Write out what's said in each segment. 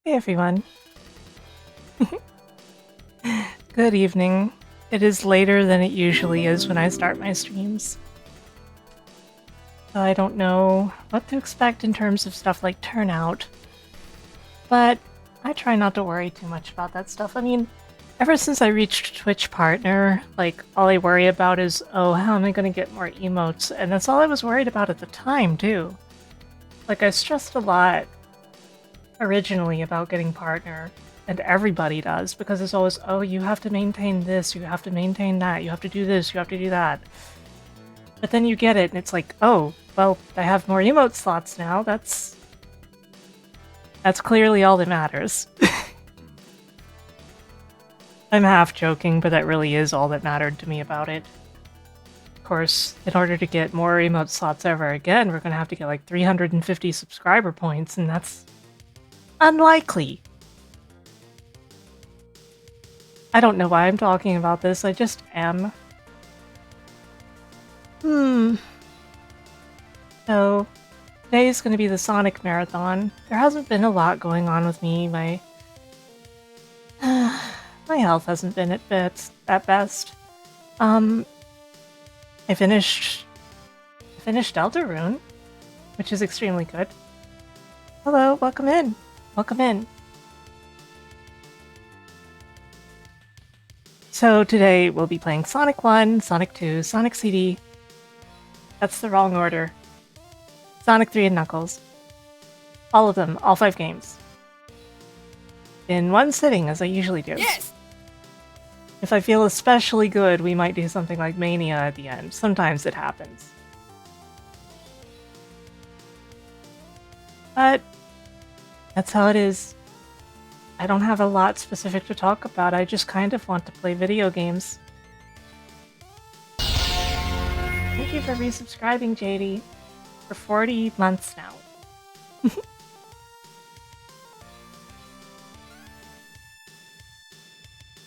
Hey everyone. Good evening. It is later than it usually is when I start my streams. So I don't know what to expect in terms of stuff like turnout. But I try not to worry too much about that stuff. I mean, ever since I reached Twitch Partner, like, all I worry about is, oh, how am I going to get more emotes? And that's all I was worried about at the time, too. Like, I stressed a lot originally about getting partner, and everybody does, because it's always, oh, you have to maintain this, you have to maintain that, you have to do this, you have to do that. But then you get it, and it's like, oh, well, I have more emote slots now, that's clearly all that matters. I'm half joking, but that really is all that mattered to me about it. Of course, in order to get more emote slots ever again, we're gonna have to get like 350 subscriber points, and that's unlikely. I don't know why I'm talking about this, I just am. So, today is going to be the Sonic Marathon. There hasn't been a lot going on with me. My health hasn't been at best. I finished Deltarune, which is extremely good. Hello, welcome in. Welcome in. So today we'll be playing Sonic 1, Sonic 2, Sonic CD. That's the wrong order. Sonic 3 and Knuckles. All of them, all 5 games. In one sitting, as I usually do. Yes! If I feel especially good, we might do something like Mania at the end. Sometimes it happens. But that's how it is. I don't have a lot specific to talk about, I just kind of want to play video games. Thank you for resubscribing, JD. For 40 months now.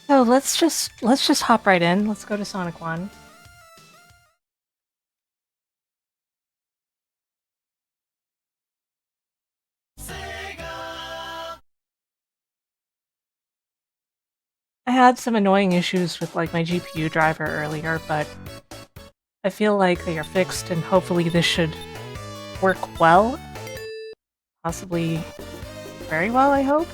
So let's just hop right in. Let's go to Sonic 1. I had some annoying issues with like my GPU driver earlier, but I feel like they are fixed and hopefully this should work well. Possibly very well, I hope.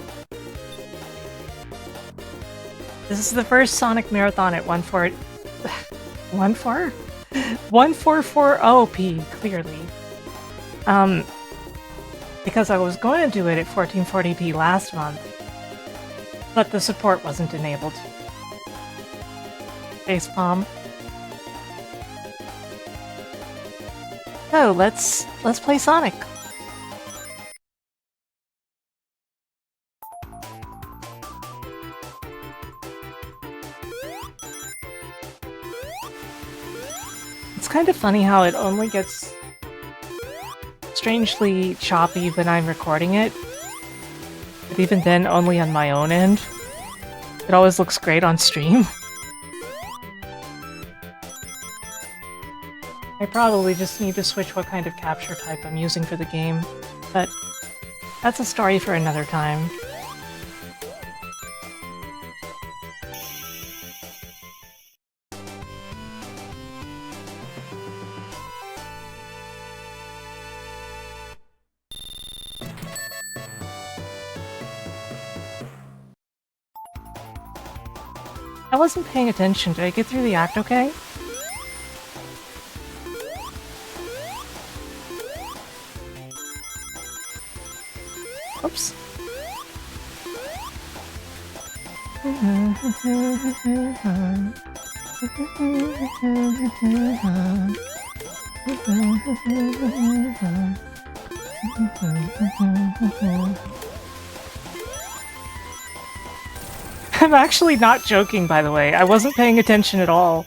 This is the first Sonic Marathon at 1440p, clearly. Because I was going to do it at 1440p last month, but the support wasn't enabled. Facepalm. So let's play Sonic. It's kind of funny how it only gets strangely choppy when I'm recording it, but even then only on my own end. It always looks great on stream. I probably just need to switch what kind of capture type I'm using for the game, but that's a story for another time. I wasn't paying attention. Did I get through the act okay? Oops. I'm actually not joking, by the way. I wasn't paying attention at all.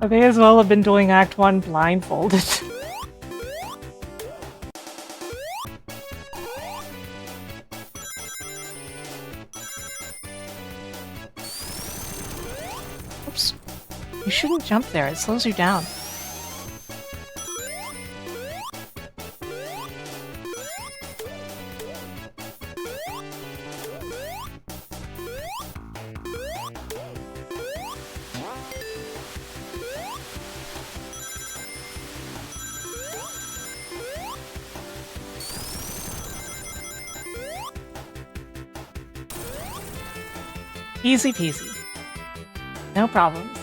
I may as well have been doing Act 1 blindfolded. jump there. It slows you down. Easy peasy. No problems.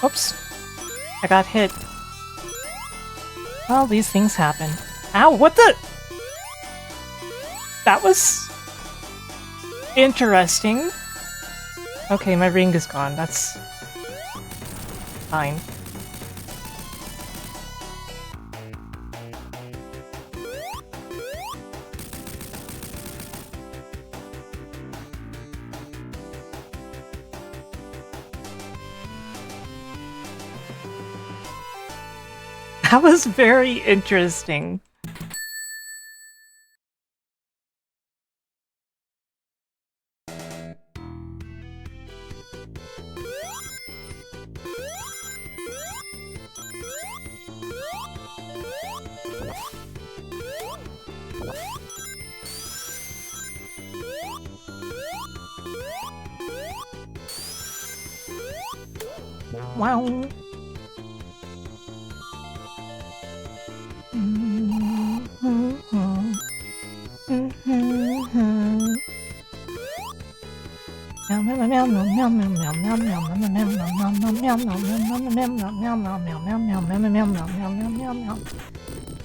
Oops. I got hit. Well, these things happen. Ow, what the? That was... interesting. Okay, my ring is gone. That's... fine. That was very interesting. Wow.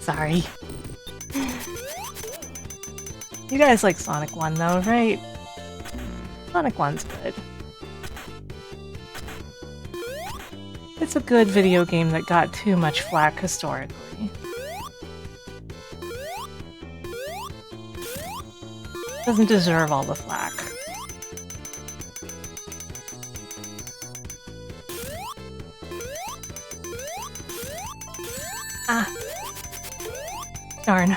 Sorry. You guys like Sonic 1 though, right? Sonic 1's good. It's a good video game that got too much flack historically. Doesn't deserve all the flack. Ah. Darn.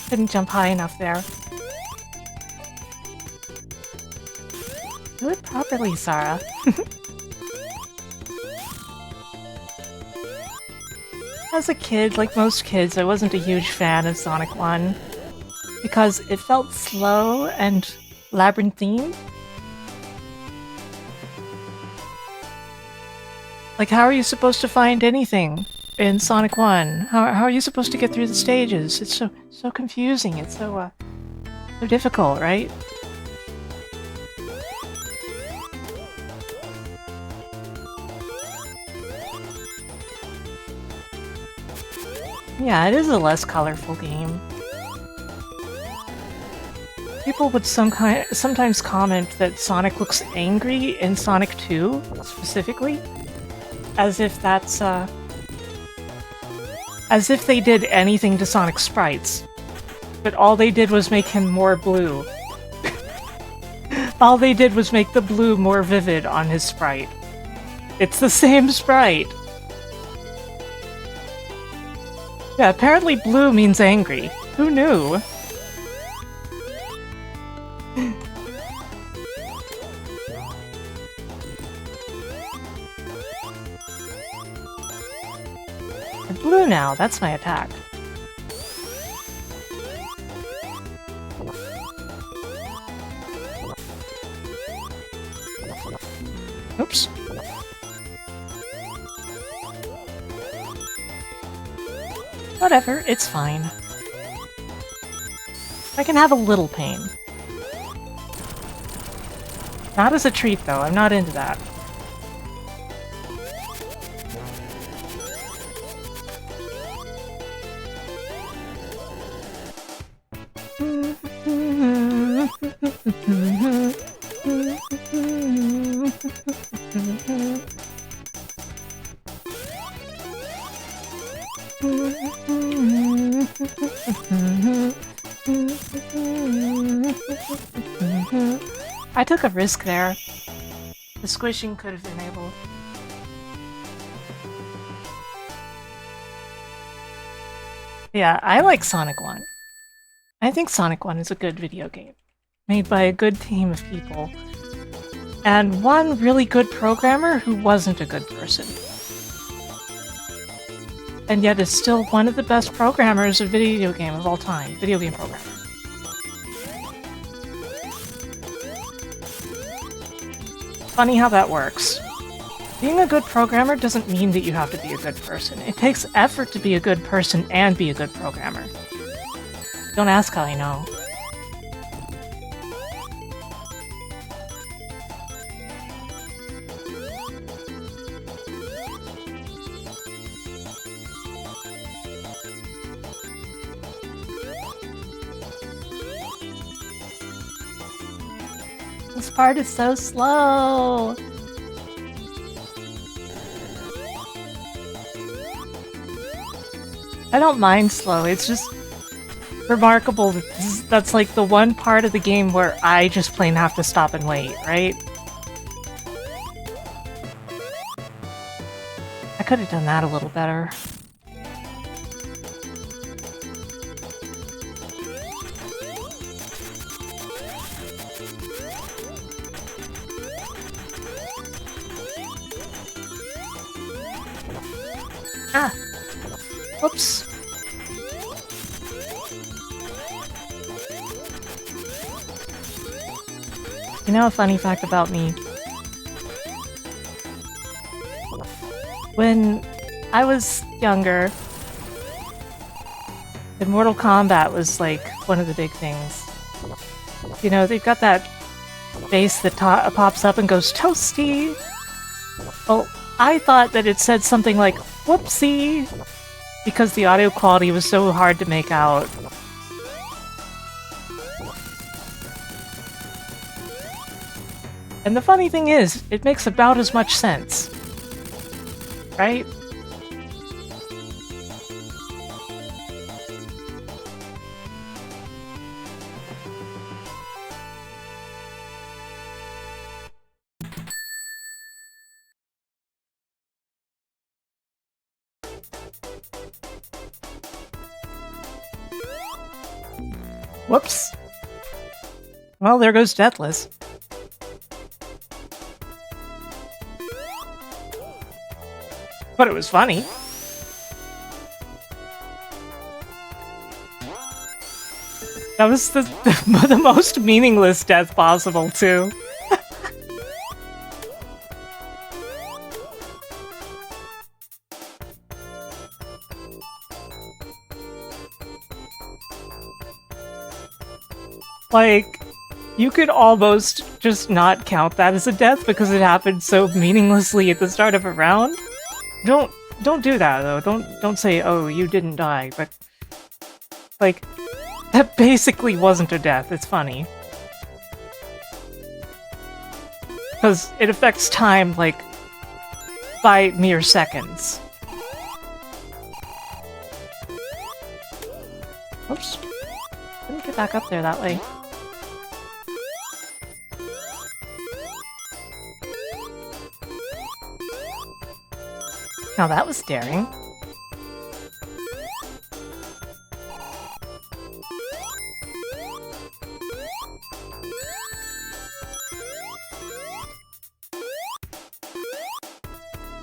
Couldn't jump high enough there. Do it properly, Sarah. As a kid, like most kids, I wasn't a huge fan of Sonic 1 because it felt slow and labyrinthine. Like, how are you supposed to find anything in Sonic 1? How are you supposed to get through the stages? It's so confusing. It's so difficult, right? Yeah, it is a less colorful game. People would sometimes comment that Sonic looks angry in Sonic 2, specifically. As if that's, as if they did anything to Sonic's sprites. But all they did was make him more blue. All they did was make the blue more vivid on his sprite. It's the same sprite! Yeah, apparently blue means angry. Who knew? I'm blue now, that's my attack. Oops. Whatever, it's fine. I can have a little pain. Not as a treat, though. I'm not into that. I took a risk there. The squishing could have enabled. Yeah, I like Sonic 1. I think Sonic 1 is a good video game, made by a good team of people, and one really good programmer who wasn't a good person. And yet is still one of the best programmers of video game of all time. Video game programmer. Funny how that works. Being a good programmer doesn't mean that you have to be a good person. It takes effort to be a good person and be a good programmer. Don't ask how I know. This part is so slow! I don't mind slow, it's just remarkable that that's like the one part of the game where I just plain have to stop and wait, right? I could have done that a little better. Ah! Whoops. You know a funny fact about me? When I was younger, and Mortal Kombat was like one of the big things. You know, they've got that face that pops up and goes toasty. Well, I thought that it said something like whoopsie because the audio quality was so hard to make out. And the funny thing is, it makes about as much sense. Right? Whoops. Well, there goes Deathless. But it was funny. That was the most meaningless death possible, too. Like, you could almost just not count that as a death because it happened so meaninglessly at the start of a round. Don't do that though. Don't say, "Oh, you didn't die," but like that basically wasn't a death. It's funny. Cuz it affects time like by mere seconds. Oops. Let me get back up there that way. Now that was daring.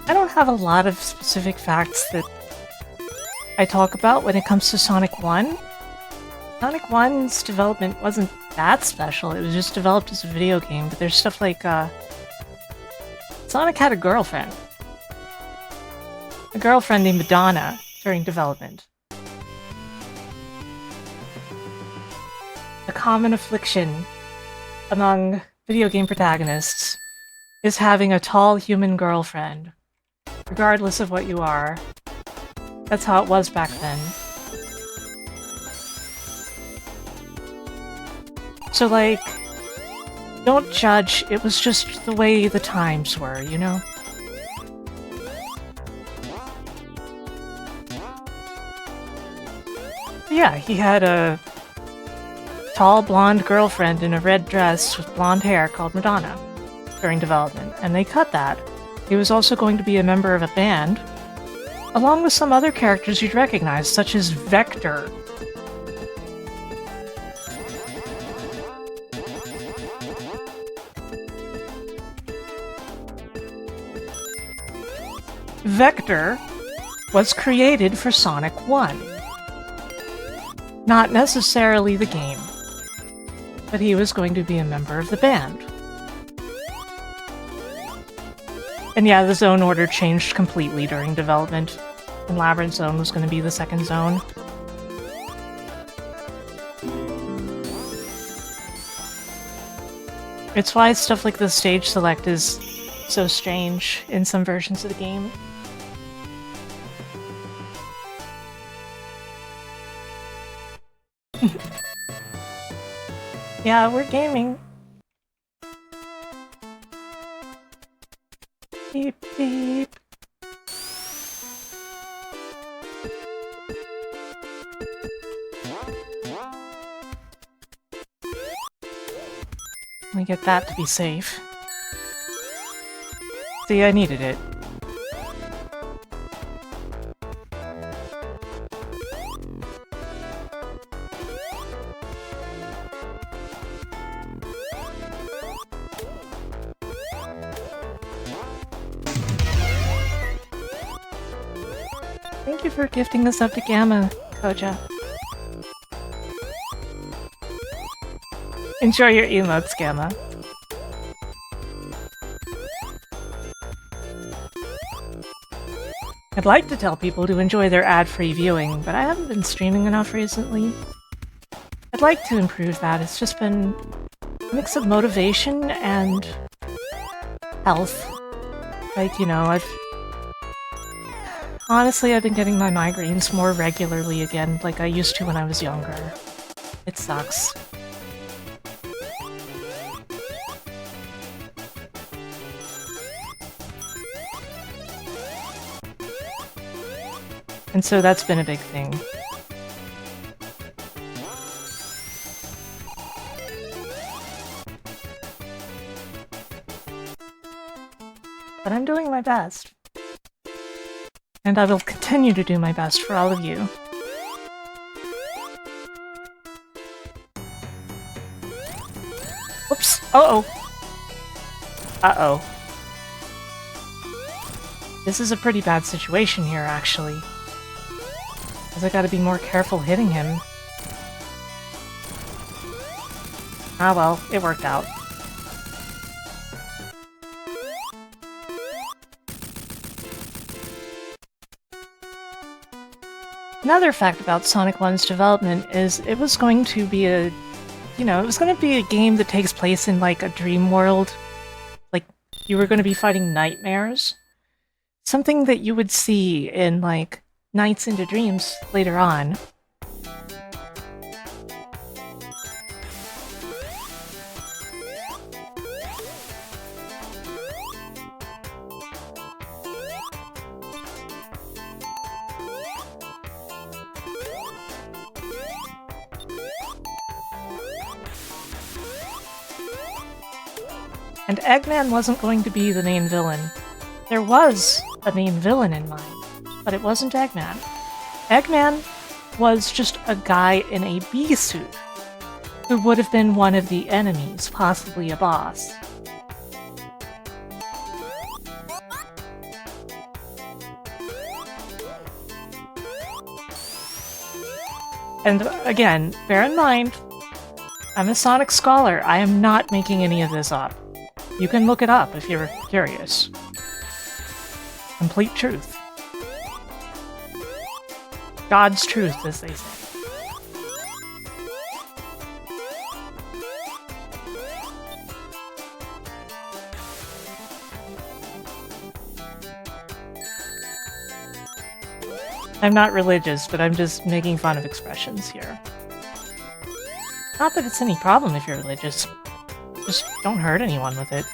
I don't have a lot of specific facts that I talk about when it comes to Sonic 1. Sonic 1's development wasn't that special, it was just developed as a video game, but there's stuff like, Sonic had a girlfriend. A girlfriend named Madonna during development. A common affliction among video game protagonists is having a tall human girlfriend, regardless of what you are. That's how it was back then. So, like, don't judge, it was just the way the times were, you know? Yeah, he had a tall blonde girlfriend in a red dress with blonde hair called Madonna during development, and they cut that. He was also going to be a member of a band, along with some other characters you'd recognize, such as Vector. Vector was created for Sonic 1. Not necessarily the game, but he was going to be a member of the band. And yeah, the zone order changed completely during development, and Labyrinth Zone was going to be the second zone. It's why stuff like the stage select is so strange in some versions of the game. Yeah, we're gaming. Beep, beep. Let me get that to be safe. See, I needed it. Thank you for gifting this up to Gamma, Koja. Enjoy your emotes, Gamma. I'd like to tell people to enjoy their ad-free viewing, but I haven't been streaming enough recently. I'd like to improve that. It's just been a mix of motivation and health. Like, you know, honestly, I've been getting my migraines more regularly again, like I used to when I was younger. It sucks. And so that's been a big thing. But I'm doing my best. And I will continue to do my best for all of you. Oops! Uh-oh! Uh-oh. This is a pretty bad situation here, actually. Because I gotta be more careful hitting him. Ah well, it worked out. Another fact about Sonic 1's development is it was going to be it was going to be a game that takes place in, like, a dream world. Like, you were going to be fighting nightmares. Something that you would see in, like, Nights into Dreams later on. And Eggman wasn't going to be the main villain. There was a main villain in mind, but it wasn't Eggman. Eggman was just a guy in a bee suit who would have been one of the enemies, possibly a boss. And again, bear in mind, I'm a Sonic scholar. I am not making any of this up. You can look it up if you're curious. Complete truth. God's truth, as they say. I'm not religious, but I'm just making fun of expressions here. Not that it's any problem if you're religious. Just don't hurt anyone with it.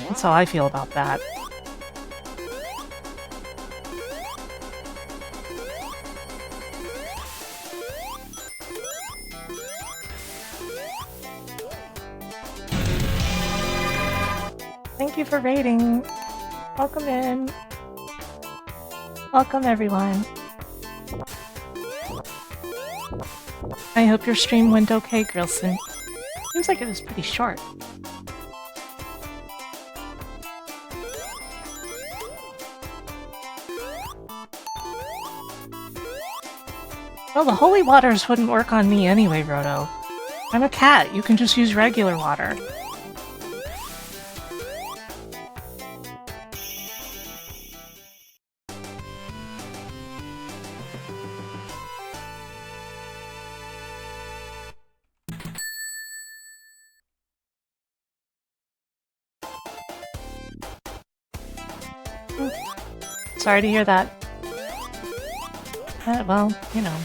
That's how I feel about that. Thank you for raiding. Welcome in. Welcome, everyone. I hope your stream went okay, Grilson. Seems like it was pretty short. Well, the holy waters wouldn't work on me anyway, Roto. I'm a cat. You can just use regular water. Sorry to hear that. Well, you know.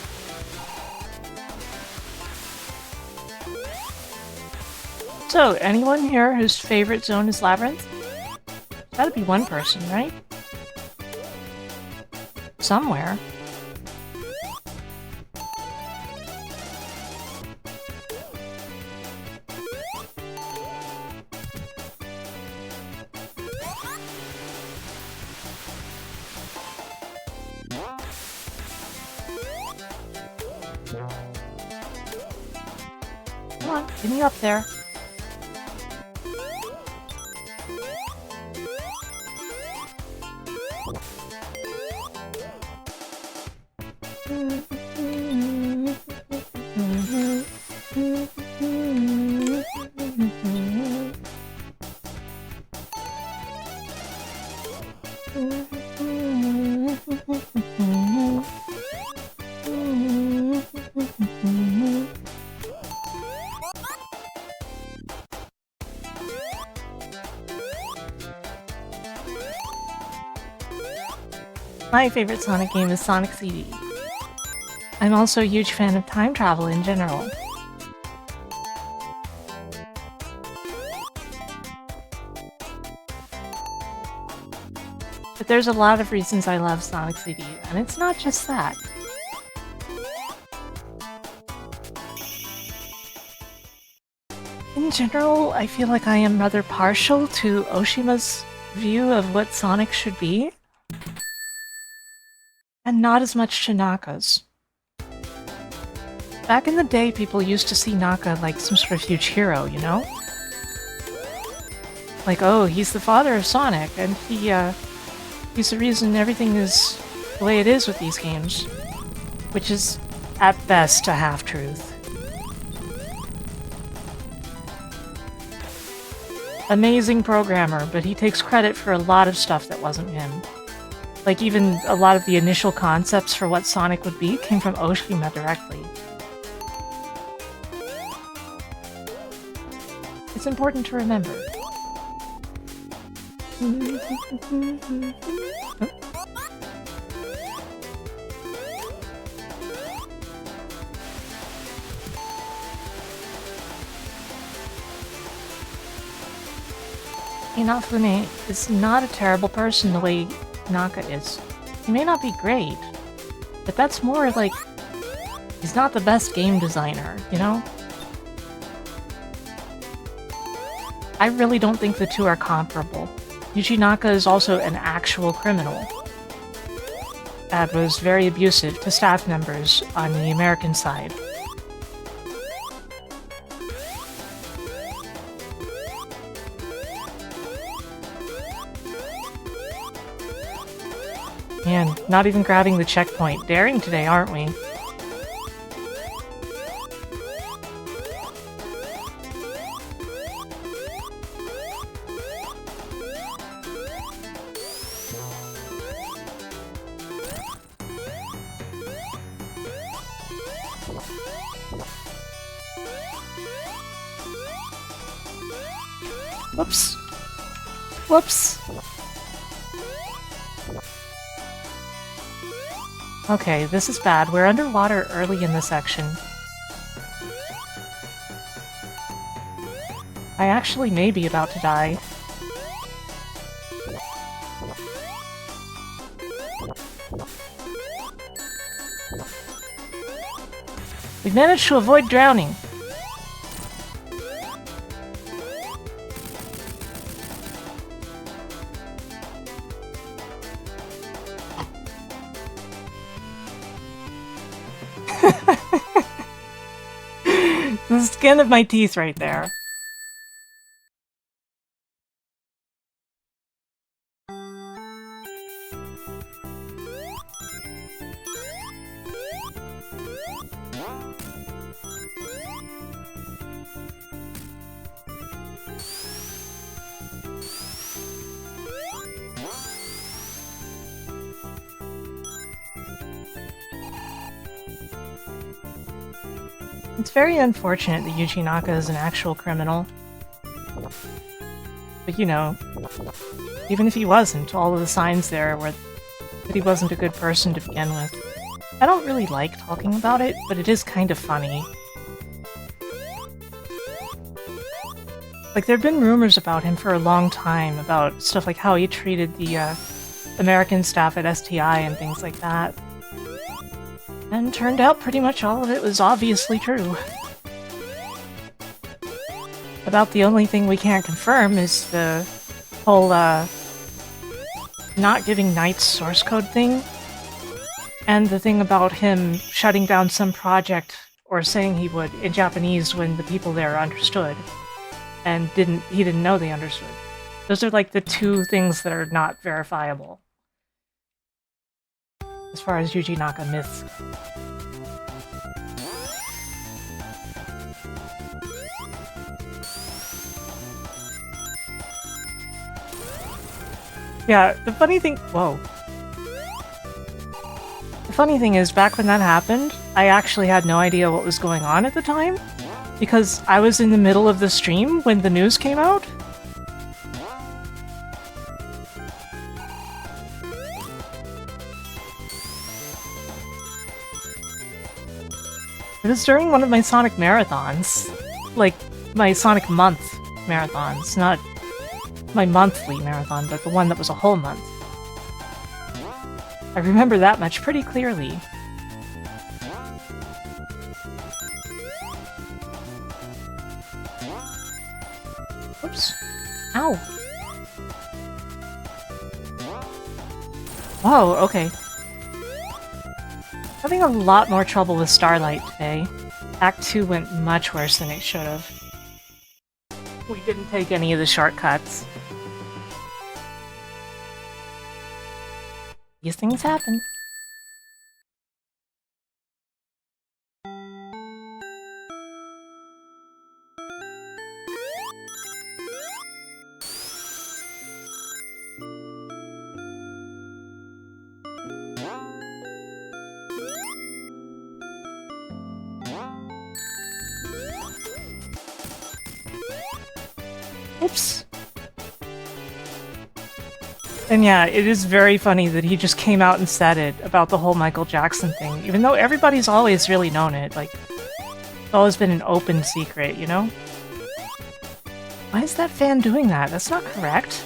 So, anyone here whose favorite zone is Labyrinth? Gotta be one person, right? Somewhere. Come on, get me up there. My favorite Sonic game is Sonic CD. I'm also a huge fan of time travel in general. But there's a lot of reasons I love Sonic CD, and it's not just that. In general, I feel like I am rather partial to Oshima's view of what Sonic should be, and not as much to Naka's. Back in the day, people used to see Naka like some sort of huge hero, you know? Like, oh, he's the father of Sonic, and he's the reason everything is the way it is with these games. Which is, at best, a half-truth. Amazing programmer, but he takes credit for a lot of stuff that wasn't him. Like, even a lot of the initial concepts for what Sonic would be came from Oshima directly. It's important to remember. Inafune is not a terrible person the way Naka is. He may not be great, but that's more like he's not the best game designer, you know? I really don't think the two are comparable. Yuji Naka is also an actual criminal that was very abusive to staff members on the American side. Man, not even grabbing the checkpoint. Daring today, aren't we? Whoops. Whoops. Okay, this is bad. We're underwater early in the section. I actually may be about to die. We managed to avoid drowning. The skin of my teeth right there. It's very unfortunate that Yuji Naka is an actual criminal. But you know, even if he wasn't, all of the signs there were that he wasn't a good person to begin with. I don't really like talking about it, but it is kind of funny. Like, there have been rumors about him for a long time, about stuff like how he treated the American staff at STI and things like that. And turned out pretty much all of it was obviously true. About the only thing we can't confirm is the whole, not giving Knight's source code thing. And the thing about him shutting down some project, or saying he would, in Japanese when the people there understood. And he didn't know they understood. Those are like the two things that are not verifiable. As far as Yuji Naka myths go. Yeah, the funny thing- whoa. The funny thing is, back when that happened, I actually had no idea what was going on at the time, because I was in the middle of the stream when the news came out. It was during one of my Sonic marathons. Like, my Sonic month marathons, not my monthly marathon, but the one that was a whole month. I remember that much pretty clearly. Oops. Ow. Whoa, okay. Having a lot more trouble with Starlight today. Act 2 went much worse than it should have. We didn't take any of the shortcuts. These things happen. Oops. And yeah, it is very funny that he just came out and said it about the whole Michael Jackson thing, even though everybody's always really known it. Like, it's always been an open secret, you know? Why is that fan doing that? That's not correct.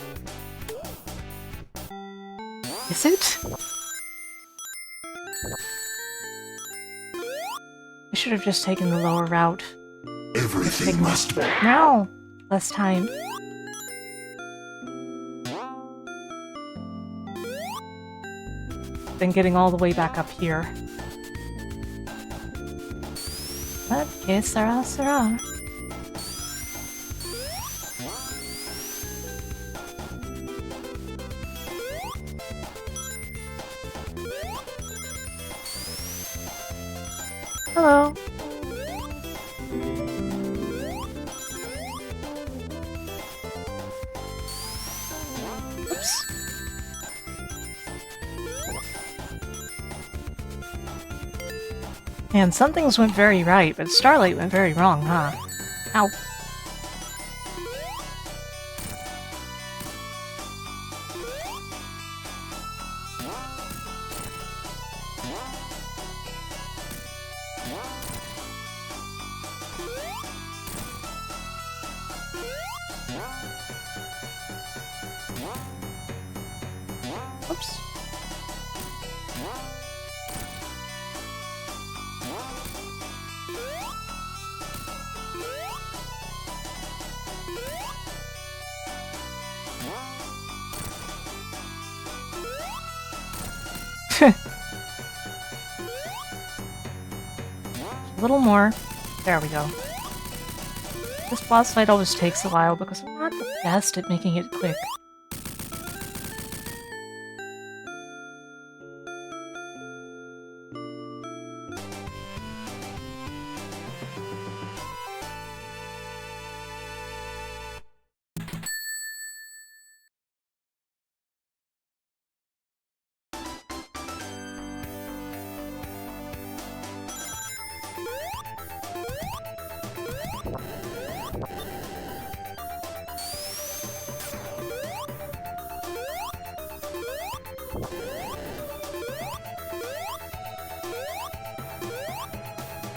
Is it? I should have just taken the lower route. Everything must be. Now! Less time. Then getting all the way back up here. But que sera, sera. Hello. Oops. Man, some things went very right, but Starlight went very wrong, huh? Ow. Oops. A little more. There we go. This boss fight always takes a while because I'm not the best at making it quick.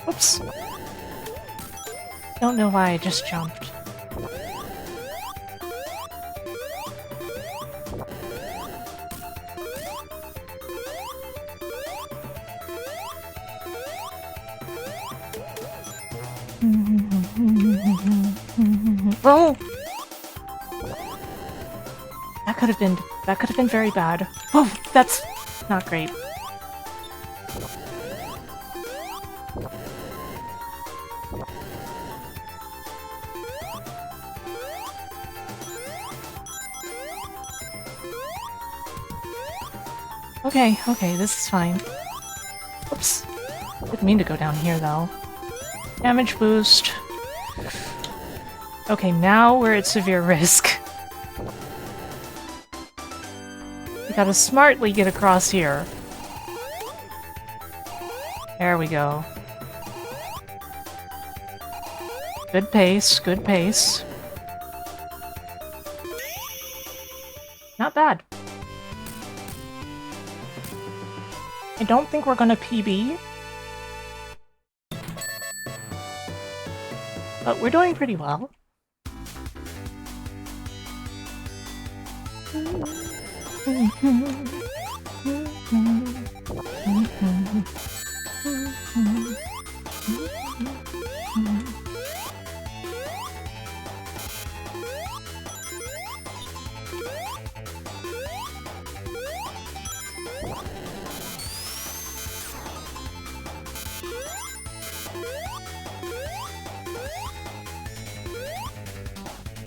Oops. Don't know why I just jumped. Oh! That could have been very bad. Oh, that's not great. Okay, this is fine. Oops. Didn't mean to go down here, though. Damage boost. Okay, now we're at severe risk. We gotta smartly get across here. There we go. Good pace, good pace. Not bad. I don't think we're gonna PB. But we're doing pretty well.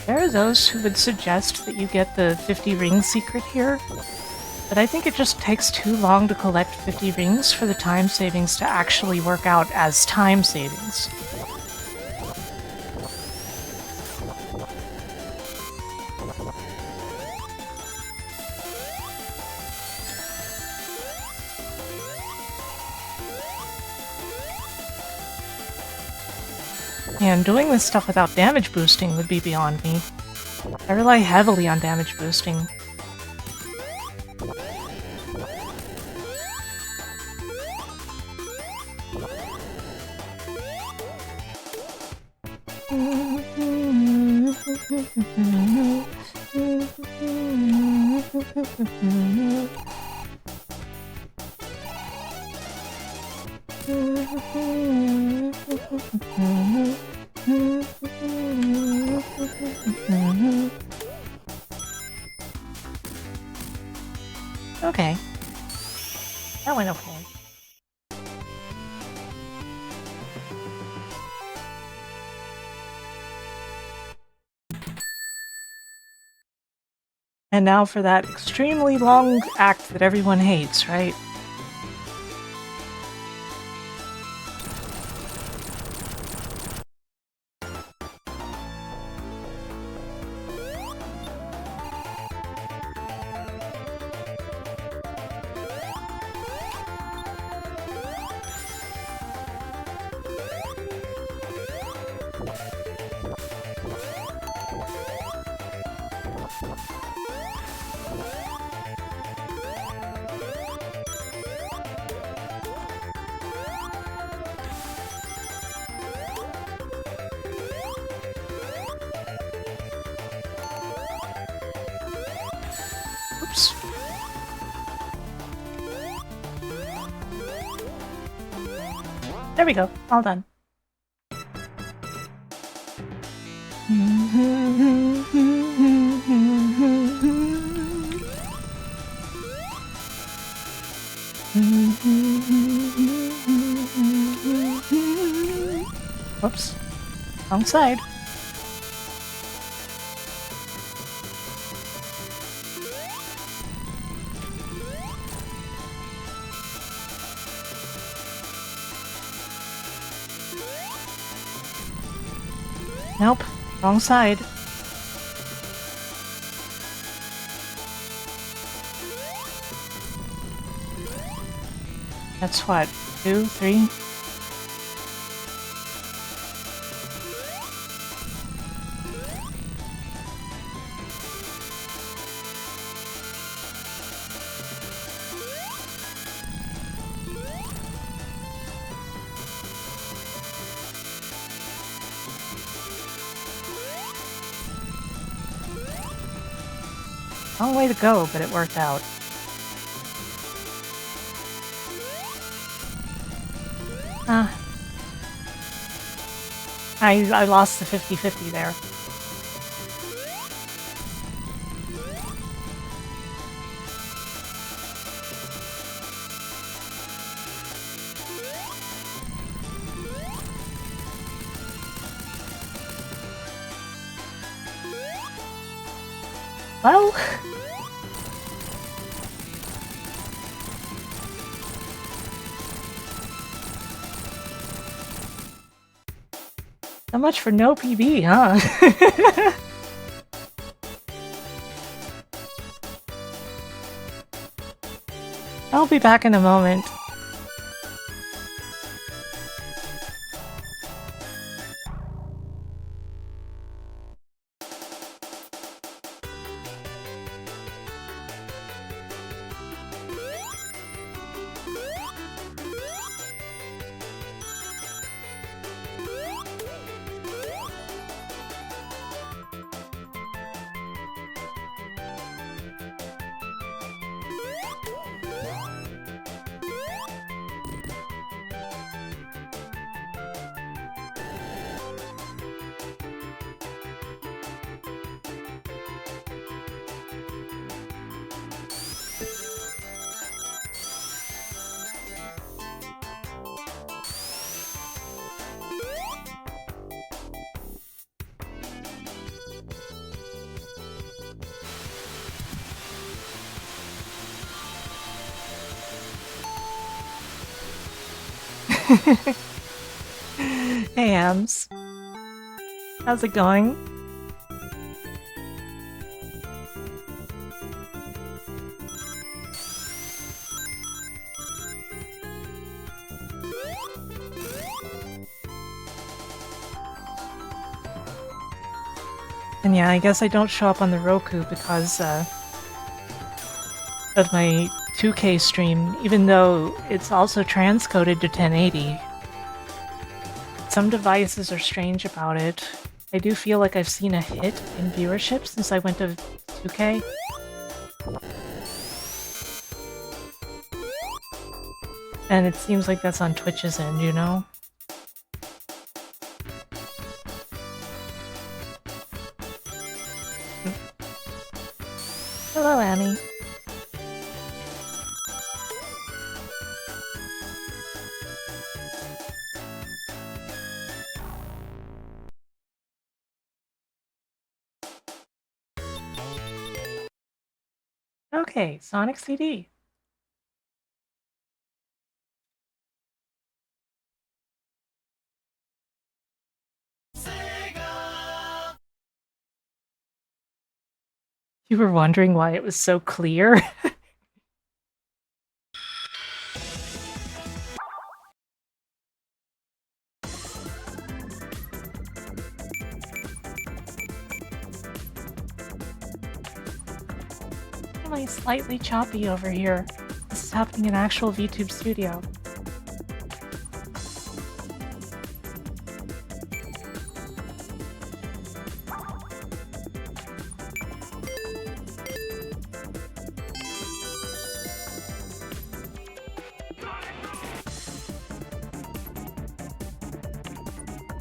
There are those who would suggest that you get the 50 ring secret here, but I think it just takes too long to collect 50 rings for the time savings to actually work out as time savings. And doing this stuff without damage boosting would be beyond me. I rely heavily on damage boosting. Okay. That went okay. And now for that extremely long act that everyone hates, right? Oops. There we go. All done. Whoops. Wrong side. Nope, wrong side. That's what, 2, 3? Long way to go, but it worked out. I lost the 50-50 there. Well... so much for no PB, huh? I'll be back in a moment. Hey, Ams. How's it going? And yeah, I guess I don't show up on the Roku because of my 2K stream, even though it's also transcoded to 1080. Some devices are strange about it. I do feel like I've seen a hit in viewership since I went to 2K. And it seems like that's on Twitch's end, you know? Hello, Annie. Okay, Sonic CD. Sega! You were wondering why it was so clear? Am I slightly choppy over here? This is happening in actual VTube studio.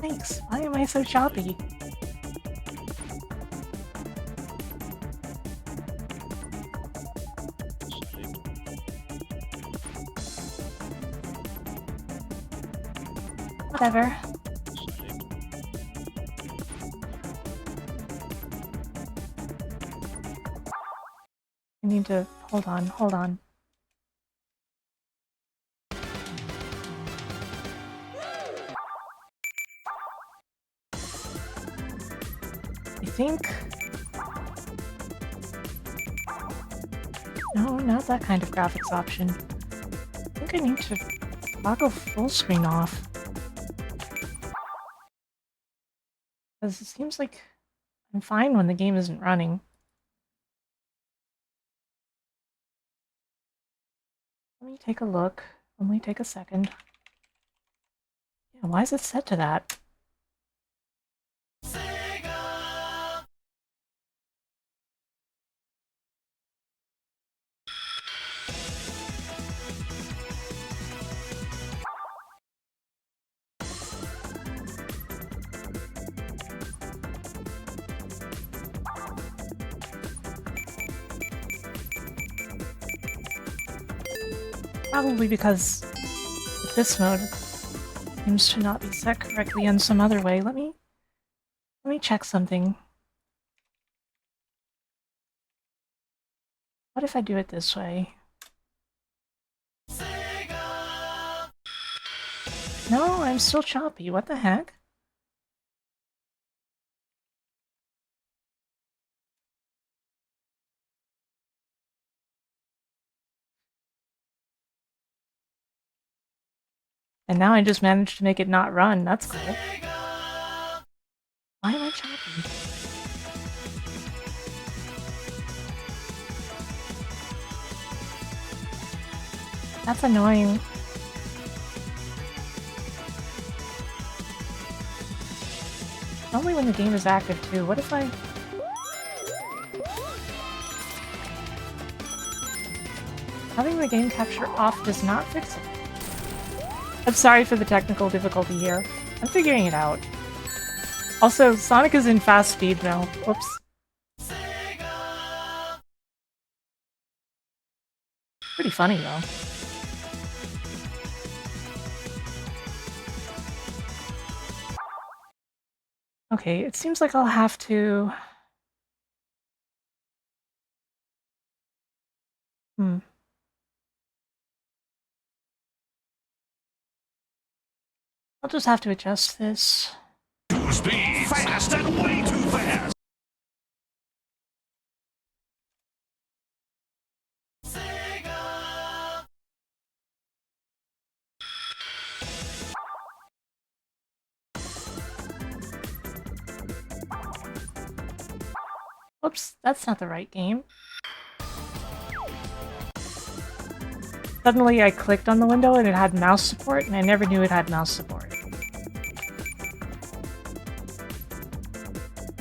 Thanks. Why am I so choppy? Whatever. I need to... hold on. I think... No, not that kind of graphics option. I think I need to toggle full screen off. Because it seems like I'm fine when the game isn't running. Let me take a look. Only take a second. Yeah, why is it set to that? Probably because this mode seems to not be set correctly in some other way. Let me check something. What if I do it this way? No, I'm still choppy. What the heck? And now I just managed to make it not run. That's cool. Why am I choppy? That's annoying. Only when the game is active, too. What if I... Having the game capture off does not fix it. I'm sorry for the technical difficulty here. I'm figuring it out. Also, Sonic is in fast speed now. Whoops. Pretty funny, though. Okay, it seems like I'll have to... I'll just have to adjust this. Two speeds. Fast and way too fast. Whoops, that's not the right game. Suddenly I clicked on the window and it had mouse support, and I never knew it had mouse support.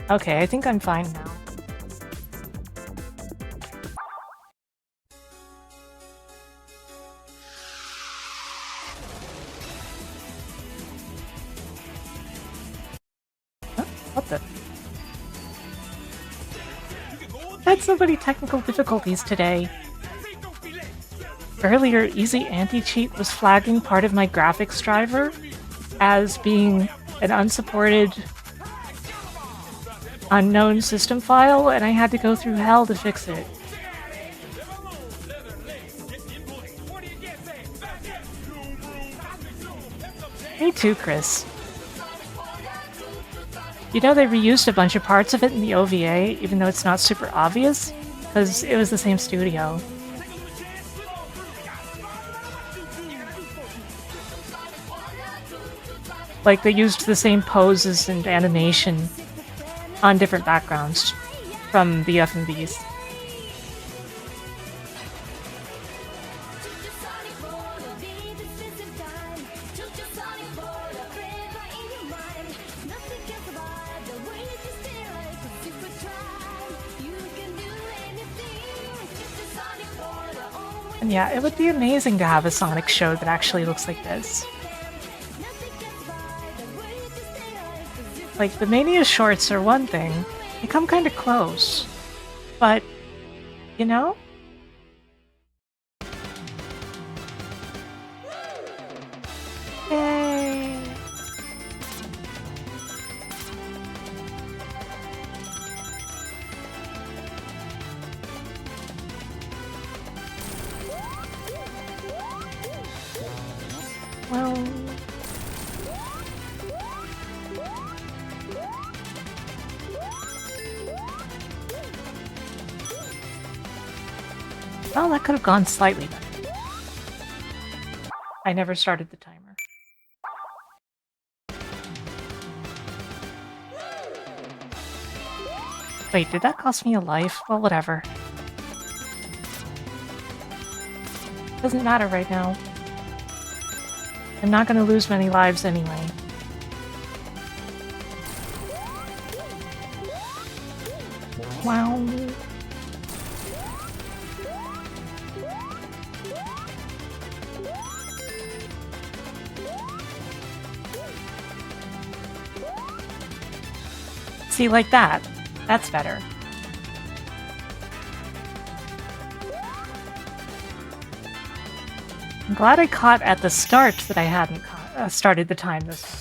Okay, I think I'm fine now. Huh? What the? Had so many technical difficulties today. Earlier, Easy Anti-Cheat was flagging part of my graphics driver as being an unsupported unknown system file, and I had to go through hell to fix it. Me too, Chris. You know, they reused a bunch of parts of it in the OVA, even though it's not super obvious, because it was the same studio. Like, they used the same poses and animation on different backgrounds from the FMVs. And yeah, it would be amazing to have a Sonic show that actually looks like this. Like, the Mania shorts are one thing. They come kind of close. But, you know? Yay! Well... Well, that could have gone slightly better. I never started the timer. Wait, did that cost me a life? Well, whatever. Doesn't matter right now. I'm not gonna lose many lives anyway. Wow. See, like that. That's better. I'm glad I caught at the start that I hadn't started the time this time.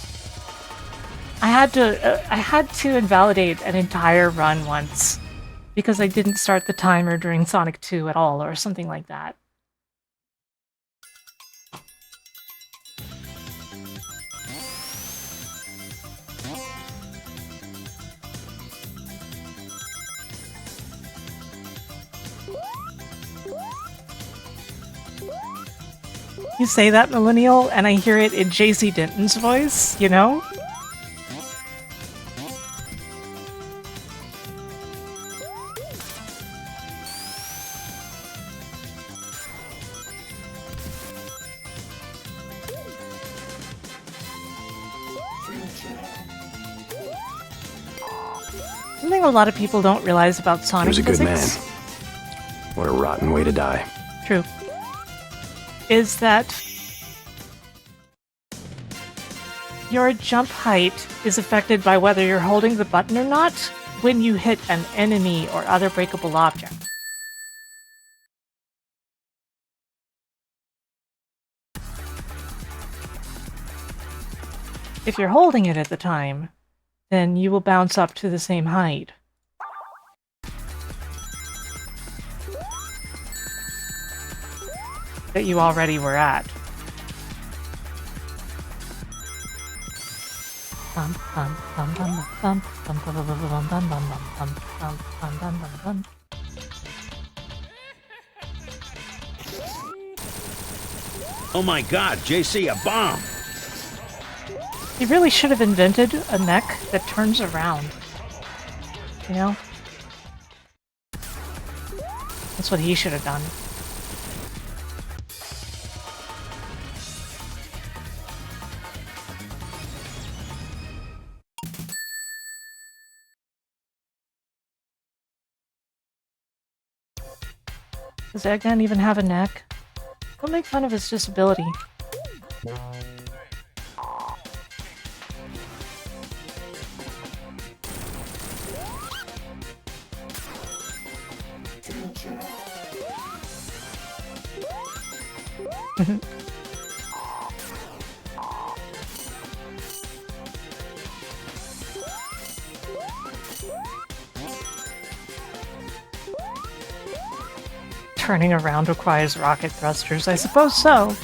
I had to invalidate an entire run once because I didn't start the timer during Sonic 2 at all, or something like that. You say that, Millennial, and I hear it in JC Denton's voice, you know? Something a lot of people don't realize about Sonic He was a good physics, man. What a rotten way to die. True, is that your jump height is affected by whether you're holding the button or not when you hit an enemy or other breakable object. If you're holding it at the time, then you will bounce up to the same height. That you already were at. Oh my god, JC, a bomb! He really should have invented a mech that turns around. You know? That's what he should have done. Does Eggman even have a neck? Don't make fun of his disability. Turning around requires rocket thrusters, I suppose so.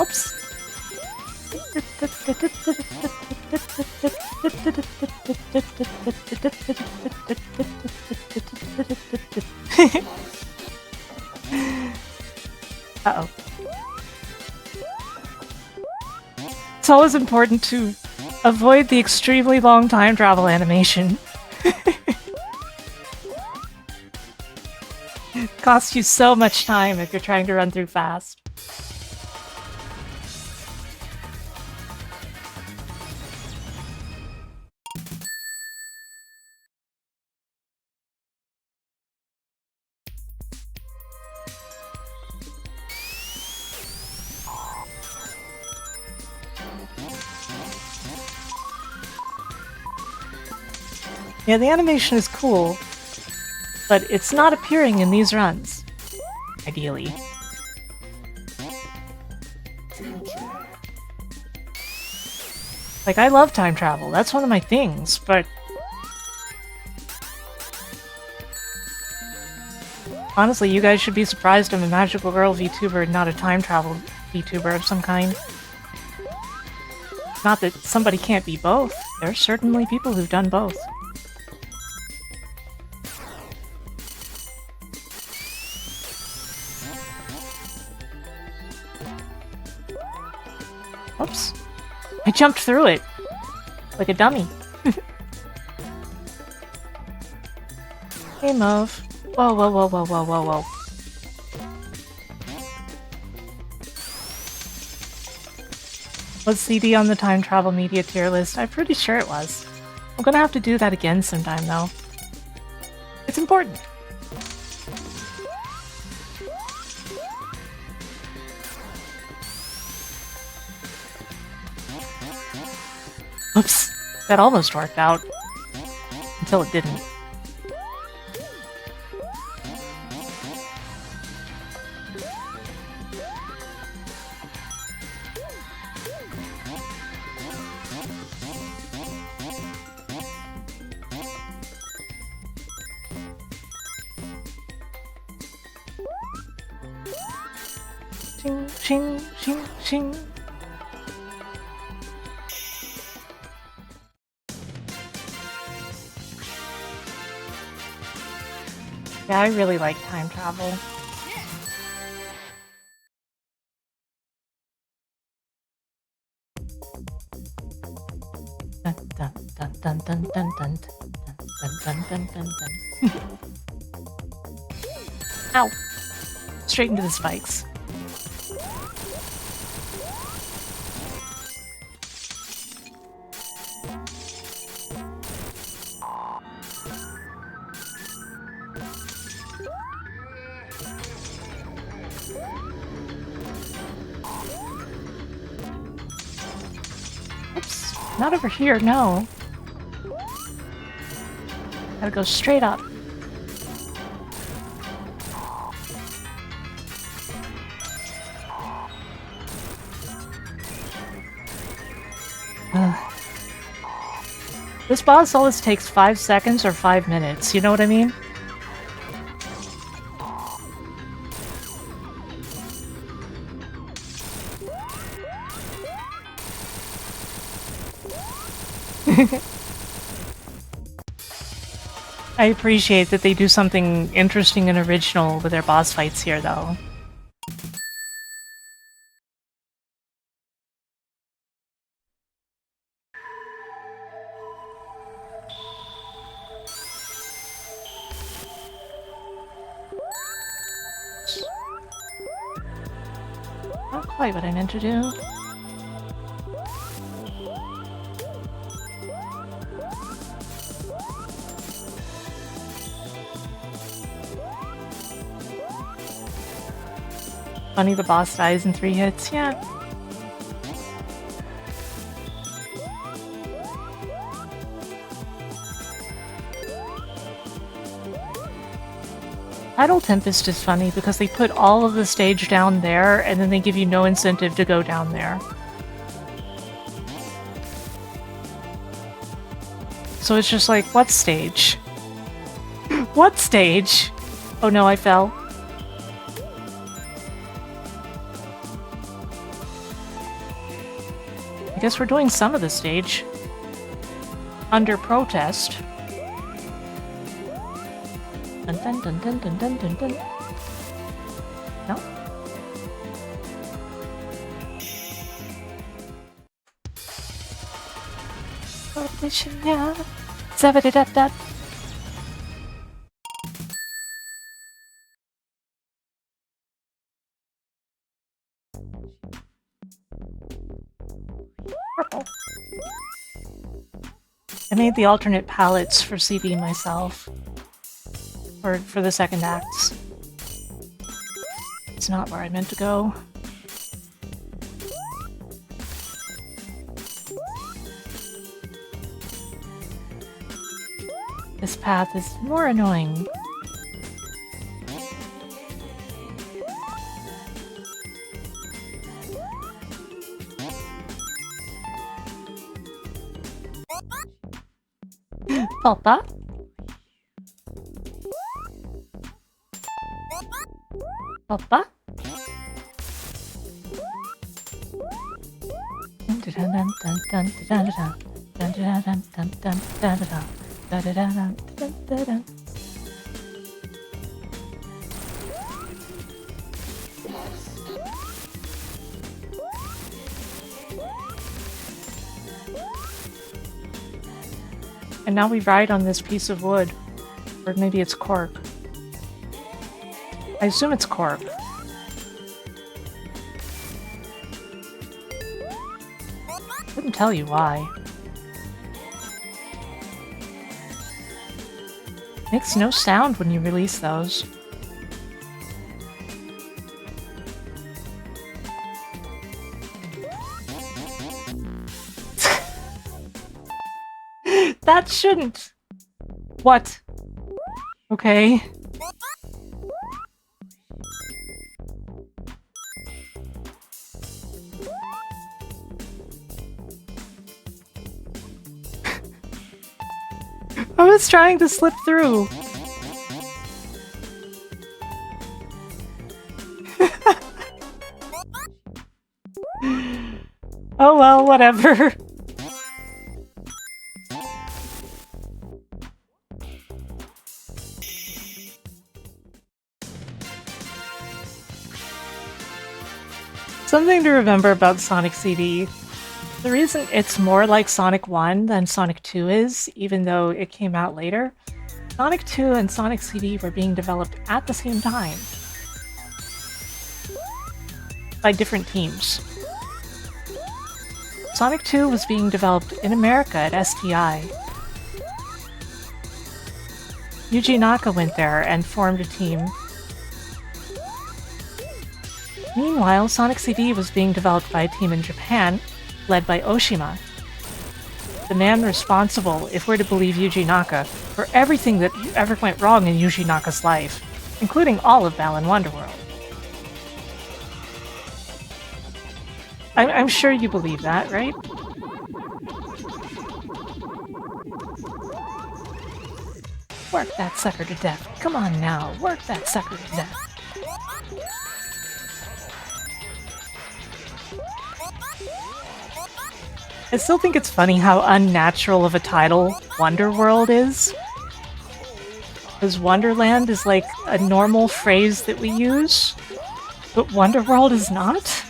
Oops. Uh-oh. It's always important to avoid the extremely long time travel animation. It costs you so much time if you're trying to run through fast. Yeah, the animation is cool, but it's not appearing in these runs, ideally. Like, I love time travel, that's one of my things, but Honestly, you guys should be surprised I'm a magical girl VTuber, not a time travel VTuber of some kind. Not that somebody can't be both. There's certainly people who've done both. Oops. I jumped through it. Like a dummy. Hey, Mauve. Whoa, whoa, whoa, whoa, whoa, whoa, whoa. Was CD on the time travel media tier list? I'm pretty sure it was. I'm gonna have to do that again sometime, though. It's important. Oops. That almost worked out. Until it didn't. Ching, ching, ching, ching. Yeah, I really like time travel. Dun dun dun dun dun dun dun dun dun dun dun dun. Ow! Straight into the spikes. Oops. Not over here, no. Gotta go straight up. Ugh. This boss always takes 5 seconds or 5 minutes, you know what I mean? I appreciate that they do something interesting and original with their boss fights here, though. Not quite what I meant to do. Funny the boss dies in 3 hits, yeah. Tidal Tempest is funny because they put all of the stage down there and then they give you no incentive to go down there. So it's just like, what stage? What stage? Oh no, I fell. I guess we're doing some of the stage. Under protest. Dun dun dun dun dun dun dun dun. No? Prohibition, yeah. Zabba-da-da-da. Purple. I made the alternate palettes for CD myself. Or for the second acts. It's not where I meant to go. This path is more annoying. Papa? Papa? And now we ride on this piece of wood. Or maybe it's cork. I assume it's cork. Couldn't tell you why. Makes no sound when you release those. That shouldn't. What? Okay. I was trying to slip through. Oh well, whatever. Something to remember about Sonic CD. The reason it's more like Sonic 1 than Sonic 2 is, even though it came out later, Sonic 2 and Sonic CD were being developed at the same time. By different teams. Sonic 2 was being developed in America at STI. Yuji Naka went there and formed a team. Meanwhile, Sonic CD was being developed by a team in Japan, led by Oshima, the man responsible, if we're to believe Yuji Naka, for everything that ever went wrong in Yuji Naka's life, including all of Balan Wonderworld. I'm sure you believe that, right? Work that sucker to death. Come on now, work that sucker to death. I still think it's funny how unnatural of a title Wonderworld is. Because Wonderland is like a normal phrase that we use, but Wonderworld is not.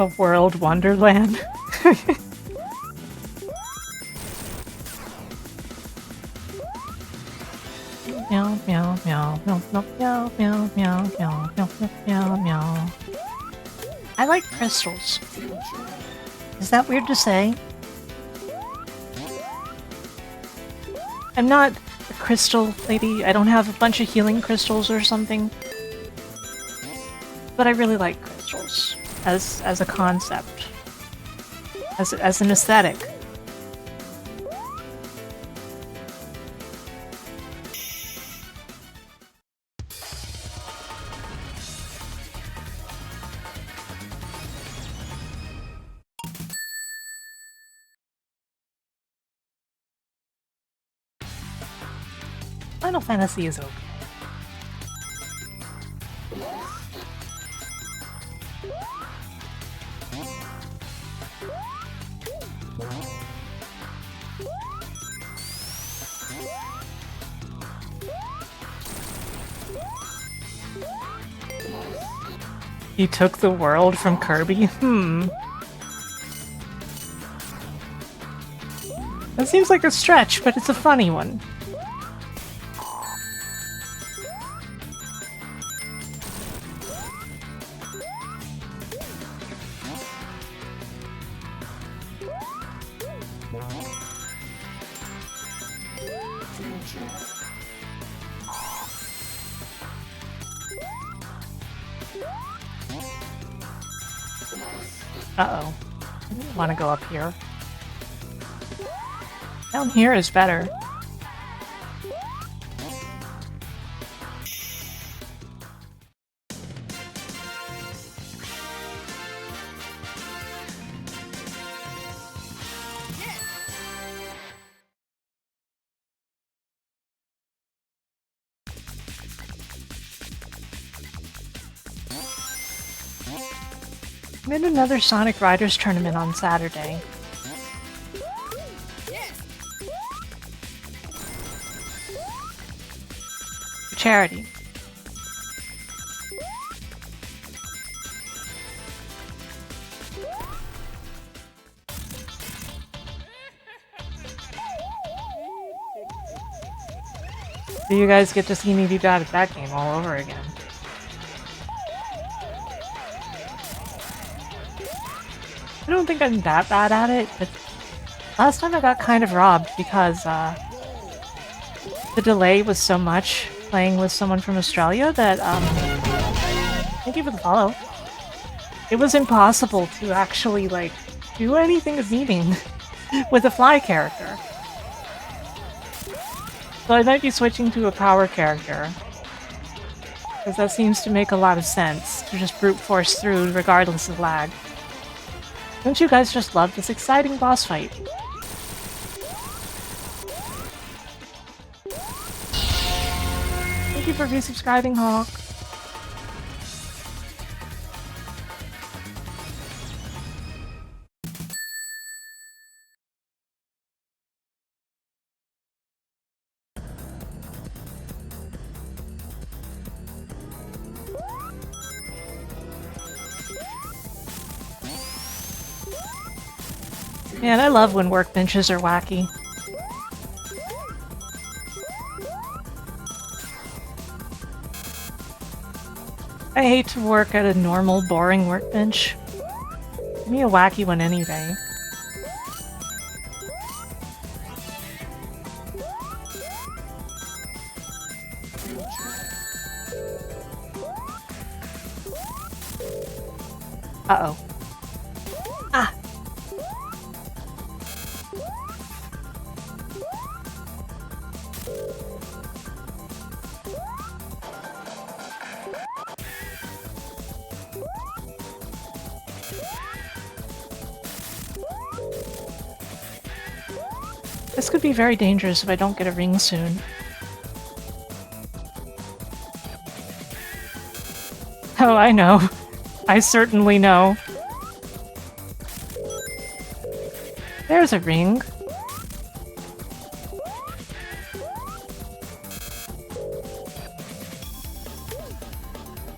A world wonderland. Meow meow meow meow meow meow meow meow meow meow meow meow. I like crystals. Is that weird to say? I'm not a crystal lady. I don't have a bunch of healing crystals or something. But I really like crystals as a concept, as an aesthetic. Final Fantasy is okay. He took the world from Kirby? That seems like a stretch, but it's a funny one. Uh-oh. I didn't want to go up here. Down here is better. I'm in another Sonic Riders tournament on Saturday. For charity. So you guys get to see me be bad at that game all over again. I don't think I'm that bad at it, but last time I got kind of robbed because the delay was so much playing with someone from Australia that, thank you for the follow. It was impossible to actually, like, do anything of meaning with a fly character. So I might be switching to a power character. Because that seems to make a lot of sense, to just brute force through regardless of lag. Don't you guys just love this exciting boss fight? Thank you for resubscribing, Hawk. Man, I love when workbenches are wacky. I hate to work at a normal, boring workbench. Give me a wacky one any day. Uh-oh. Ah! This could be very dangerous if I don't get a ring soon. Oh, I know. I certainly know. There's a ring.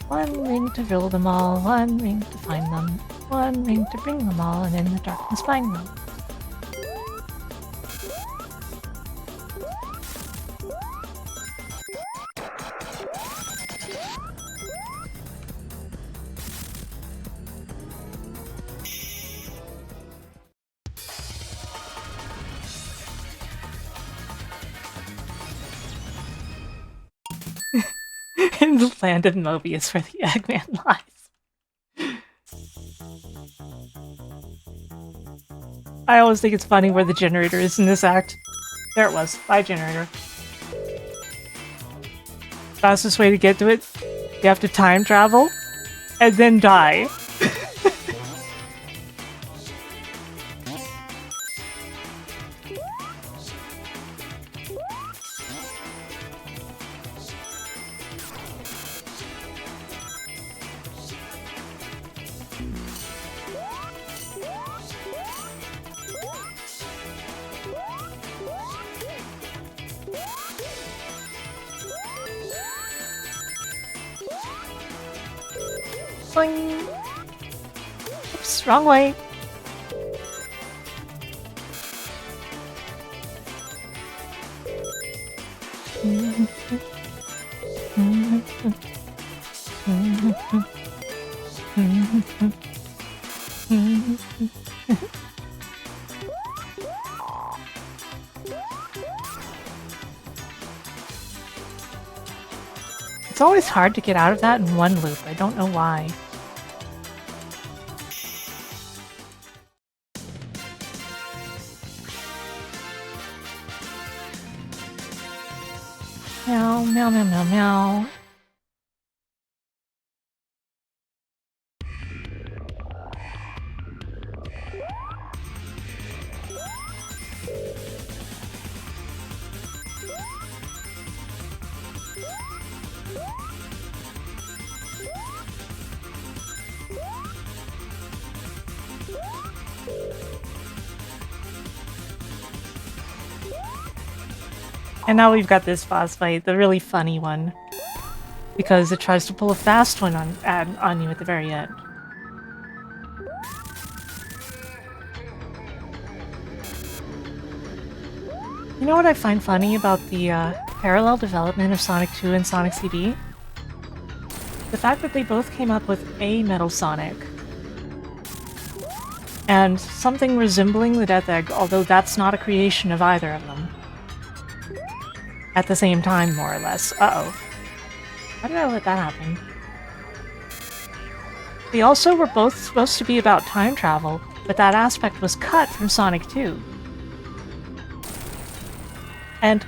One ring to rule them all, one ring to find them, one ring to bring them all, and in the darkness find them. In the land of Mobius where the Eggman lies. I always think it's funny where the generator is in this act. There it was. Bye, generator. Fastest way to get to it, you have to time travel and then die. Boing. Oops, wrong way. It's always hard to get out of that in one loop. I don't know why. Meow, meow, meow, meow, meow. And now we've got this boss fight, the really funny one. Because it tries to pull a fast one on you at the very end. You know what I find funny about the parallel development of Sonic 2 and Sonic CD? The fact that they both came up with a Metal Sonic. And something resembling the Death Egg, although that's not a creation of either of them. At the same time, more or less. Uh-oh. How did I let that happen? They also were both supposed to be about time travel, but that aspect was cut from Sonic 2. And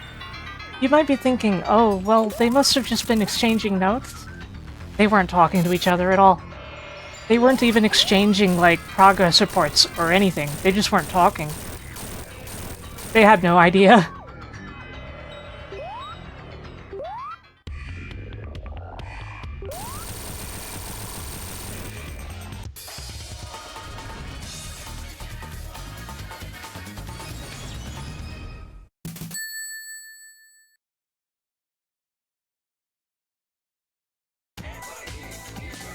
you might be thinking, oh, well, they must have just been exchanging notes. They weren't talking to each other at all. They weren't even exchanging, like, progress reports or anything. They just weren't talking. They had no idea.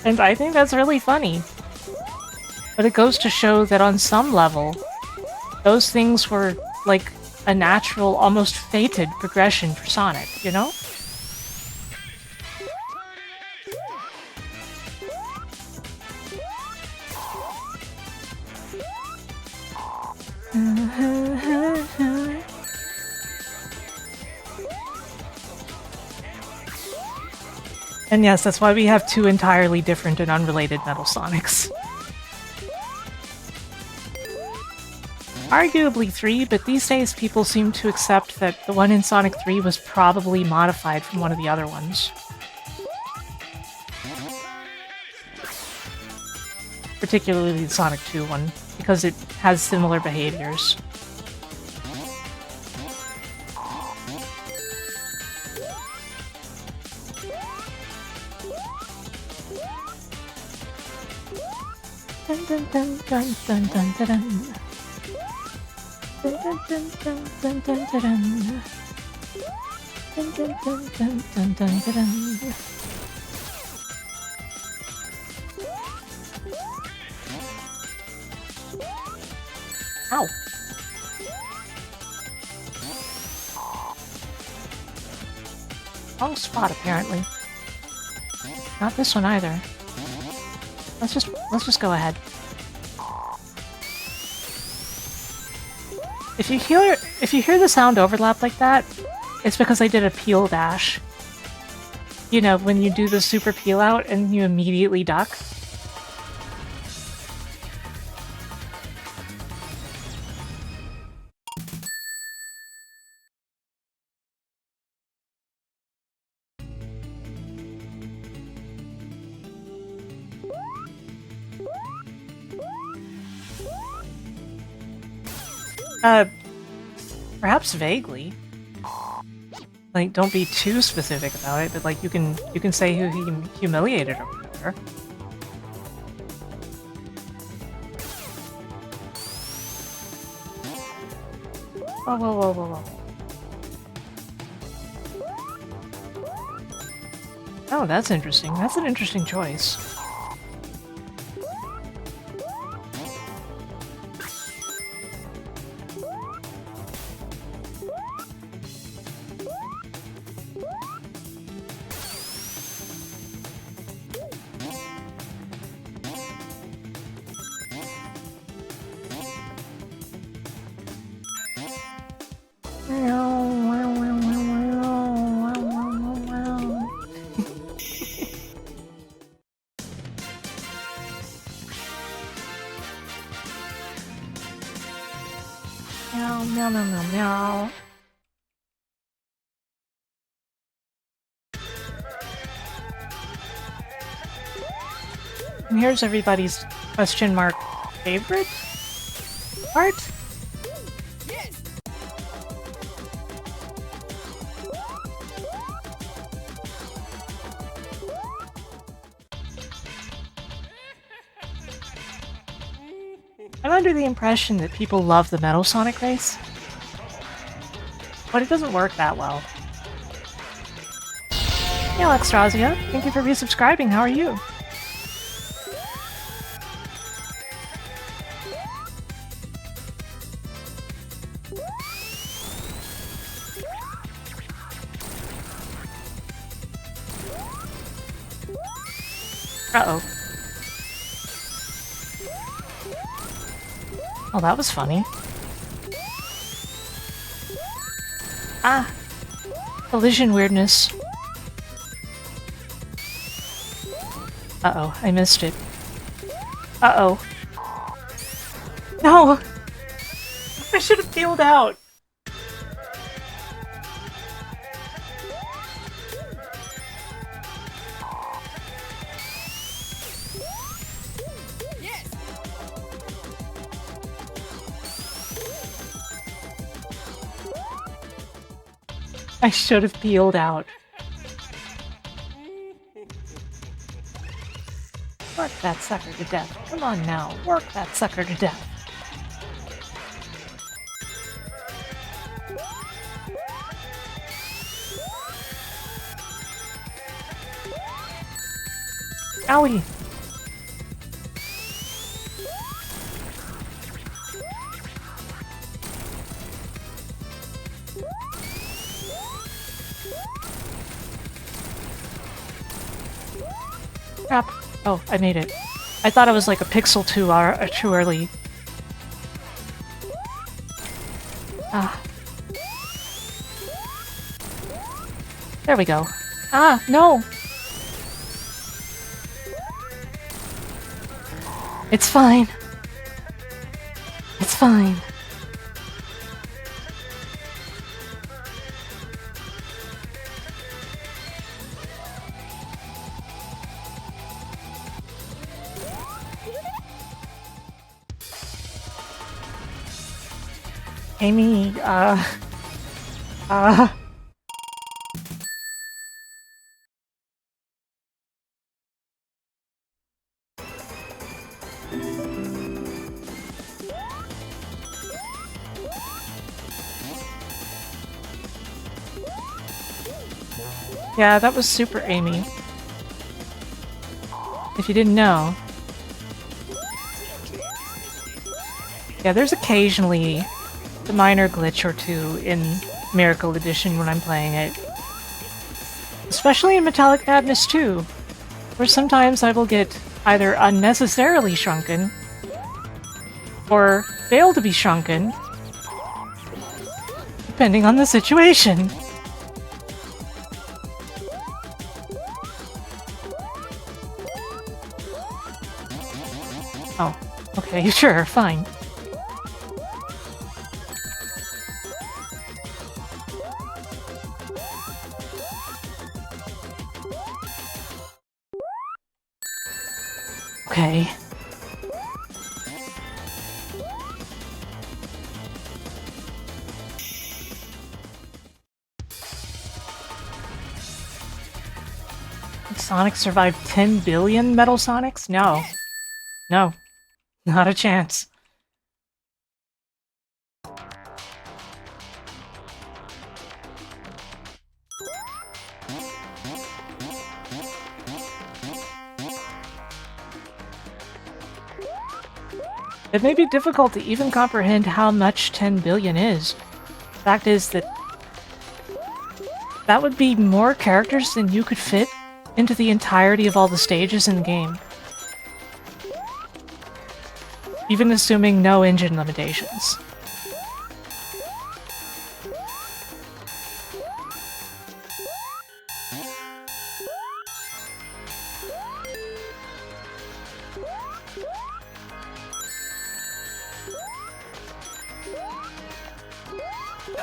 And I think that's really funny. But it goes to show that on some level, those things were like a natural, almost fated progression for Sonic, you know? And yes, that's why we have two entirely different and unrelated Metal Sonics. Arguably three, but these days people seem to accept that the one in Sonic 3 was probably modified from one of the other ones. Particularly the Sonic 2 one, because it has similar behaviors. Dun dun dun dun dun dun dun dun. Dun dun dun dun dun dun dun dun. Dun dun dun dun dun dun dun dun. Ow. Wrong spot, apparently. Not this one either. Let's just go ahead. If you hear the sound overlap like that, it's because I did a peel dash. You know, when you do the super peel out and you immediately duck. Perhaps vaguely. Like, don't be too specific about it, but like you can say who he humiliated or whatever. Whoa, whoa, whoa, whoa, whoa. Oh, that's interesting. That's an interesting choice. Meow, meow, meow, meow. And here's everybody's question mark favorite part. I'm under the impression that people love the Metal Sonic race, but it doesn't work that well. Hey Alexstrazia, thank you for resubscribing, how are you? Uh-oh. Oh, that was funny. Ah! Collision weirdness. Uh-oh, I missed it. Uh-oh. No! I should have peeled out! I should have peeled out. Work that sucker to death. Come on now, work that sucker to death. Owie! Crap. Oh, I made it. I thought it was like a pixel too early. Ah. There we go. Ah, no! It's fine. It's fine. Amy, yeah, that was Super Amy. If you didn't know. Yeah, there's occasionally a minor glitch or two in Miracle Edition when I'm playing it. Especially in Metallic Madness 2, where sometimes I will get either unnecessarily shrunken, or fail to be shrunken, depending on the situation. Oh, okay, sure, fine. Okay. Sonic survived 10 billion Metal Sonics? No. No. Not a chance. It may be difficult to even comprehend how much 10 billion is. The fact is that that would be more characters than you could fit into the entirety of all the stages in the game. Even assuming no engine limitations.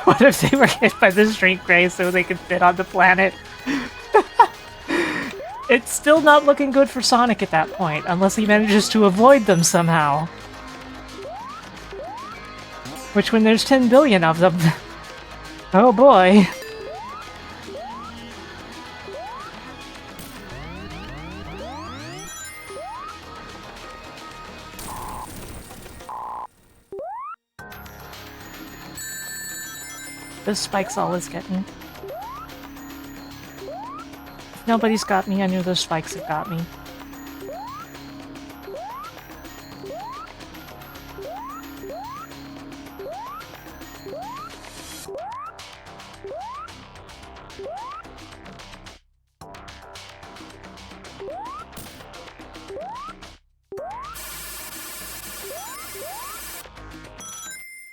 What if they were hit by the street gray so they could fit on the planet? It's still not looking good for Sonic at that point, unless he manages to avoid them somehow. Which, when there's 10 billion of them... Oh boy. Those spikes always get me. If nobody's got me, I knew those spikes have got me.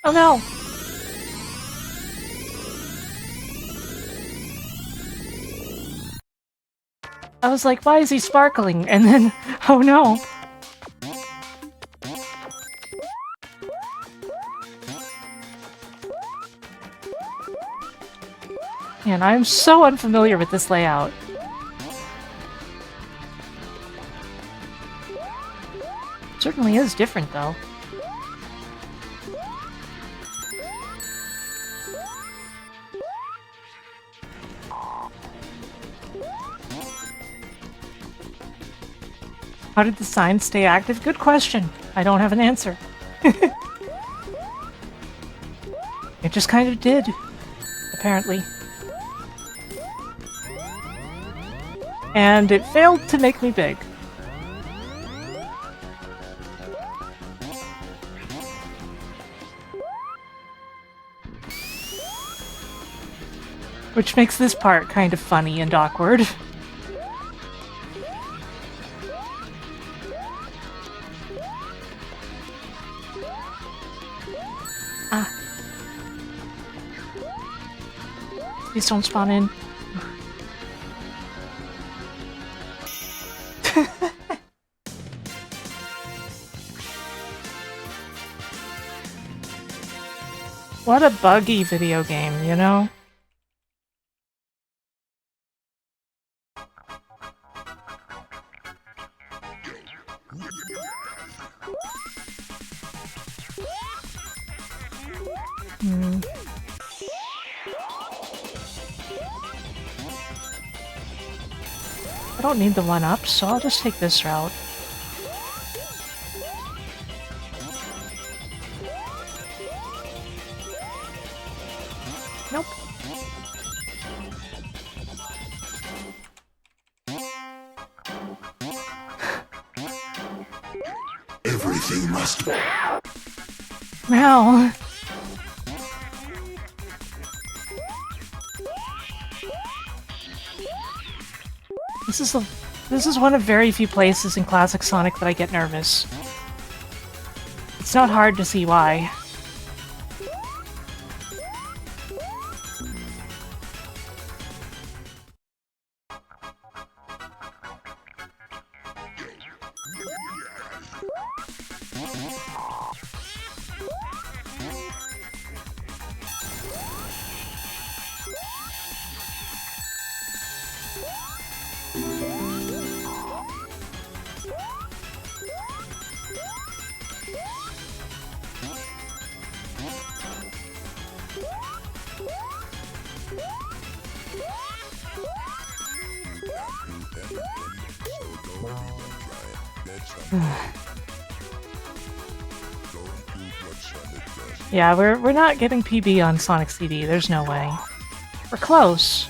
Oh no! I was like, why is he sparkling? And then, oh no! Man, I'm so unfamiliar with this layout. It certainly is different, though. How did the sign stay active? Good question. I don't have an answer. It just kind of did, apparently. And it failed to make me big. Which makes this part kind of funny and awkward. Please don't spawn in. What a buggy video game, you know? I don't need the 1-up, so I'll just take this route. Nope. Everything must... Meow. This is one of very few places in classic Sonic that I get nervous. It's not hard to see why. Yeah, we're not getting PB on Sonic CD. There's no way. We're close,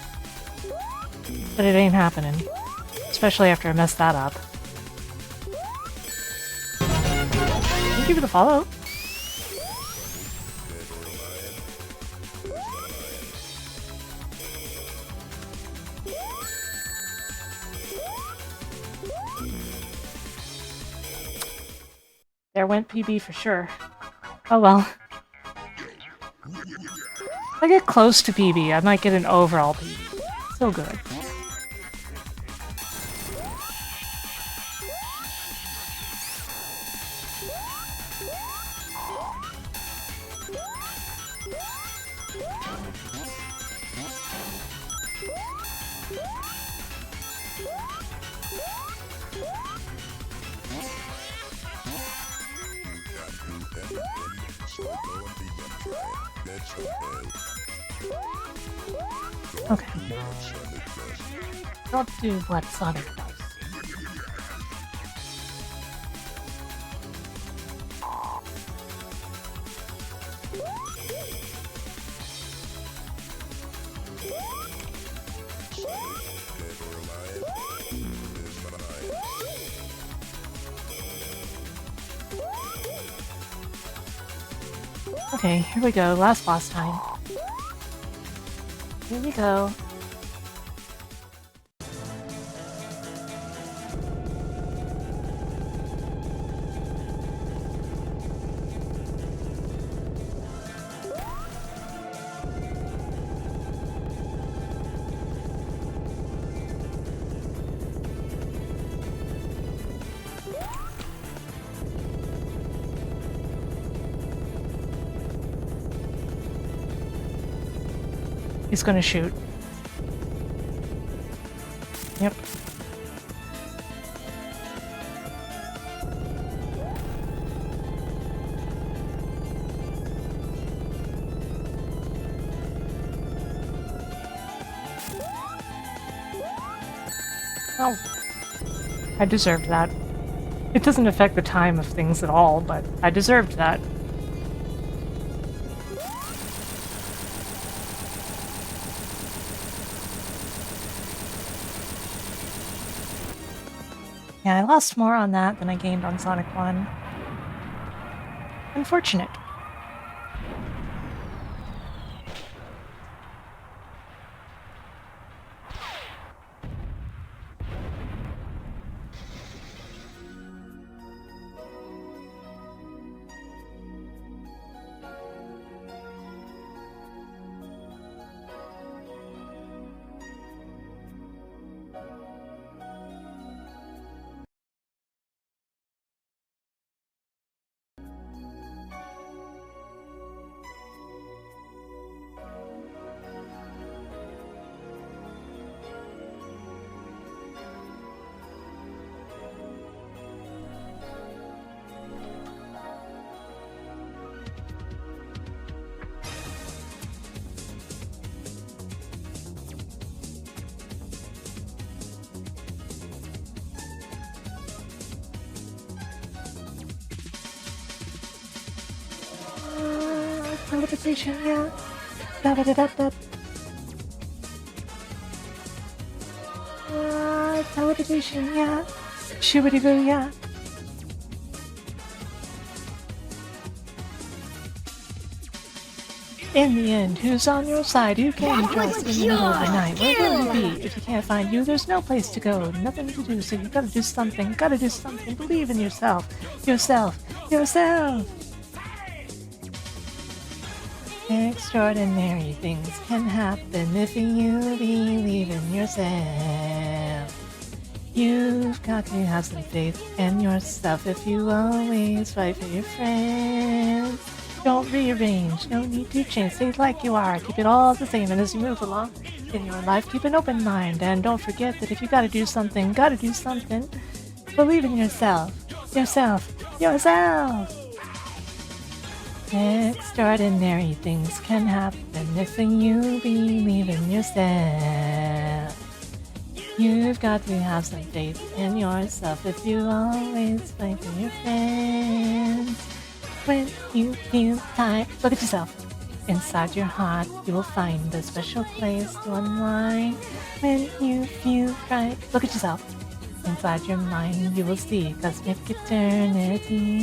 but it ain't happening. Especially after I messed that up. Thank you for the follow. There went PB for sure. Oh well. If I get close to PB, I might get an overall PB. Still good. Okay. Don't do what Sonic does. Okay, here we go. Last boss time. Here we go. He's gonna shoot. Yep. Oh. I deserved that. It doesn't affect the time of things at all, but I deserved that. Yeah, I lost more on that than I gained on Sonic 1. Unfortunate. Teleportation, yeah. Da da da da da. Teleportation, yeah. Shibbity boo, yeah. In the end, who's on your side? Who can you trust in the middle of the night? Where will you be? If you can't find you, there's no place to go, nothing to do, so you gotta do something, believe in yourself, yourself. Extraordinary things can happen if you believe in yourself. You've got to have some faith in yourself if you always fight for your friends. Don't rearrange, no need to change, stay like you are, keep it all the same, and as you move along in your life, keep an open mind, and don't forget that if you gotta do something, believe in yourself. Extraordinary things can happen if you believe in yourself. You've got to have some faith in yourself if you always fight for your friends. When you feel tired, look at yourself. Inside your heart, you will find a special place to unwind. When you feel right, look at yourself. Inside your mind, you will see cosmic eternity.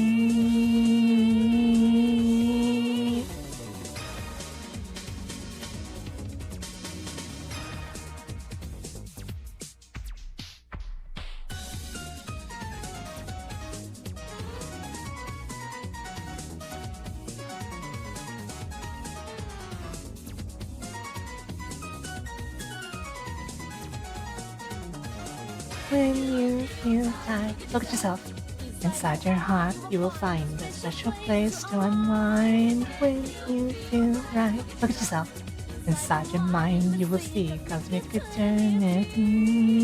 When you feel tired, look at yourself. Inside your heart, you will find a special place to unwind. When you feel right, look at yourself. Inside your mind, you will see cosmic eternity.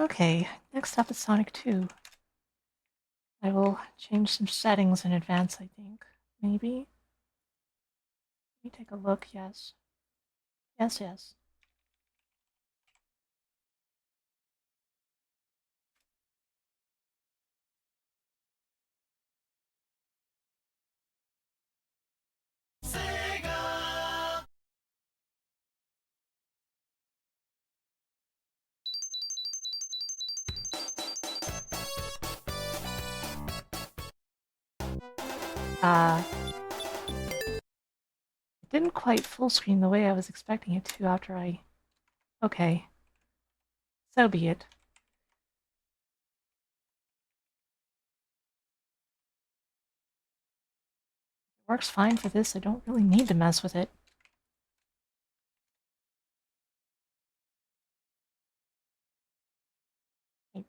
Okay, next up is Sonic 2. I will change some settings in advance, I think. Maybe? Let me take a look, yes. Yes, yes. It didn't quite full screen the way I was expecting it to after I... Okay. So be it. It works fine for this, I don't really need to mess with it.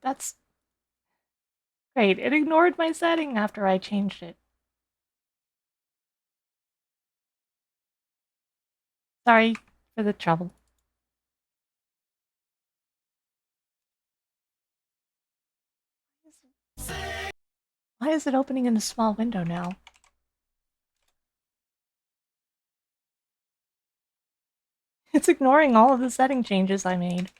That's... Great, it ignored my setting after I changed it. Sorry for the trouble. Why is it opening in a small window now? It's ignoring all of the setting changes I made.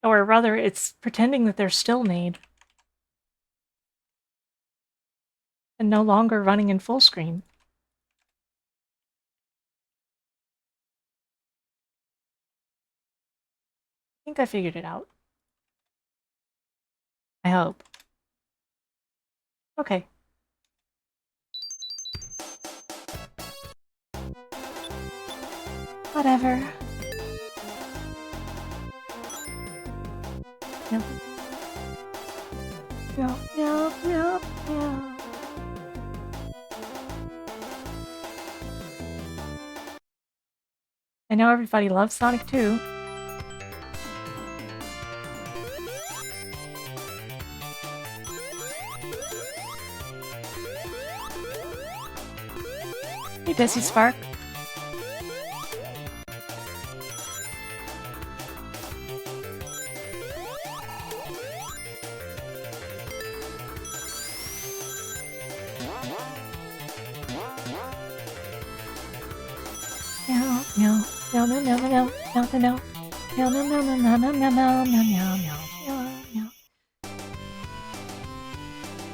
Or rather, it's pretending that they're still made. And no longer running in full screen. I think I figured it out. I hope. Okay. Whatever. Yep. Yep, yep, yep, yep. I know everybody loves Sonic 2. Hey, Desi Spark.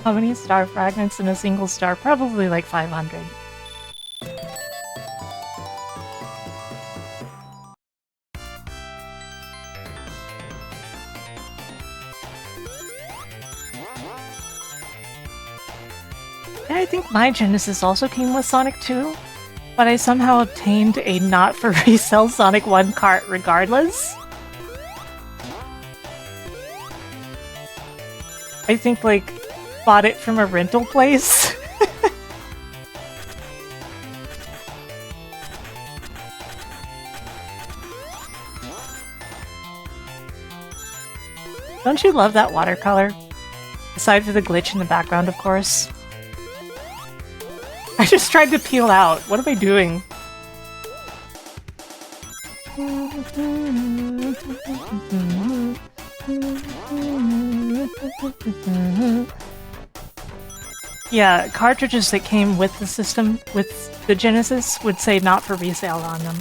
How many star fragments in a single star? Probably like 500. Yeah, I think my Genesis also came with Sonic 2, but I somehow obtained a not for resale Sonic 1 cart regardless. I think, like, bought it from a rental place. Don't you love that watercolor? Aside for the glitch in the background, of course. I just tried to peel out. What am I doing? Yeah, cartridges that came with the system, with the Genesis, would say not for resale on them.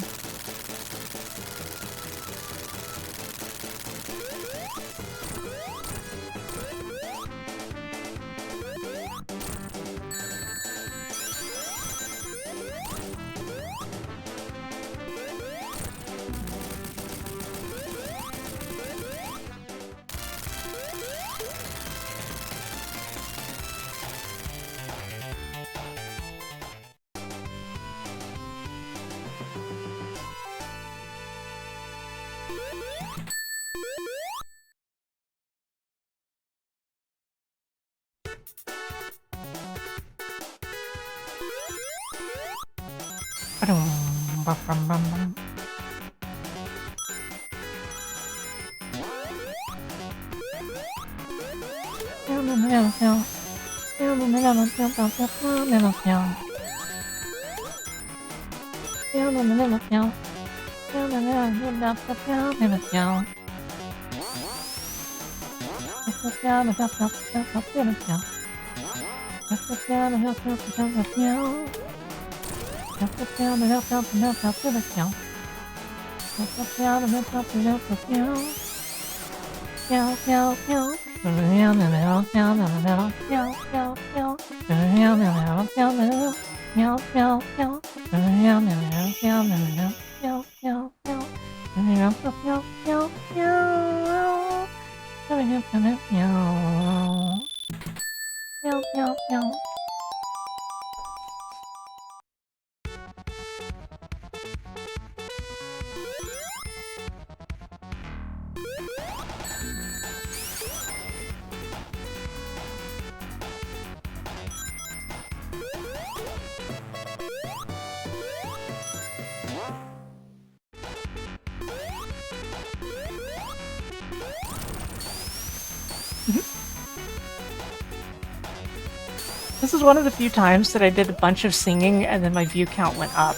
This is one of the few times that I did a bunch of singing and then my view count went up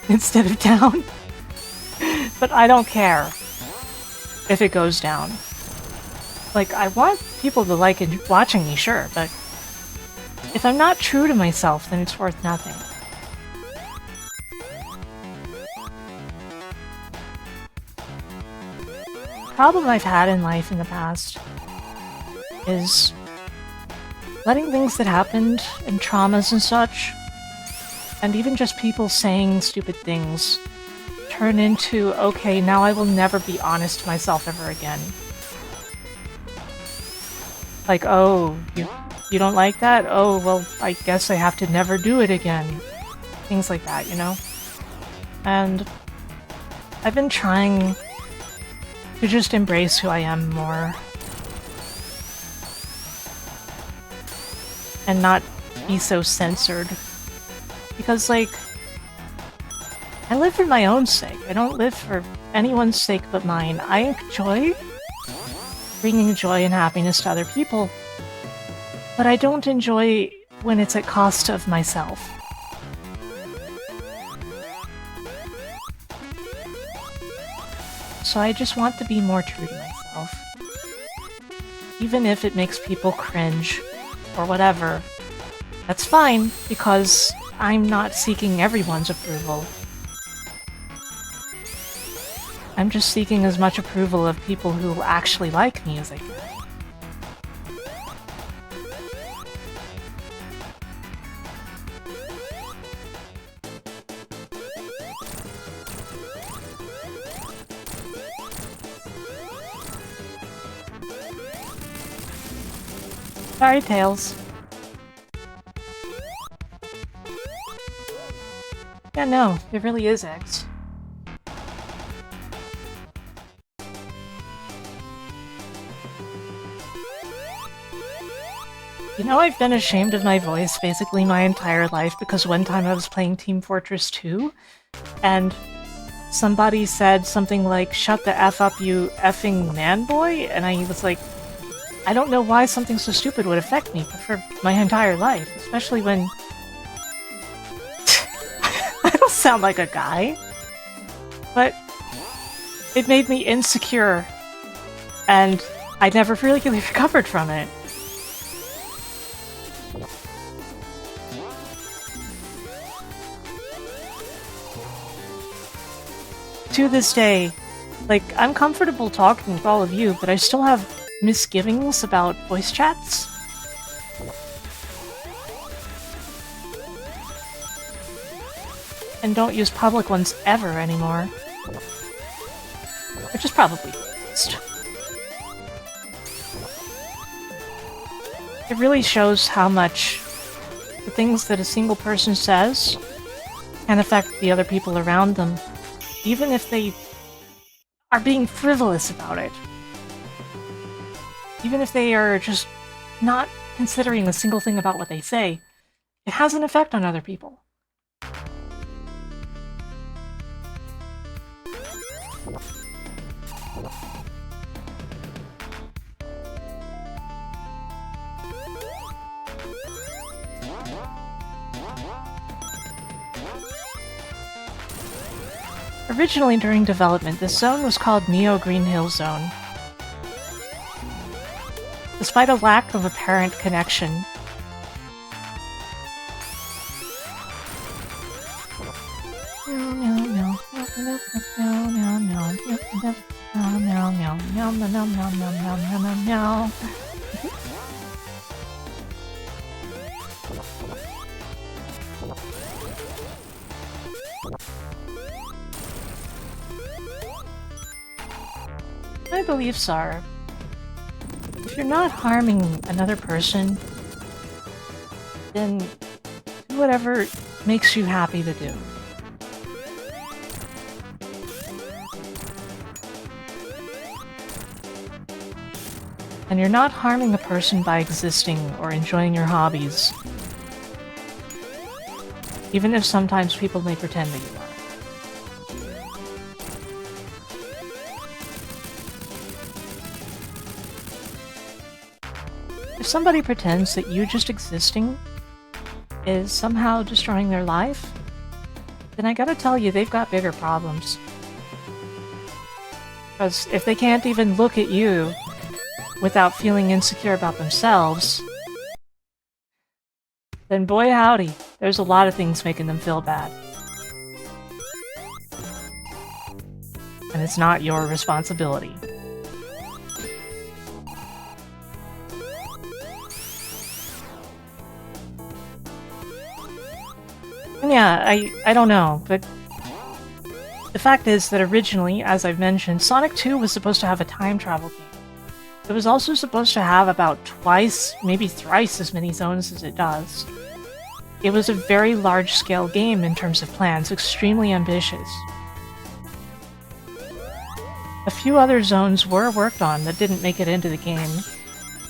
instead of down. But I don't care if it goes down. Like, I want people to like watching me, sure, but if I'm not true to myself, then it's worth nothing. The problem I've had in life in the past is letting things that happened and traumas and such, and even just people saying stupid things, turn into, okay, now I will never be honest to myself ever again. Like, oh, you don't like that? Oh, well, I guess I have to never do it again. Things like that, you know? And I've been trying to just embrace who I am more. And not be so censored. Because, like, I live for my own sake. I don't live for anyone's sake but mine. I enjoy bringing joy and happiness to other people, but I don't enjoy when it's at cost of myself. So I just want to be more true to myself. Even if it makes people cringe or whatever, that's fine, because I'm not seeking everyone's approval. I'm just seeking as much approval of people who actually like me as I can. Sorry, Tails. Yeah, no, it really is X. You know, I've been ashamed of my voice basically my entire life because one time I was playing Team Fortress 2, and somebody said something like, "Shut the F up, you effing man-boy," and I was like, I don't know why something so stupid would affect me for my entire life, especially when I don't sound like a guy, but it made me insecure, and I never really recovered from it. To this day, like, I'm comfortable talking with all of you, but I still have misgivings about voice chats. And don't use public ones ever anymore. Which is probably best. It really shows how much the things that a single person says can affect the other people around them, even if they are being frivolous about it. Even if they are just not considering a single thing about what they say, it has an effect on other people. Originally during development, this zone was called Neo Green Hill Zone. despite a lack of apparent connection. My beliefs are, if you're not harming another person, then do whatever makes you happy to do. And you're not harming a person by existing or enjoying your hobbies, even if sometimes people may pretend that you are. If somebody pretends that you just existing is somehow destroying their life, then I gotta tell you, they've got bigger problems. Because if they can't even look at you without feeling insecure about themselves, then boy howdy, there's a lot of things making them feel bad. And it's not your responsibility. And yeah, I don't know, but the fact is that originally, as I've mentioned, Sonic 2 was supposed to have a time travel game. It was also supposed to have about twice, maybe thrice as many zones as it does. It was a very large-scale game in terms of plans, extremely ambitious. A few other zones were worked on that didn't make it into the game,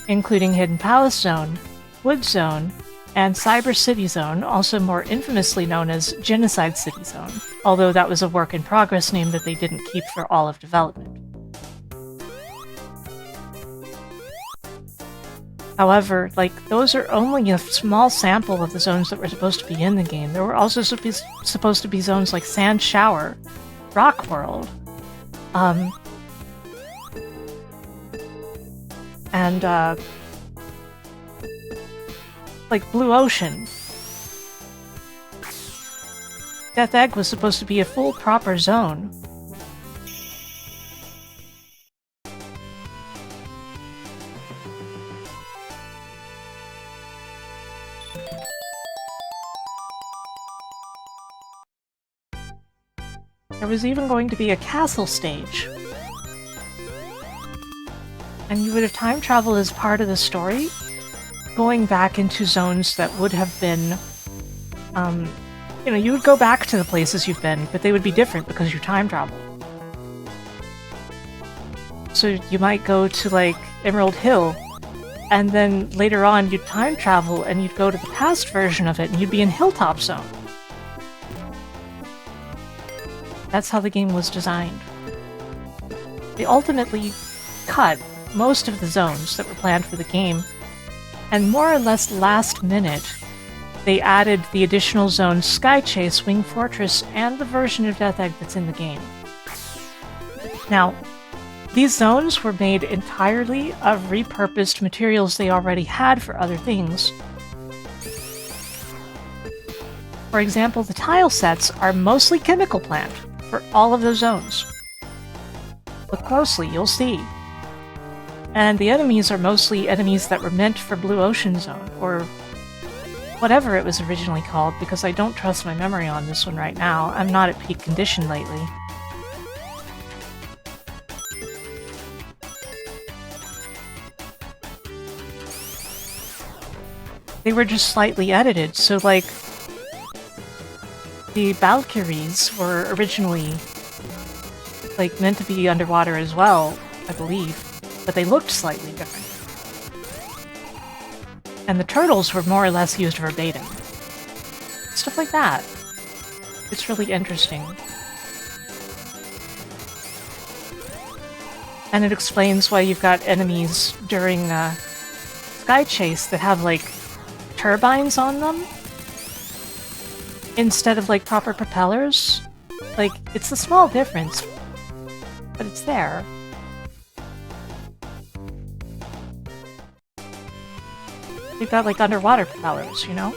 including Hidden Palace Zone, Wood Zone, and Cyber City Zone, also more infamously known as Genocide City Zone, although that was a work-in-progress name that they didn't keep for all of development. However, those are only a small sample of the zones that were supposed to be in the game. There were also supposed to be zones like Sand Shower, Rock World, and Blue Ocean. Death Egg was supposed to be a full proper zone. There was even going to be a castle stage. And you would have time travel as part of the story, going back into zones that would have been, you would go back to the places you've been, but they would be different because you time travel. So you might go to, Emerald Hill, and then later on you'd time travel and you'd go to the past version of it and you'd be in Hilltop Zone. That's how the game was designed. They ultimately cut most of the zones that were planned for the game, and more or less last minute, they added the additional zones Sky Chase, Wing Fortress, and the version of Death Egg that's in the game. Now, these zones were made entirely of repurposed materials they already had for other things. For example, the tile sets are mostly chemical plant for all of those zones. Look closely, you'll see. And the enemies are mostly enemies that were meant for Blue Ocean Zone, or whatever it was originally called, because I don't trust my memory on this one right now. I'm not at peak condition lately. They were just slightly edited, so the Valkyries were originally meant to be underwater as well, I believe, but they looked slightly different. And the turtles were more or less used verbatim. Stuff like that. It's really interesting. And it explains why you've got enemies during Sky Chase that have turbines on them instead of proper propellers. It's a small difference, but it's there. They've got like underwater propellers, you know?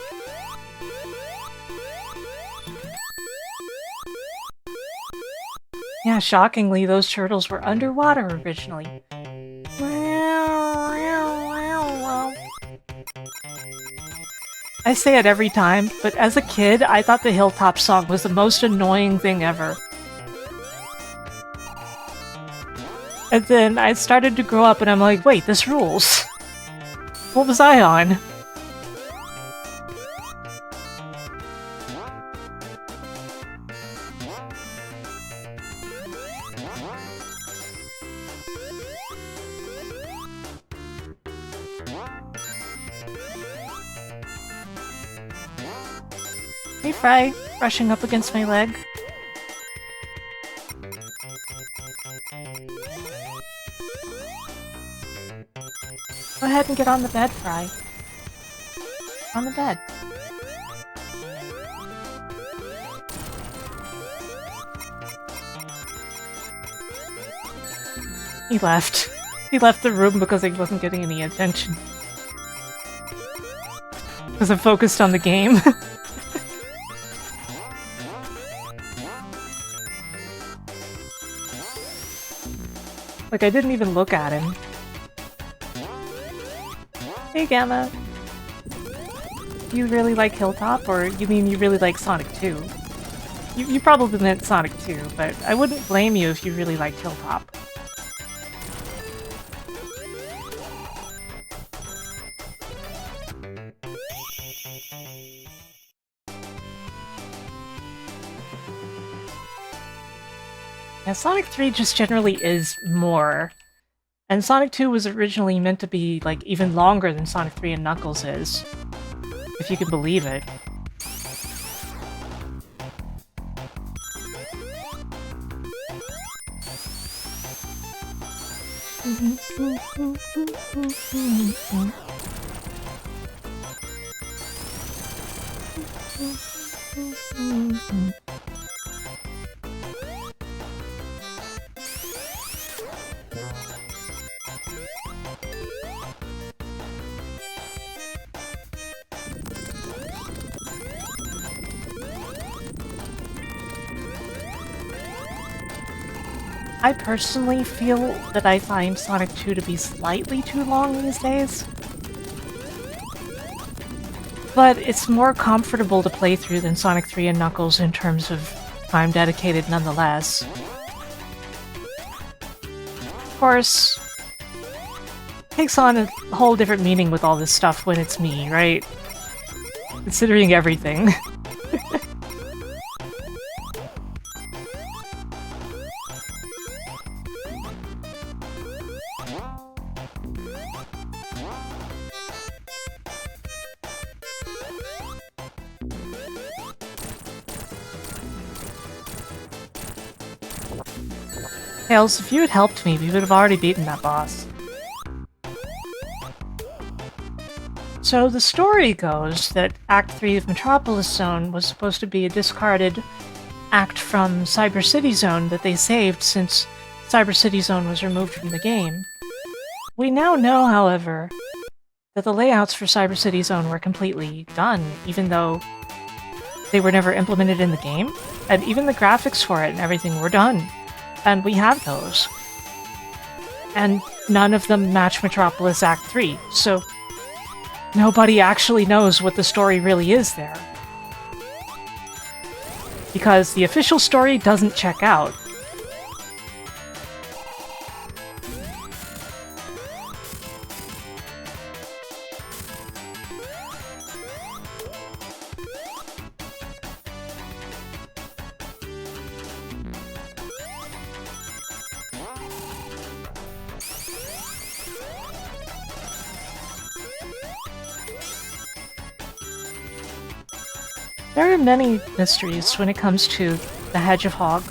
Yeah, shockingly, those turtles were underwater originally. I say it every time, but as a kid, I thought the Hilltop song was the most annoying thing ever. And then I started to grow up and I'm like, wait, this rules. What was I on? Hey, Fry, brushing up against my leg. Go ahead and get on the bed, Fry. On the bed. He left. He left the room because he wasn't getting any attention. Because I'm focused on the game. Like, I didn't even look at him. Hey, Gamma. You really like Hilltop, or you mean you really like Sonic 2? You probably meant Sonic 2, but I wouldn't blame you if you really liked Hilltop. Yeah, Sonic 3 just generally is more. And Sonic 2 was originally meant to be, like, even longer than Sonic 3 and Knuckles is. If you can believe it. I personally feel that I find Sonic 2 to be slightly too long these days. But it's more comfortable to play through than Sonic 3 and Knuckles in terms of time dedicated nonetheless. Of course, it takes on a whole different meaning with all this stuff when it's me, right? Considering everything. Tails, if you had helped me, we would have already beaten that boss. So the story goes that Act 3 of Metropolis Zone was supposed to be a discarded act from Cyber City Zone that they saved since Cyber City Zone was removed from the game. We now know, however, that the layouts for Cyber City Zone were completely done, even though they were never implemented in the game, and even the graphics for it and everything were done. And we have those. And none of them match Metropolis Act 3, so nobody actually knows what the story really is there. Because the official story doesn't check out. There are many mysteries when it comes to the Hedgehog,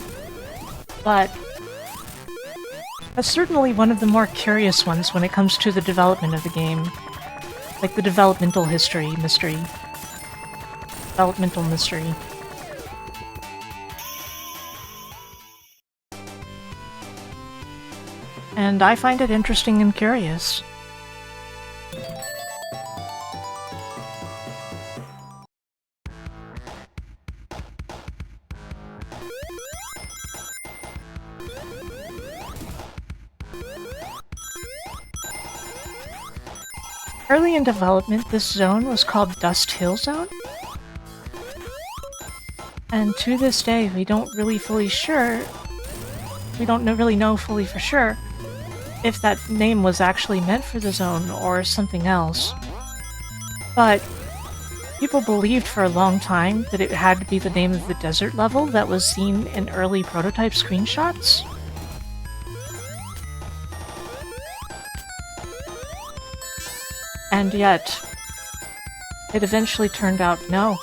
but that's certainly one of the more curious ones when it comes to the development of the game. Like the developmental history mystery. Developmental mystery. And I find it interesting and curious. Early in development, this zone was called Dust Hill Zone. And to this day, we don't really know fully for sure if that name was actually meant for the zone or something else. But people believed for a long time that it had to be the name of the desert level that was seen in early prototype screenshots. And yet, it eventually turned out no.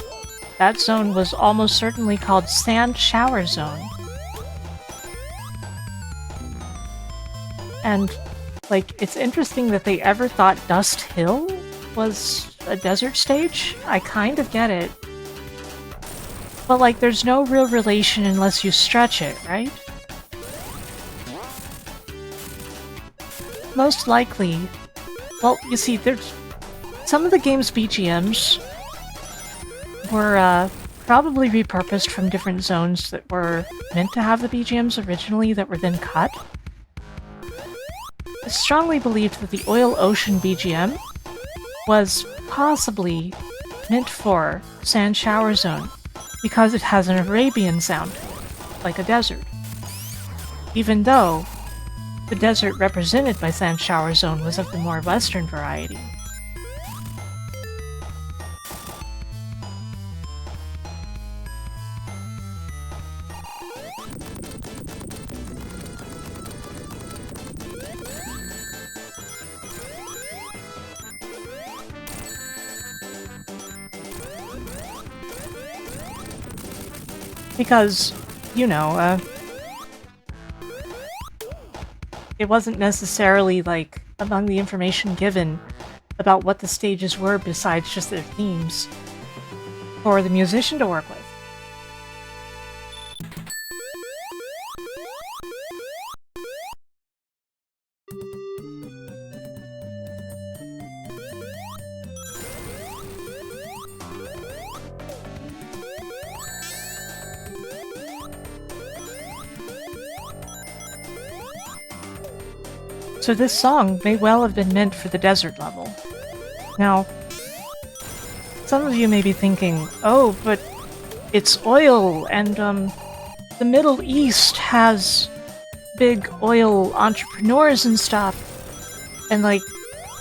That zone was almost certainly called Sand Shower Zone. And, like, it's interesting that they ever thought Dust Hill was a desert stage. I kind of get it. But, like, there's no real relation unless you stretch it, right? Most likely... Well, you see, there's... Some of the game's BGMs were probably repurposed from different zones that were meant to have the BGMs originally that were then cut. It's strongly believed that the Oil Ocean BGM was possibly meant for Sand Shower Zone because it has an Arabian sound to it, like a desert. Even though the desert represented by Sand Shower Zone was of the more western variety. Because, you know, it wasn't necessarily, like, among the information given about what the stages were besides just their themes for the musician to work with. So this song may well have been meant for the desert level. Now, some of you may be thinking, oh, but it's oil, and the Middle East has big oil entrepreneurs and stuff. And like,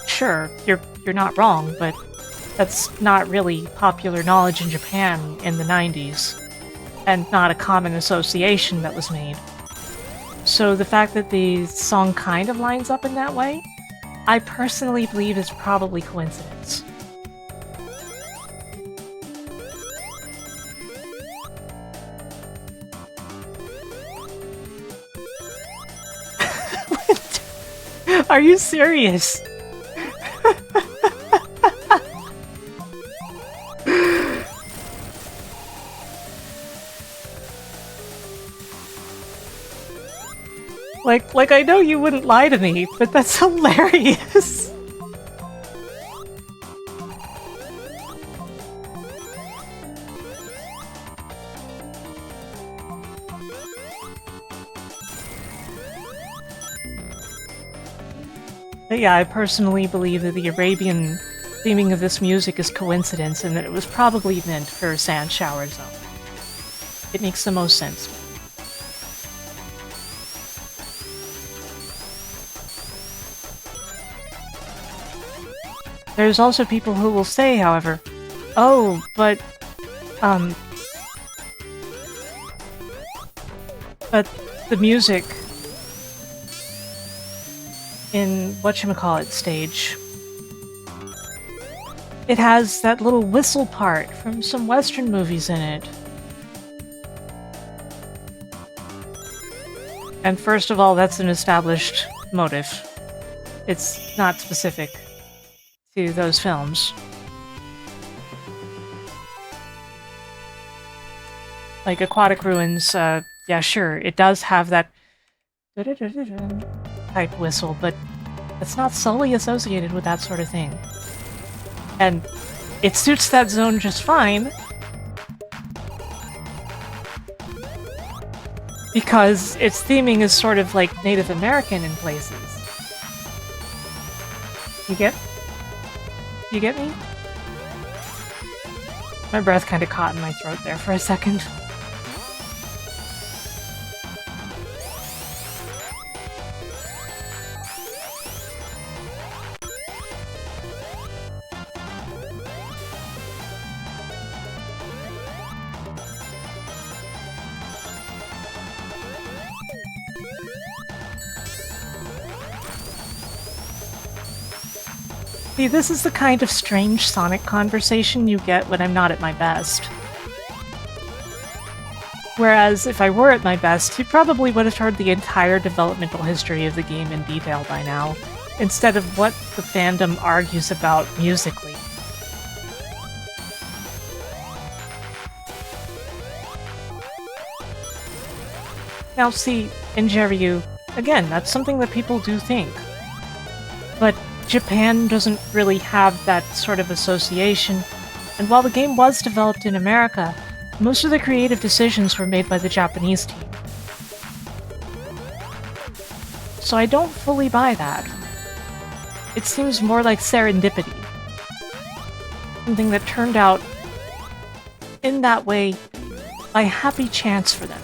sure, you're not wrong, but that's not really popular knowledge in Japan in the 90s, and not a common association that was made. So the fact that the song kind of lines up in that way, I personally believe is probably coincidence. Are you serious? Like I know you wouldn't lie to me, but that's hilarious. But yeah, I personally believe that the Arabian theming of this music is coincidence and that it was probably meant for Sand Shower Zone. It makes the most sense. There's also people who will say, however, oh, but the music in whatchamacallit stage, it has that little whistle part from some Western movies in it. And first of all, that's an established motive. It's not specific to those films. Like Aquatic Ruins, yeah, sure, it does have that type whistle, but it's not solely associated with that sort of thing. And it suits that zone just fine, because its theming is sort of like Native American in places. You get? You get me? My breath kind of caught in my throat there for a second. See, this is the kind of strange Sonic conversation you get when I'm not at my best. Whereas, if I were at my best, you probably would have heard the entire developmental history of the game in detail by now, instead of what the fandom argues about musically. Now see, in Jerryu, again, that's something that people do think. But Japan doesn't really have that sort of association, and while the game was developed in America, most of the creative decisions were made by the Japanese team. So I don't fully buy that. It seems more like serendipity. Something that turned out in that way by happy chance for them.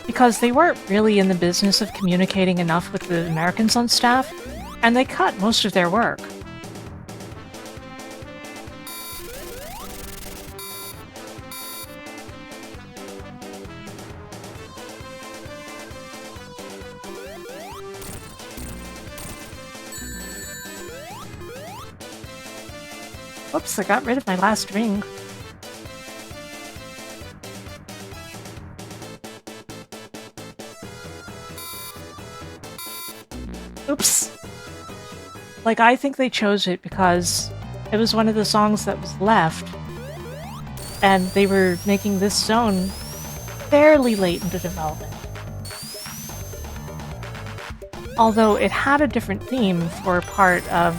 Because they weren't really in the business of communicating enough with the Americans on staff, and they cut most of their work. Whoops, I got rid of my last ring. Oops. Like, I think they chose it because it was one of the songs that was left, and they were making this zone fairly late into development. Although it had a different theme for part of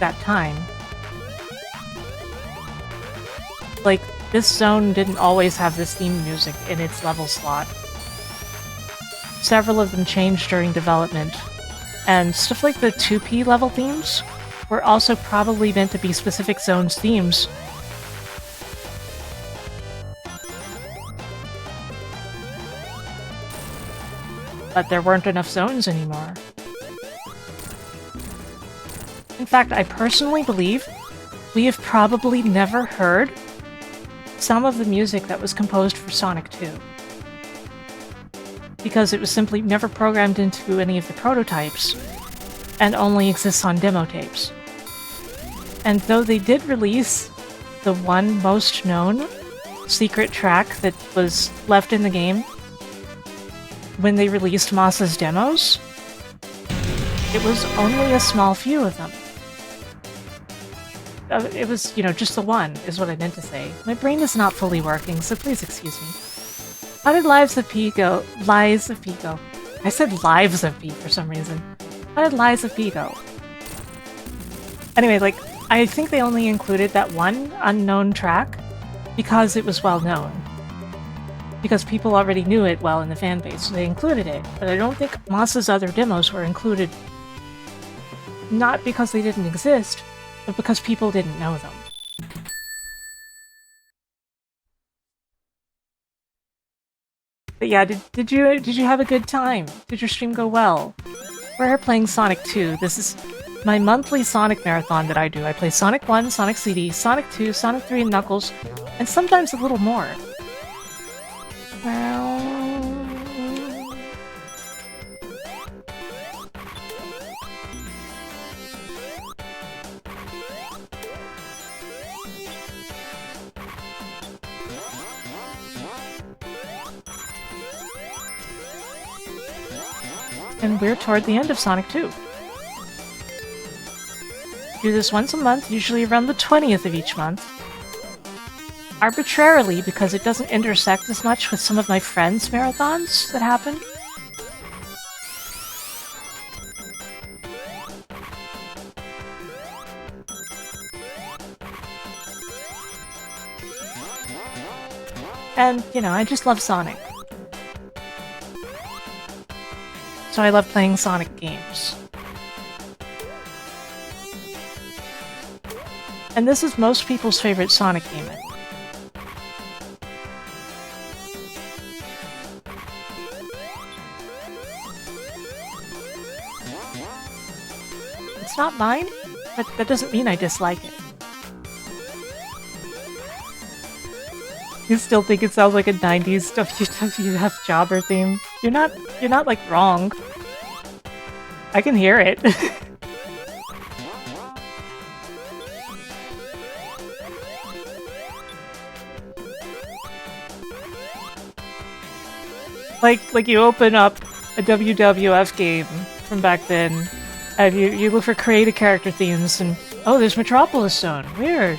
that time. Like, this zone didn't always have this theme music in its level slot. Several of them changed during development, and stuff like the 2P level themes were also probably meant to be specific zones' themes. But there weren't enough zones anymore. In fact, I personally believe we have probably never heard some of the music that was composed for Sonic 2. Because it was simply never programmed into any of the prototypes, and only exists on demo tapes. And though they did release the one most known secret track that was left in the game when they released Masa's demos, it was only a small few of them. It was, you know, just the one, is what I meant to say. My brain is not fully working, so please excuse me. How did Lives of P go? Lies of P go. I said Lives of P for some reason. How did Lies of P go? Anyway, like, I think they only included that one unknown track because it was well known. Because people already knew it well in the fanbase, so they included it. But I don't think Masa's other demos were included, not because they didn't exist, but because people didn't know them. But yeah, did you have a good time? Did your stream go well? We're here playing Sonic 2. This is my monthly Sonic marathon that I do. I play Sonic 1, Sonic CD, Sonic 2, Sonic 3 and Knuckles, and sometimes a little more. Well... And we're toward the end of Sonic 2. Do this once a month, usually around the 20th of each month. Arbitrarily, because it doesn't intersect as much with some of my friends' marathons that happen. And, you know, I just love Sonic. So I love playing Sonic games. And this is most people's favorite Sonic game, I think. It's not mine, but that doesn't mean I dislike it. You still think it sounds like a 90s WWF jobber theme? You're not like wrong. I can hear it. like you open up a WWF game from back then, and you look for creative character themes, and oh, there's Metropolis Zone. Weird.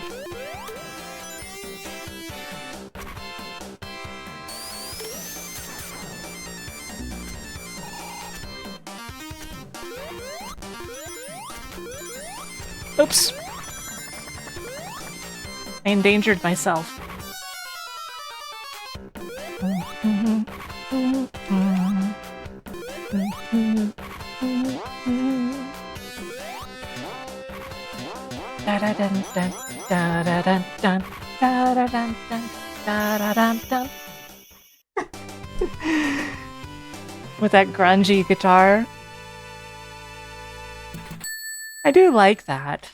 Oops. I endangered myself. With that grungy guitar. I do like that.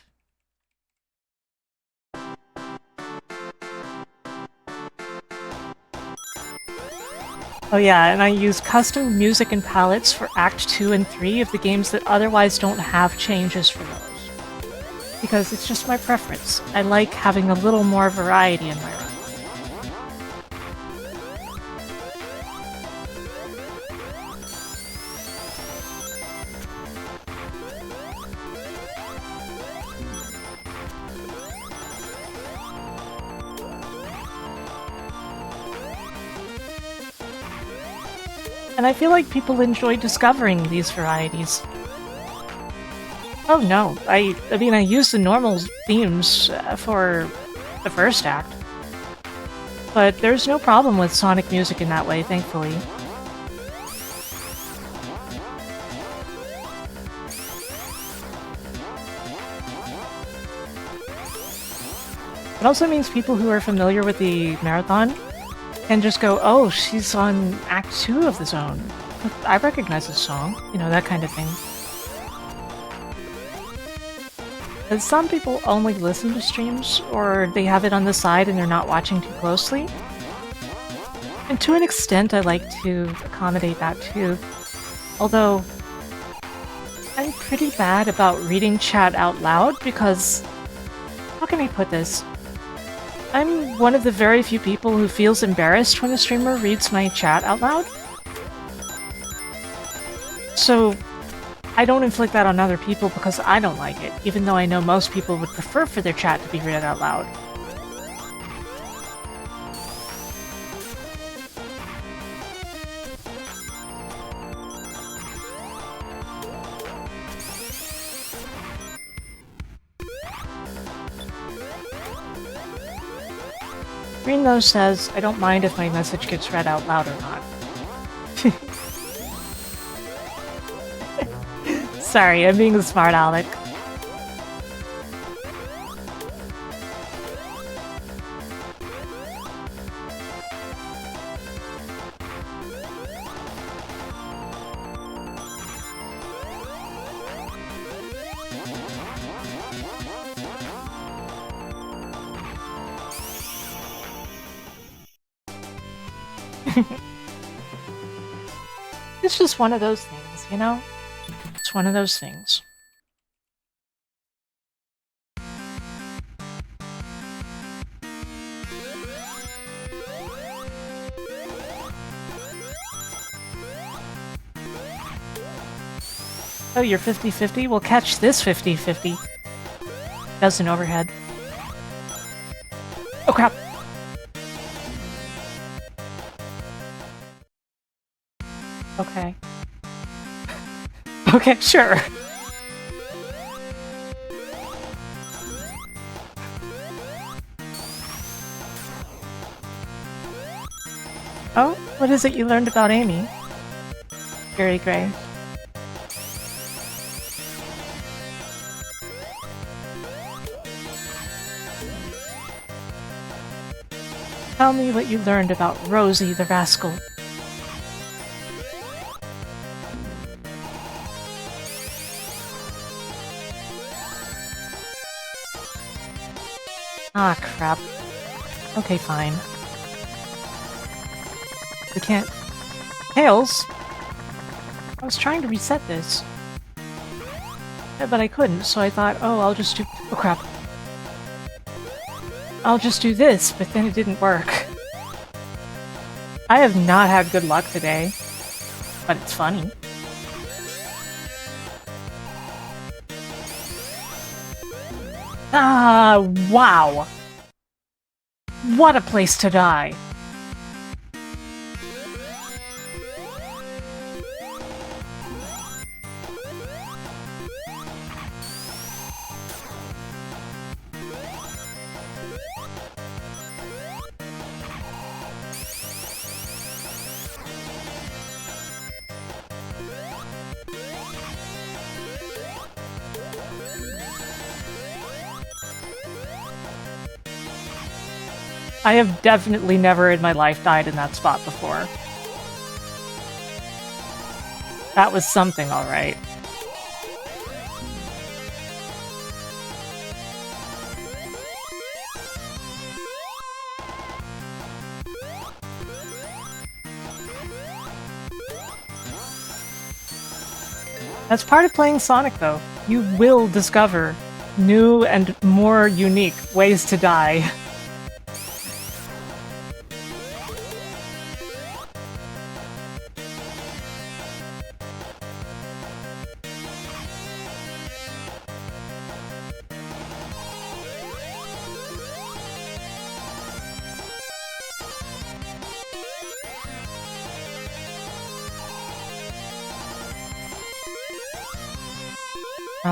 Oh yeah, and I use custom music and palettes for Act 2 and 3 of the games that otherwise don't have changes for those. Because it's just my preference. I like having a little more variety in my run. And I feel like people enjoy discovering these varieties. Oh no, I mean I use the normal themes for the first act. But there's no problem with Sonic music in that way, thankfully. It also means people who are familiar with the marathon and just go, oh, she's on Act 2 of the zone. I recognize this song. You know, that kind of thing. And some people only listen to streams, or they have it on the side and they're not watching too closely. And to an extent, I like to accommodate that too. Although, I'm pretty bad about reading chat out loud because... How can I put this? I'm one of the very few people who feels embarrassed when a streamer reads my chat out loud. So, I don't inflict that on other people because I don't like it, even though I know most people would prefer for their chat to be read out loud. Green Nose says, I don't mind if my message gets read out loud or not. Sorry, I'm being a smart aleck. It's just one of those things, you know? It's one of those things. Oh, you're 50-50? We'll catch this 50-50. That's an overhead. Oh crap! Okay. Okay, sure. Oh, what is it you learned about Amy? Very Gray. Tell me what you learned about Rosie the Rascal. Ah, crap. Okay, fine. We can't... Tails? I was trying to reset this. Yeah, but I couldn't, so I thought, oh, I'll just do... Oh, crap. I'll just do this, but then it didn't work. I have not had good luck today, but it's funny. Ah, wow! What a place to die! I have definitely never in my life died in that spot before. That was something, alright. That's part of playing Sonic, though. You will discover new and more unique ways to die.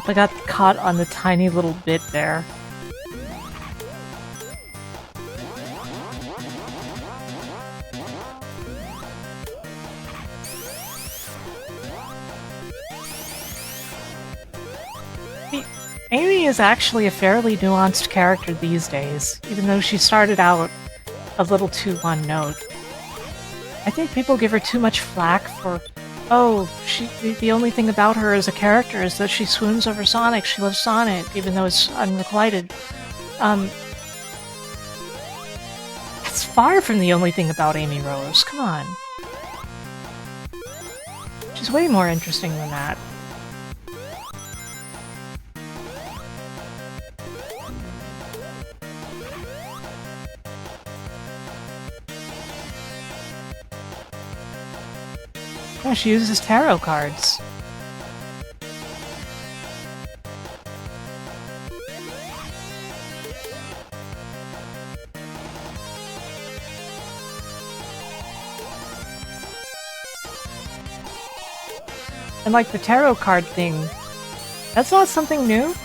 I got caught on the tiny little bit there. Amy is actually a fairly nuanced character these days, even though she started out a little too one-note. I think people give her too much flack for, oh, the only thing about her as a character is that she swoons over Sonic. She loves Sonic, even though it's unrequited. That's far from the only thing about Amy Rose. Come on. She's way more interesting than that. Yeah, she uses tarot cards. And like the tarot card thing, that's not something new.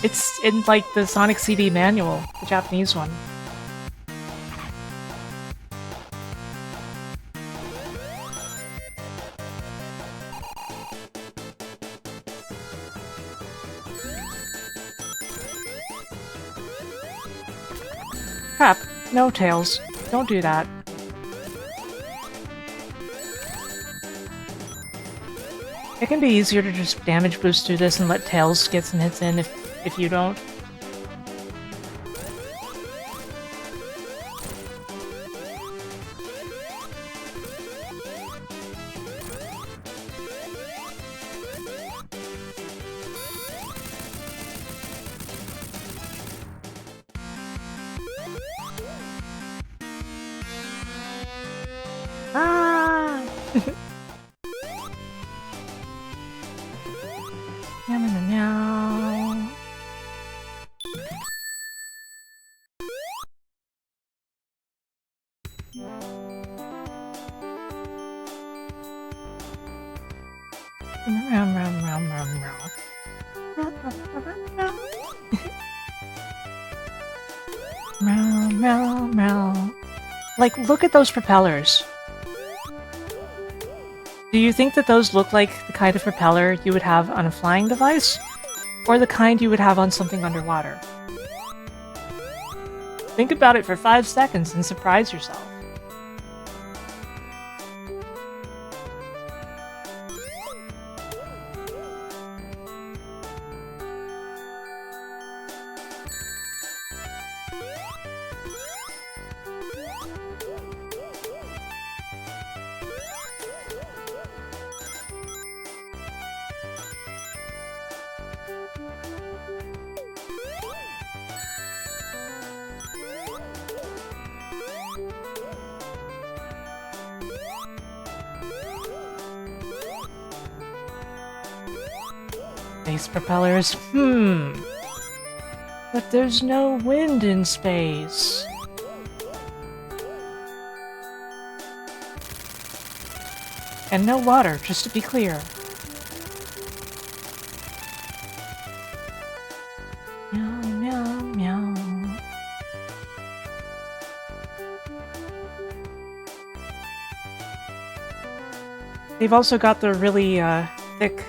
It's in like the Sonic CD manual, the Japanese one. Crap. No, Tails. Don't do that. It can be easier to just damage boost through this and let Tails get some hits in if you don't. Ah! Meow, meow, meow. Meow, meow, meow, meow, meow. Meow, meow, meow. Like, look at those propellers. Do you think that those look like the kind of propeller you would have on a flying device? Or the kind you would have on something underwater? Think about it for 5 seconds and surprise yourself. Space propellers, But there's no wind in space. And no water, just to be clear. Meow, meow, meow. They've also got the really thick...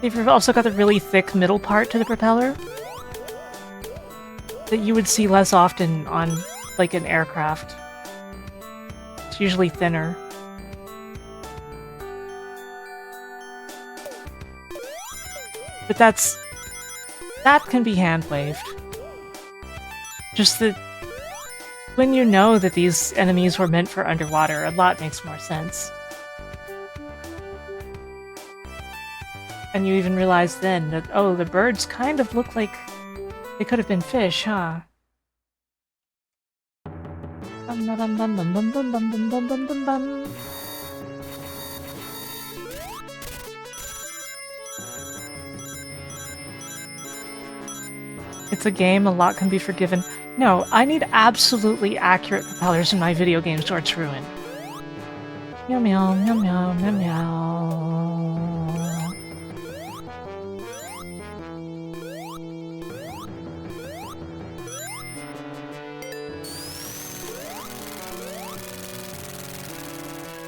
they've also got the really thick middle part to the propeller that you would see less often on, like, an aircraft. It's usually thinner. But that can be hand-waved. Just that when you know that these enemies were meant for underwater, a lot makes more sense. And you even realize then that, oh, the birds kind of look like they could have been fish, huh? Bum, bum, bum, bum, bum, bum, bum, bum, bum, bum, bum, bum. It's a game, a lot can be forgiven. No, I need absolutely accurate propellers in my video games or it's ruined. Meow meow meow meow meow meow.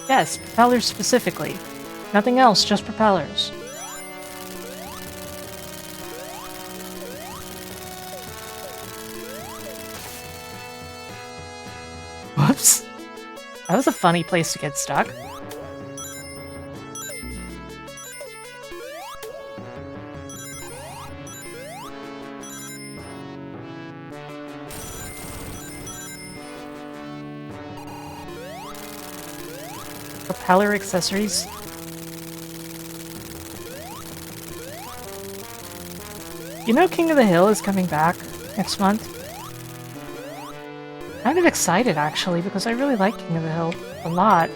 Yes, propellers specifically. Nothing else, just propellers. Whoops. That was a funny place to get stuck. Propeller accessories. You know King of the Hill is coming back next month? Kind of excited, actually, because I really like King of the Hill a lot.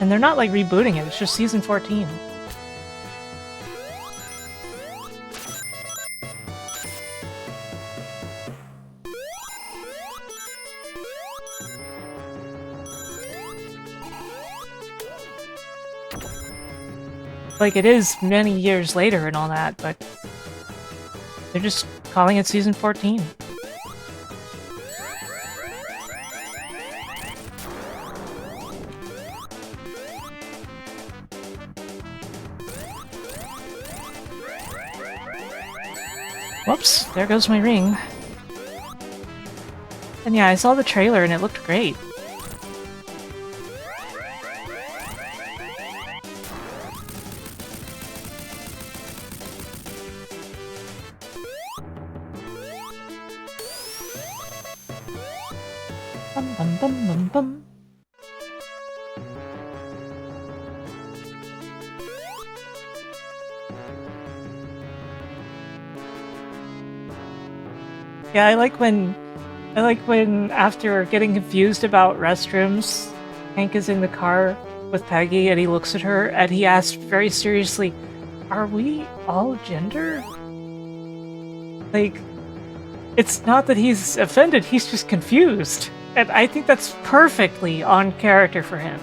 And they're not, like, rebooting it, it's just Season 14. Like, it is many years later and all that, but they're just calling it Season 14. Whoops, there goes my ring. And yeah, I saw the trailer and it looked great. Bum bum bum bum bum. Yeah, I like when after getting confused about restrooms, Hank is in the car with Peggy and he looks at her and he asks very seriously, "Are we all gender?" Like, it's not that he's offended, he's just confused. And I think that's perfectly on character for him.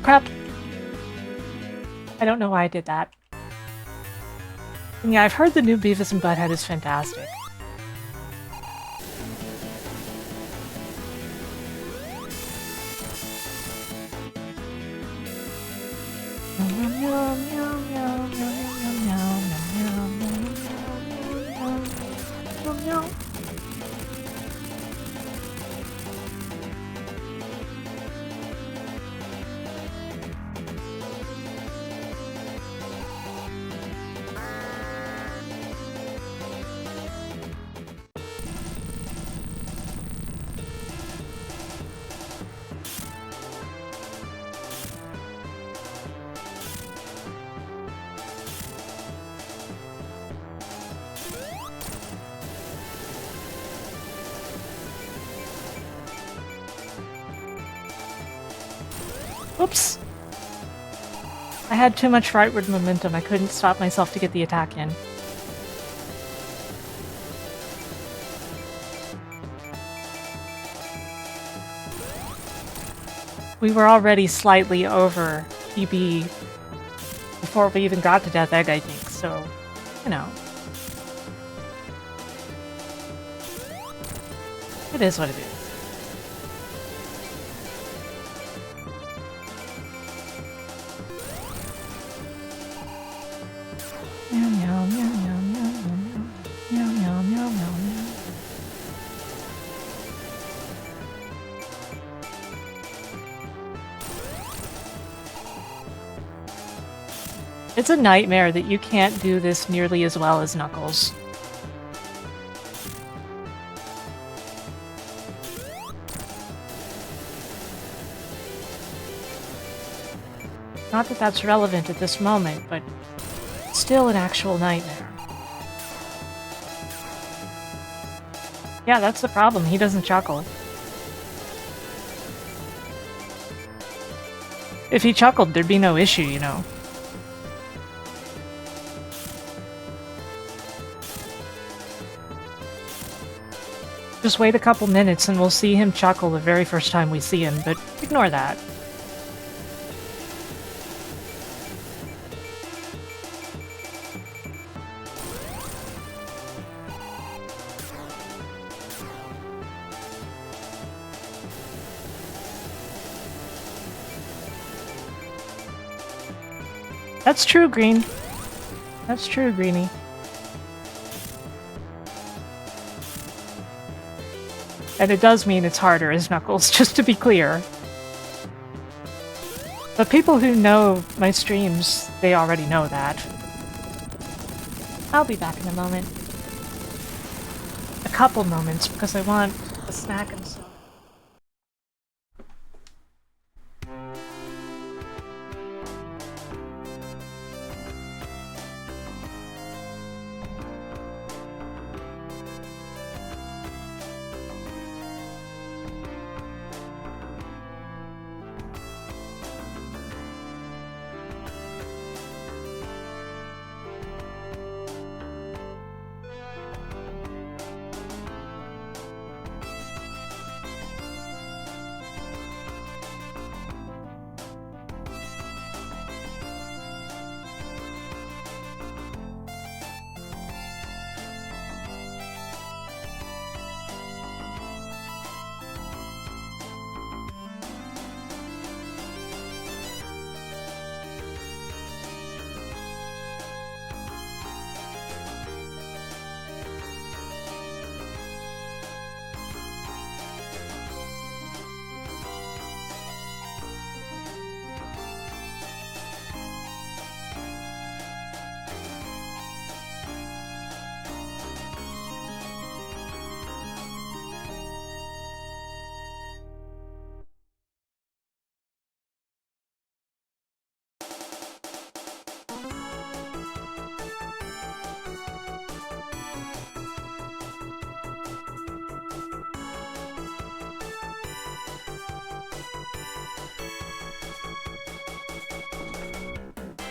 Crap. I don't know why I did that. And yeah, I've heard the new Beavis and Butthead is fantastic. Oops! I had too much rightward momentum. I couldn't stop myself to get the attack in. We were already slightly over EB before we even got to Death Egg, I think, so, you know. It is what it is. Meow meow meow meow meow meow meow meow meow meow. It's a nightmare that you can't do this nearly as well as Knuckles. Not that that's relevant at this moment, but still an actual nightmare. Yeah, that's the problem. He doesn't chuckle. If he chuckled, there'd be no issue, you know. Just wait a couple minutes and we'll see him chuckle the very first time we see him, but ignore that. That's true, Green. That's true, Greenie. And it does mean it's harder as Knuckles, just to be clear. But people who know my streams, they already know that. I'll be back in a moment. A couple moments, because I want a snack and stuff.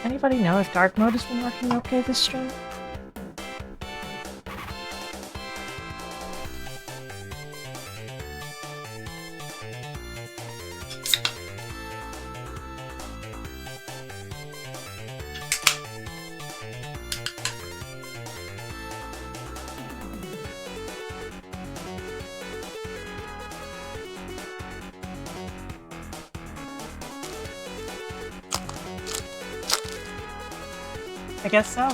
Anybody know if dark mode has been working okay this stream? I guess so.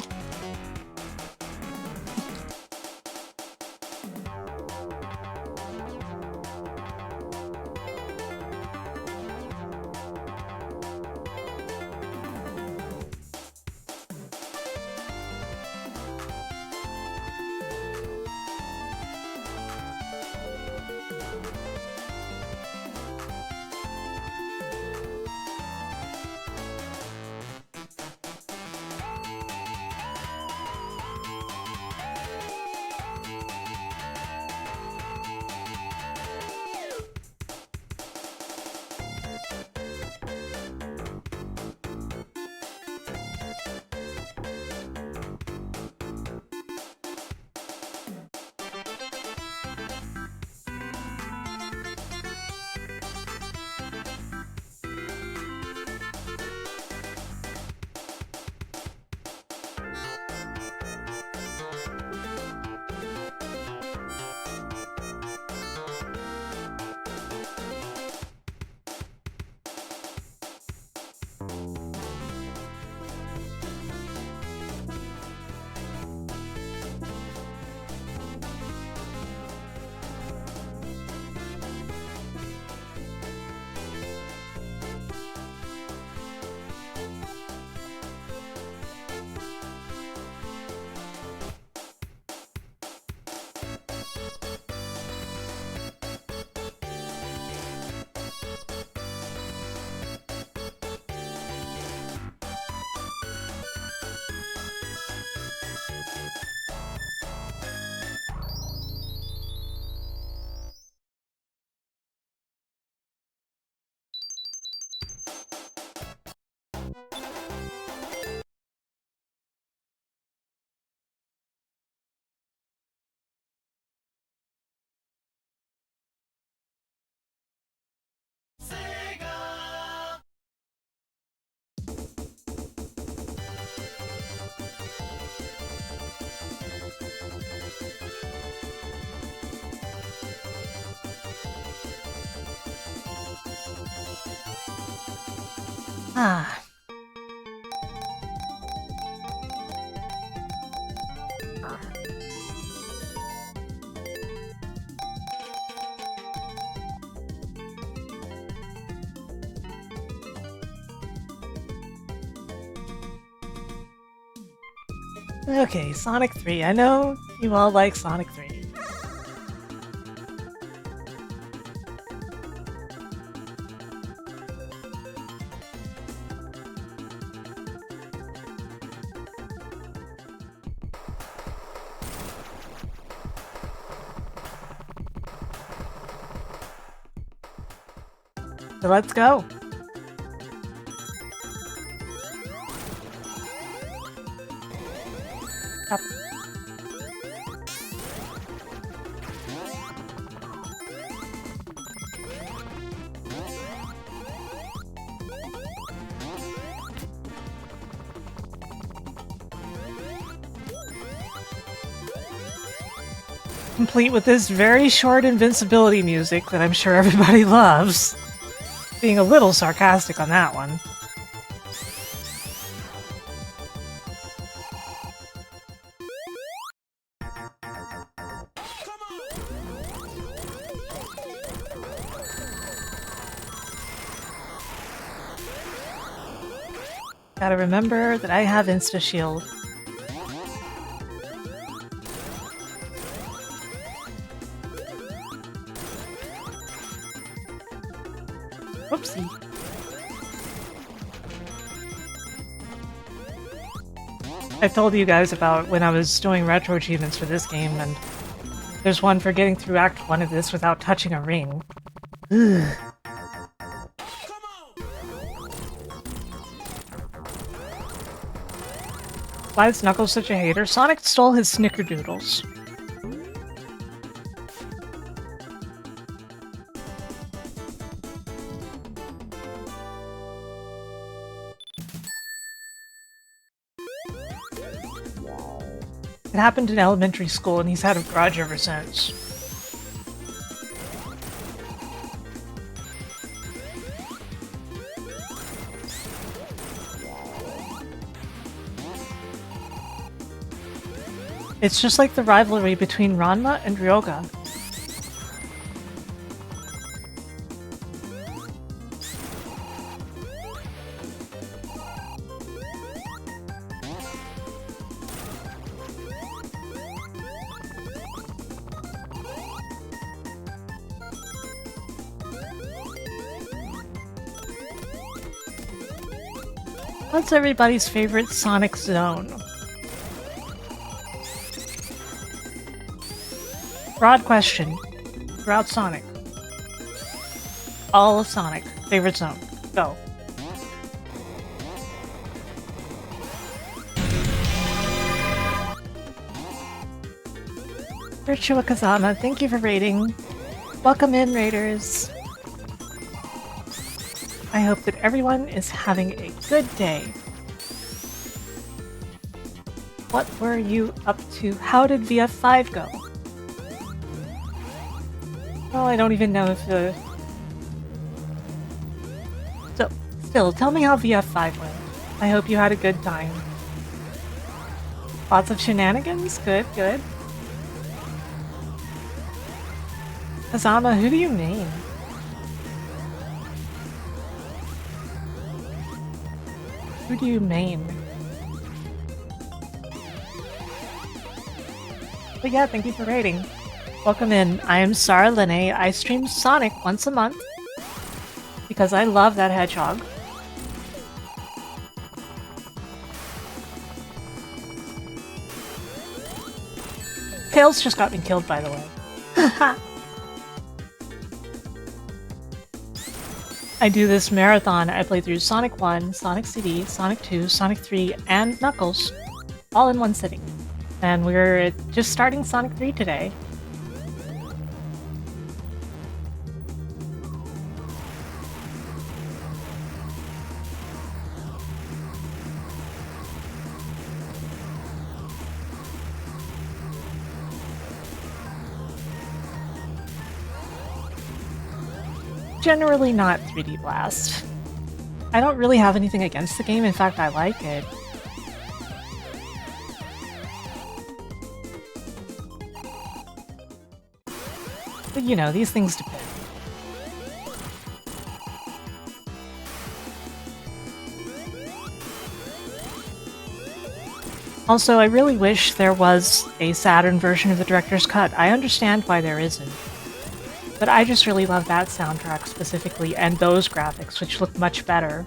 Ah. Okay, Sonic 3. I know you all like Sonic 3. So let's go. Up. Complete with this very short invincibility music that I'm sure everybody loves. Being a little sarcastic on that one. Gotta remember that I have Insta Shield. Whoopsie. I've told you guys about when I was doing retro achievements for this game, and there's one for getting through Act 1 of this without touching a ring. Ugh. Why is Knuckles such a hater? Sonic stole his snickerdoodles. It happened in elementary school, and he's had a grudge ever since. It's just like the rivalry between Ranma and Ryoga. What's everybody's favorite Sonic zone? Broad question. Throughout Sonic. All of Sonic. Favorite zone. Go. Virtua Kazama, thank you for raiding. Welcome in, raiders. I hope that everyone is having a good day. What were you up to? How did VF5 go? Well, I don't even know if the... So, still, tell me how VF5 went. I hope you had a good time. Lots of shenanigans? Good, good. Kazama, who do you main? Who do you main? But yeah, thank you for raiding. Welcome in. I am Sarah Linne. I stream Sonic once a month because I love that hedgehog. Tails just got me killed, by the way. I do this marathon. I play through Sonic 1, Sonic CD, Sonic 2, Sonic 3, and Knuckles, all in one sitting. And we're just starting Sonic 3 today. Generally not 3D Blast. I don't really have anything against the game, in fact I like it. But you know, these things depend. Also, I really wish there was a Saturn version of the director's cut. I understand why there isn't. But I just really love that soundtrack specifically, and those graphics, which look much better.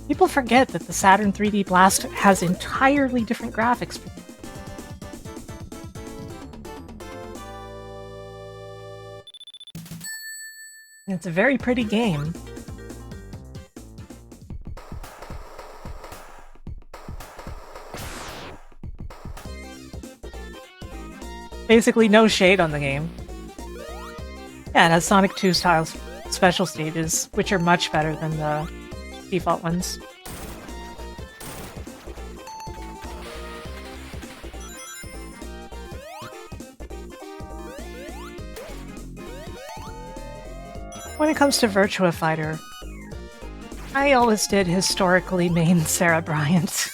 People forget that the Saturn 3D Blast has entirely different graphics. It's a very pretty game. Basically no shade on the game. Yeah, it has Sonic 2 style special stages, which are much better than the default ones. When it comes to Virtua Fighter, I always did historically main Sarah Bryant.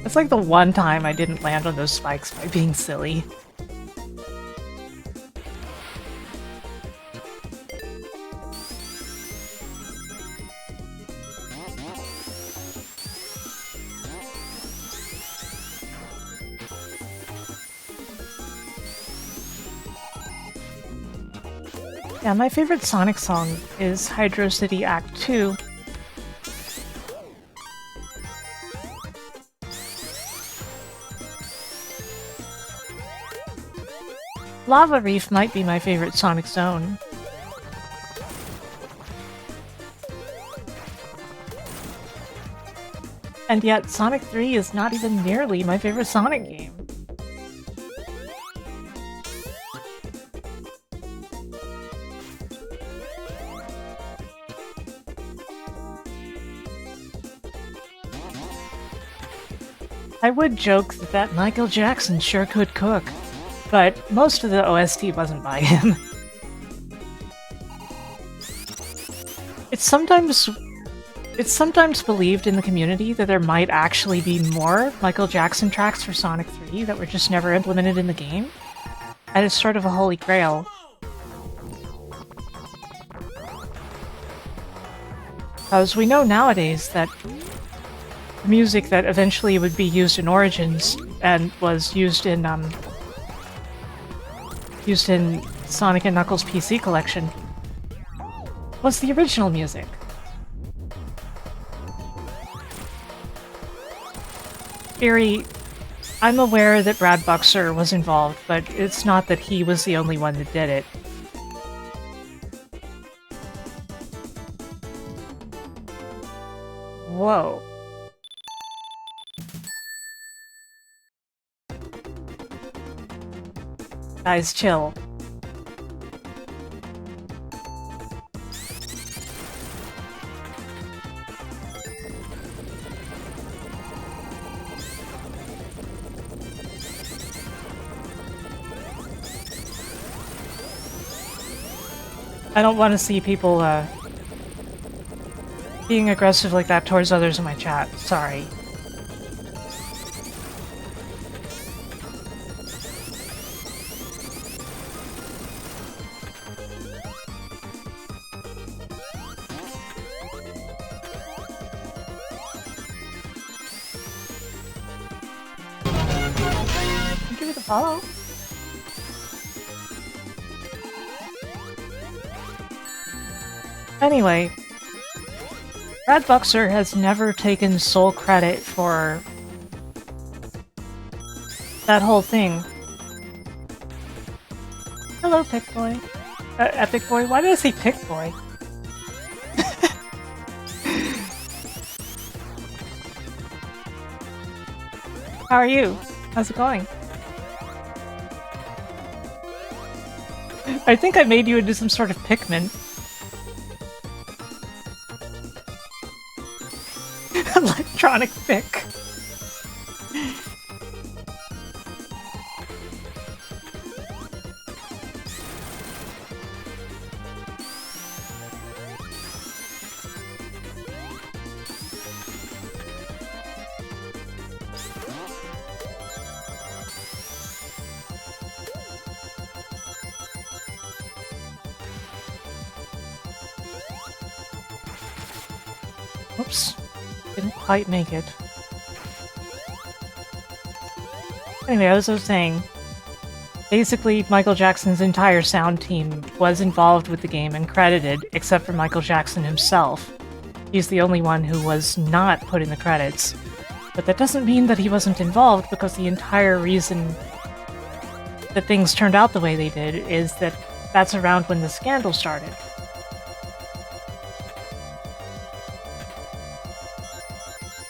It's like the one time I didn't land on those spikes by being silly. Yeah, my favorite Sonic song is Hydro City Act 2. Lava Reef might be my favorite Sonic zone. And yet, Sonic 3 is not even nearly my favorite Sonic game. I would joke that Michael Jackson sure could cook, but most of the OST wasn't by him. It's sometimes believed in the community that there might actually be more Michael Jackson tracks for Sonic 3 that were just never implemented in the game, and it's sort of a holy grail. As we know nowadays that the music that eventually would be used in Origins and was used in Sonic and Knuckles PC collection was the original music. Fury, I'm aware that Brad Buxer was involved, but it's not that he was the only one that did it. Whoa. Guys, chill. I don't want to see people, being aggressive like that towards others in my chat. Sorry. Give it a follow. Anyway, Brad Buxer has never taken sole credit for that whole thing. Hello, Pick Boy. Epic Boy? Why did I say Pick Boy? How are you? How's it going? I think I made you into some sort of Pikmin. Electronic pick. Oops. Didn't quite make it. Anyway, as I was saying, basically Michael Jackson's entire sound team was involved with the game and credited, except for Michael Jackson himself. He's the only one who was not put in the credits. But that doesn't mean that he wasn't involved, because the entire reason that things turned out the way they did is that that's around when the scandal started.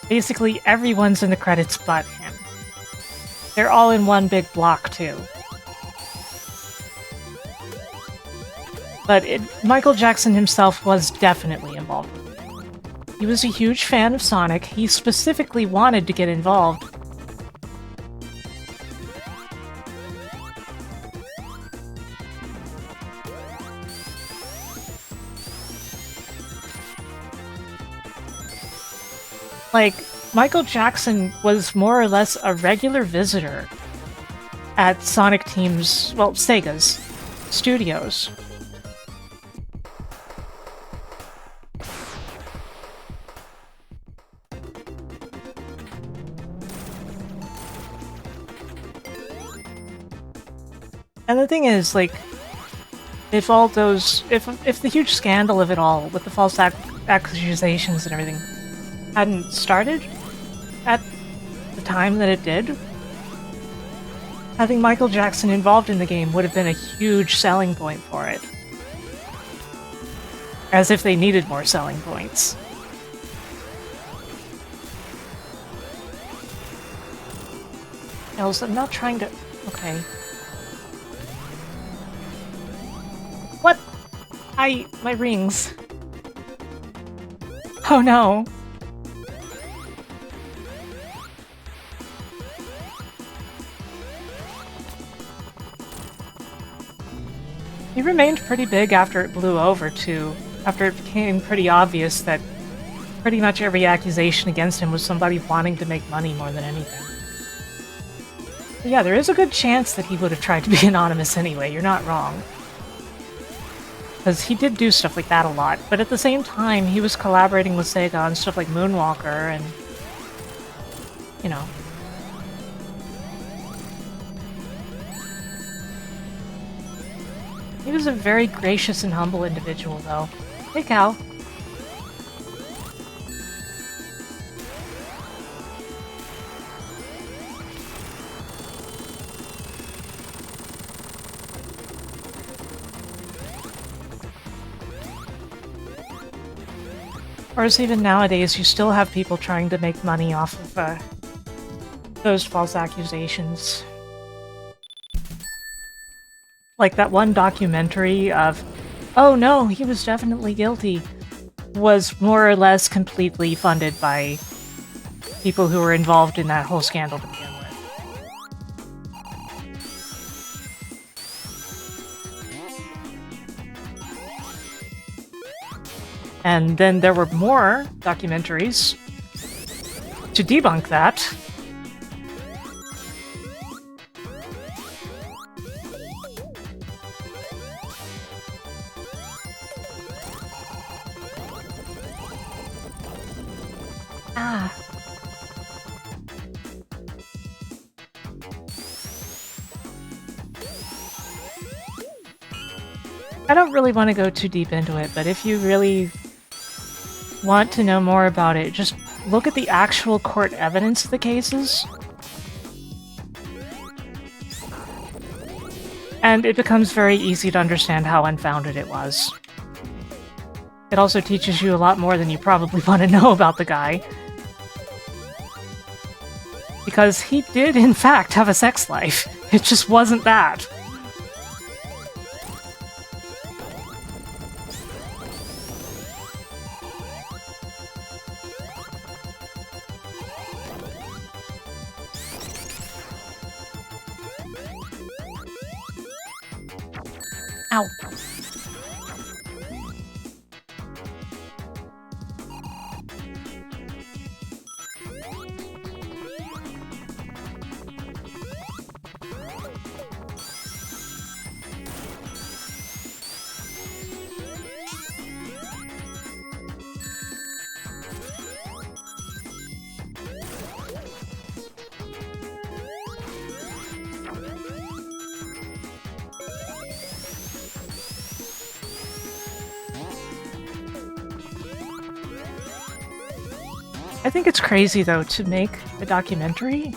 Basically, everyone's in the credits but him. They're all in one big block, too. But Michael Jackson himself was definitely involved with it. He was a huge fan of Sonic. He specifically wanted to get involved. Like, Michael Jackson was more or less a regular visitor at Sonic Team's, well, Sega's studios. And the thing is, like, if all those, if the huge scandal of it all, with the false accusations and everything, hadn't started at the time that it did, having Michael Jackson involved in the game would have been a huge selling point for it. As if they needed more selling points. Els, I'm not trying to... Okay. What? My rings. Oh no. He remained pretty big after it blew over, too. After it became pretty obvious that pretty much every accusation against him was somebody wanting to make money more than anything. But yeah, there is a good chance that he would have tried to be anonymous anyway, you're not wrong. Because he did do stuff like that a lot, but at the same time, he was collaborating with Sega on stuff like Moonwalker and... you know. He was a very gracious and humble individual, though. Hey, Cal. Of course, even nowadays, you still have people trying to make money off of those false accusations. Like that one documentary of, oh no, he was definitely guilty, was more or less completely funded by people who were involved in that whole scandal to begin with. And then there were more documentaries to debunk that. Ah. I don't really want to go too deep into it, but if you really want to know more about it, just look at the actual court evidence of the cases. And it becomes very easy to understand how unfounded it was. It also teaches you a lot more than you probably want to know about the guy. Because he did, in fact, have a sex life. It just wasn't that. Ow. I think it's crazy, though, to make a documentary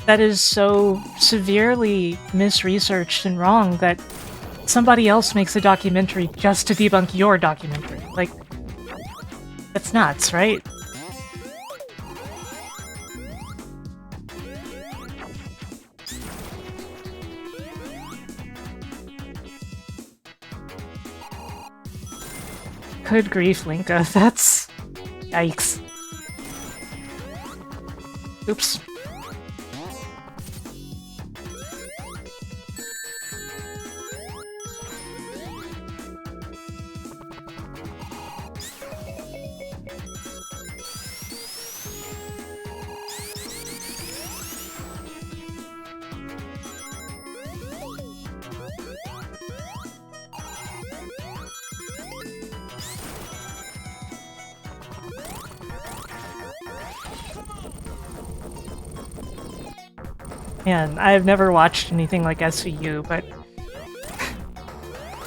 that is so severely misresearched and wrong that somebody else makes a documentary just to debunk your documentary. Like, that's nuts, right? Good grief, Linka. That's... yikes. Oops. Man, I've never watched anything like SVU, but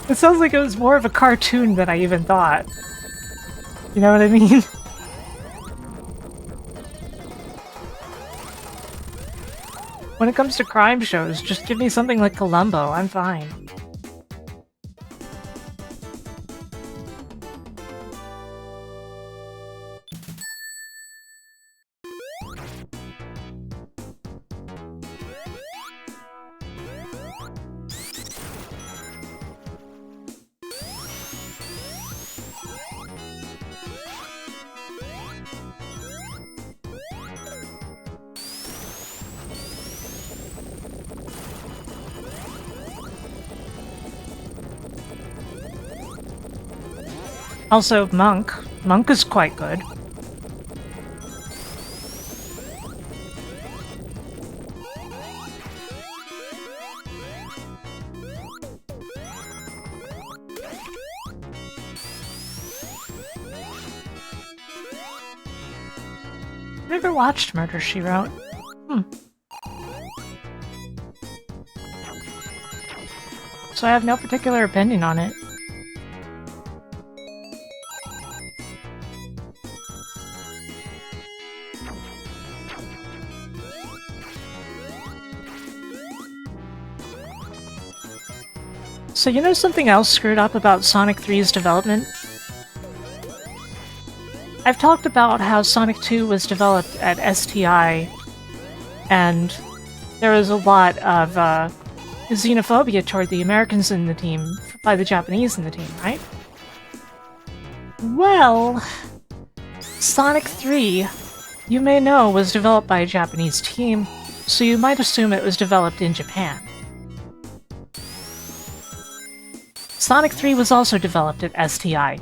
it sounds like it was more of a cartoon than I even thought. You know what I mean? When it comes to crime shows, just give me something like Columbo, I'm fine. Also, Monk. Monk is quite good. I've never watched Murder, She Wrote. So I have no particular opinion on it. So you know something else screwed up about Sonic 3's development? I've talked about how Sonic 2 was developed at STI, and there was a lot of xenophobia toward the Americans in the team by the Japanese in the team, right? Well, Sonic 3, you may know, was developed by a Japanese team, so you might assume it was developed in Japan. Sonic 3 was also developed at STI,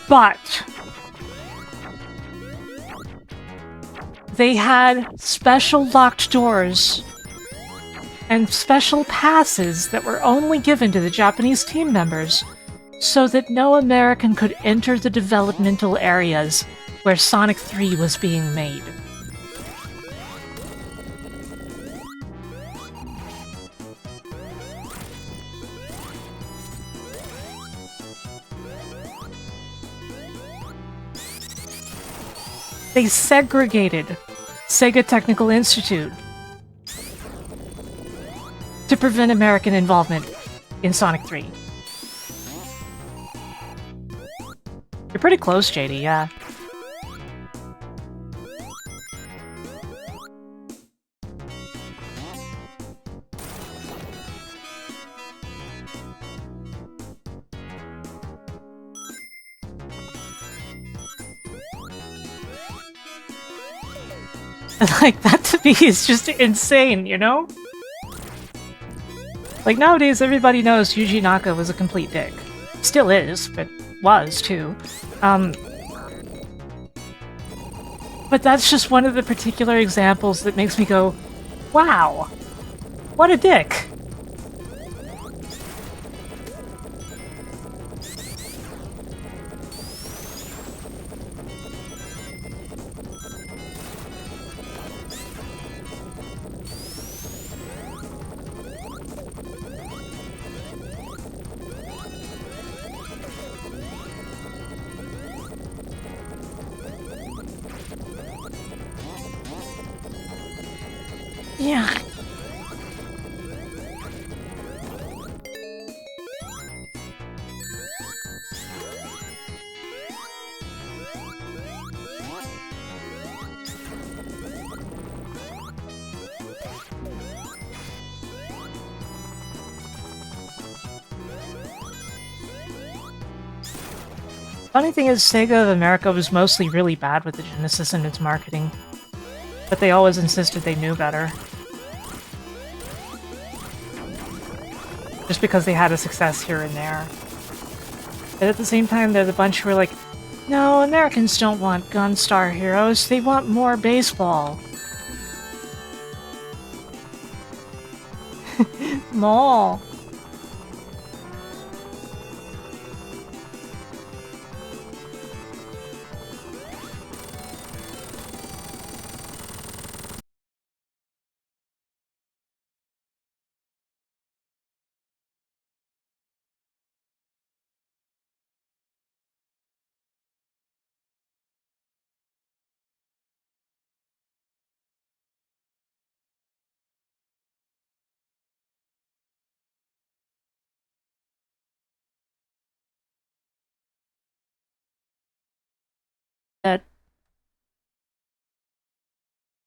but they had special locked doors and special passes that were only given to the Japanese team members so that no American could enter the developmental areas where Sonic 3 was being made. They segregated Sega Technical Institute to prevent American involvement in Sonic 3. You're pretty close, JD, yeah. Like, that to me is just insane, you know? Like, nowadays everybody knows Yuji Naka was a complete dick. Still is, but was, too. But that's just one of the particular examples that makes me go, wow, what a dick. Yeah. Funny thing is, Sega of America was mostly really bad with the Genesis and its marketing, but they always insisted they knew better. Just because they had a success here and there. But at the same time, they're the bunch who are like, no, Americans don't want Gunstar Heroes, they want more baseball. Mall. That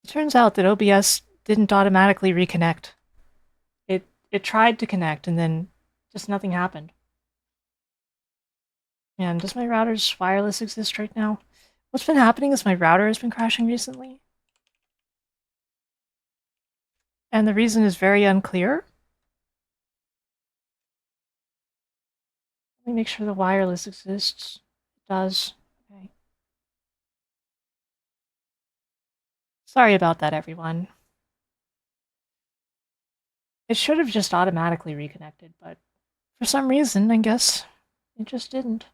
it turns out that OBS didn't automatically reconnect. It tried to connect and then just nothing happened. And does my router's wireless exist right now? What's been happening is my router has been crashing recently. And the reason is very unclear. Let me make sure the wireless exists. does. Okay. Sorry about that, everyone. It should have just automatically reconnected, but for some reason, I guess it just didn't.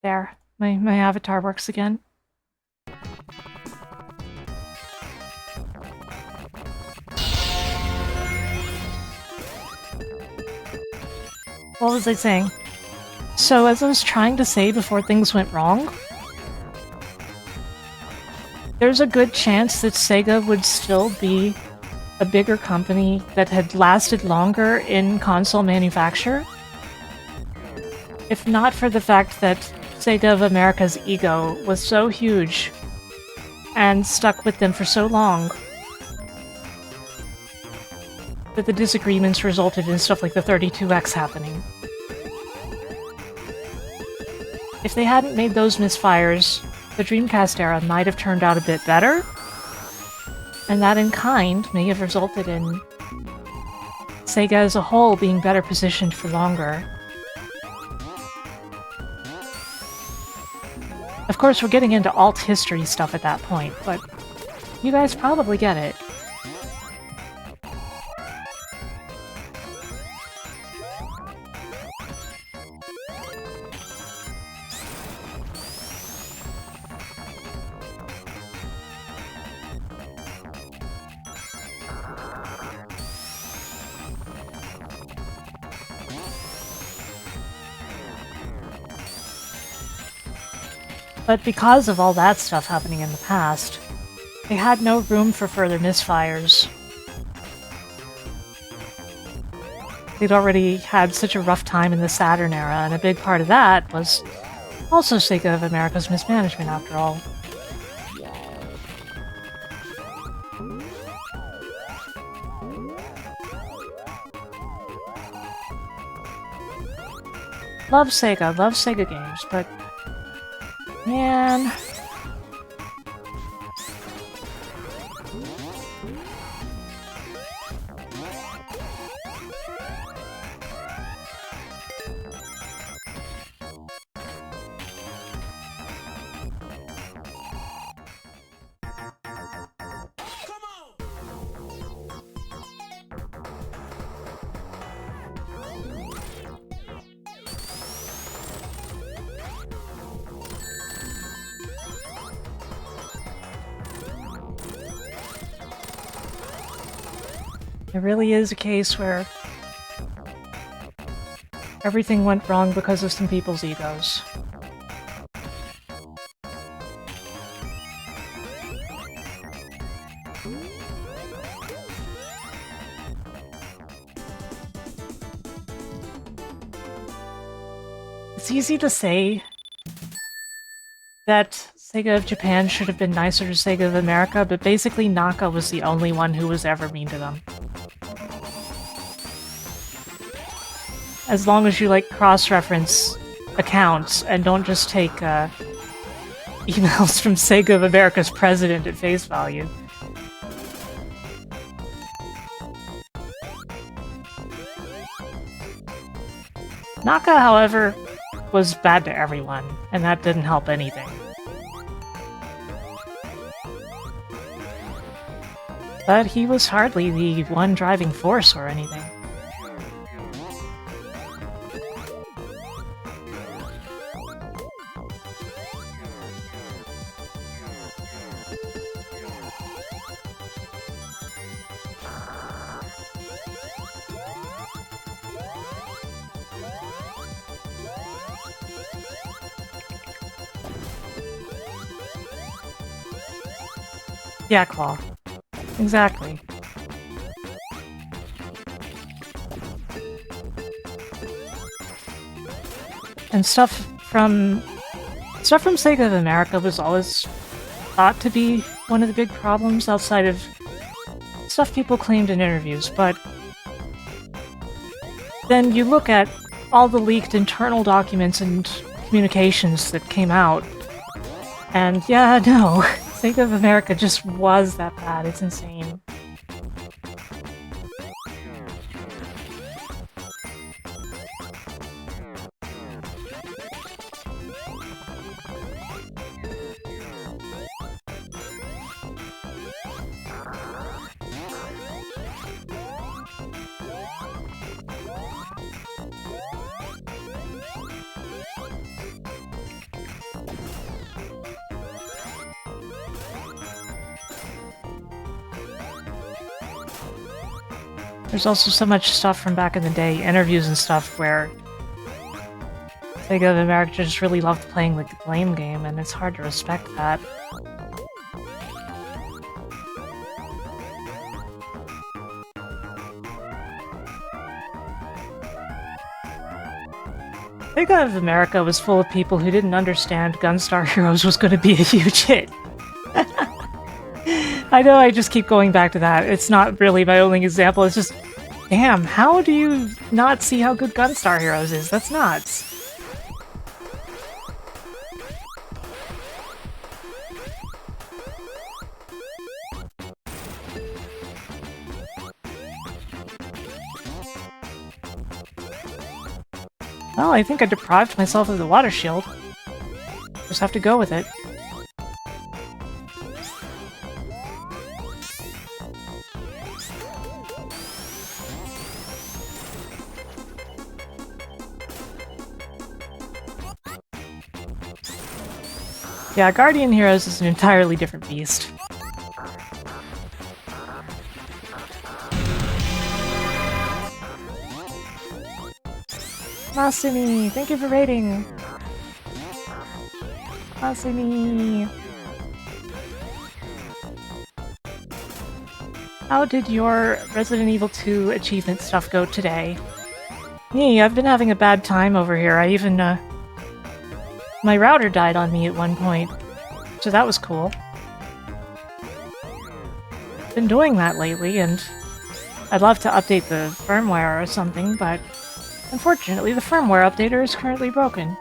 There, my avatar works again. What was I saying? So as I was trying to say before things went wrong, there's a good chance that Sega would still be a bigger company that had lasted longer in console manufacture, if not for the fact that Sega of America's ego was so huge and stuck with them for so long that the disagreements resulted in stuff like the 32X happening. If they hadn't made those misfires, the Dreamcast era might have turned out a bit better, and that in kind may have resulted in Sega as a whole being better positioned for longer. Of course, we're getting into alt history stuff at that point, but you guys probably get it. But because of all that stuff happening in the past, they had no room for further misfires. They'd already had such a rough time in the Saturn era, and a big part of that was also Sega of America's mismanagement, after all. Love Sega games, but man, it really is a case where everything went wrong because of some people's egos. It's easy to say that Sega of Japan should have been nicer to Sega of America, but basically Naka was the only one who was ever mean to them. As long as you, like, cross-reference accounts and don't just take emails from Sega of America's president at face value. Naka, however, was bad to everyone, and that didn't help anything. But he was hardly the one driving force or anything. Yeah, Claw. Exactly. And stuff from Sega of America was always thought to be one of the big problems outside of stuff people claimed in interviews, but then you look at all the leaked internal documents and communications that came out, and yeah, no, Sega of America just was that bad. It's insane. There's also so much stuff from back in the day, interviews and stuff, where Sega of America just really loved playing like the blame game, and it's hard to respect that. Sega of America was full of people who didn't understand Gunstar Heroes was going to be a huge hit. I know I just keep going back to that. It's not really my only example, it's just, damn, how do you not see how good Gunstar Heroes is? That's nuts. Well, I think I deprived myself of the water shield. Just have to go with it. Yeah, Guardian Heroes is an entirely different beast. Masumi, thank you for raiding! Masumi! How did your Resident Evil 2 achievement stuff go today? Me, I've been having a bad time over here. I even, my router died on me at one point, so that was cool. Been doing that lately, and I'd love to update the firmware or something, but unfortunately the firmware updater is currently broken.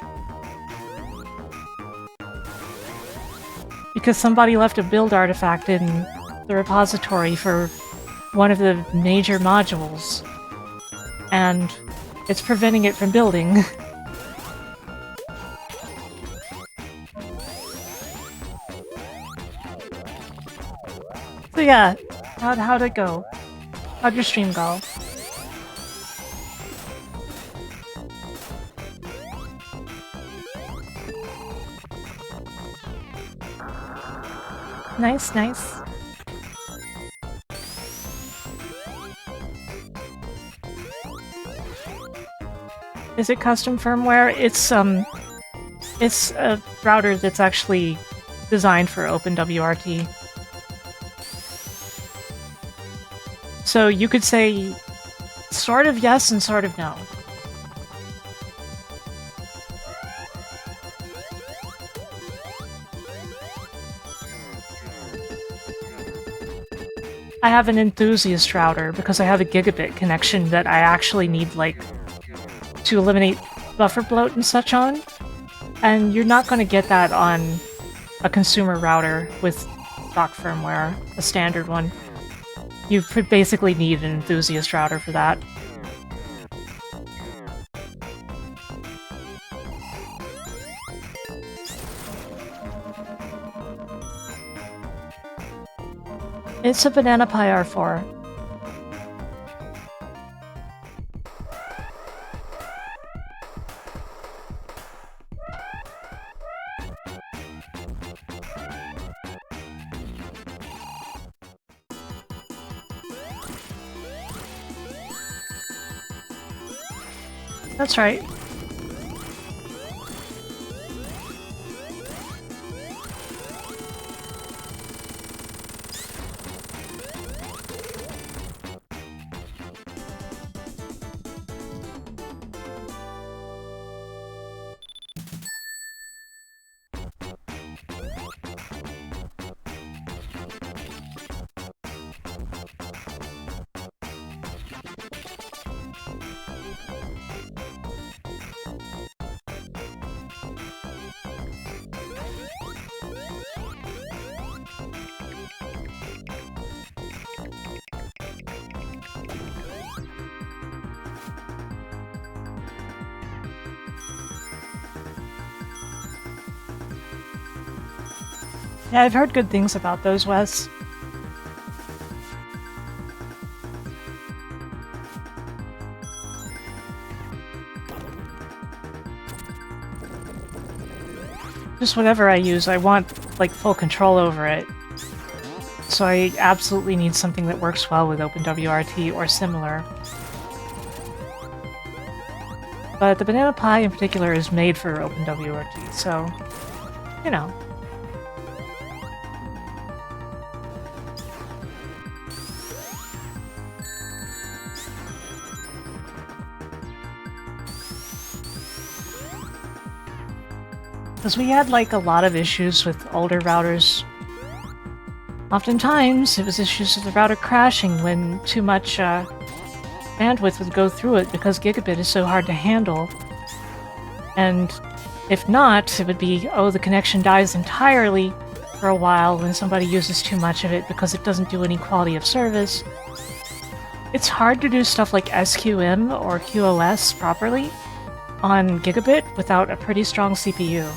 Because somebody left a build artifact in the repository for one of the major modules, and it's preventing it from building. So yeah, how'd it go? How'd your stream go? Nice, nice. Is it custom firmware? It's a router that's actually designed for OpenWRT. So you could say sort of yes and sort of no. I have an enthusiast router because I have a gigabit connection that I actually need, like, to eliminate buffer bloat and such on. And you're not going to get that on a consumer router with stock firmware, a standard one. You basically need an enthusiast router for that. It's a Banana Pi R4. That's right. Yeah, I've heard good things about those, Wes. Just whatever I use, I want, like, full control over it. So I absolutely need something that works well with OpenWRT or similar. But the banana pie in particular is made for OpenWRT, so, you know. Because we had, like, a lot of issues with older routers. Oftentimes, it was issues with the router crashing when too much bandwidth would go through it because gigabit is so hard to handle. And if not, it would be, oh, the connection dies entirely for a while when somebody uses too much of it because it doesn't do any quality of service. It's hard to do stuff like SQM or QoS properly on gigabit without a pretty strong CPU.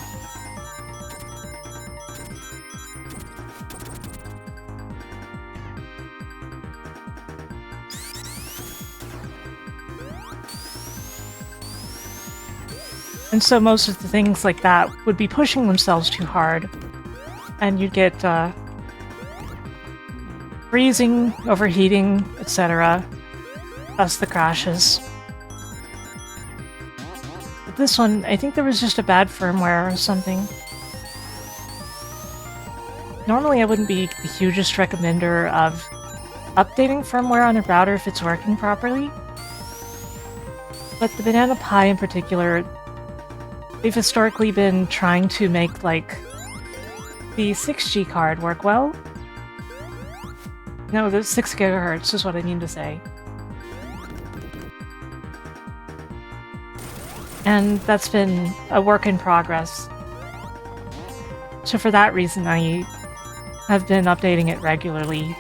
And so most of the things like that would be pushing themselves too hard, and you'd get freezing, overheating, etc. Thus the crashes. But this one, I think there was just a bad firmware or something. Normally I wouldn't be the hugest recommender of updating firmware on a router if it's working properly. But the banana pie in particular, they've historically been trying to make, like, the 6G card work well. No, the 6 gigahertz is what I mean to say. And that's been a work in progress. So for that reason, I have been updating it regularly.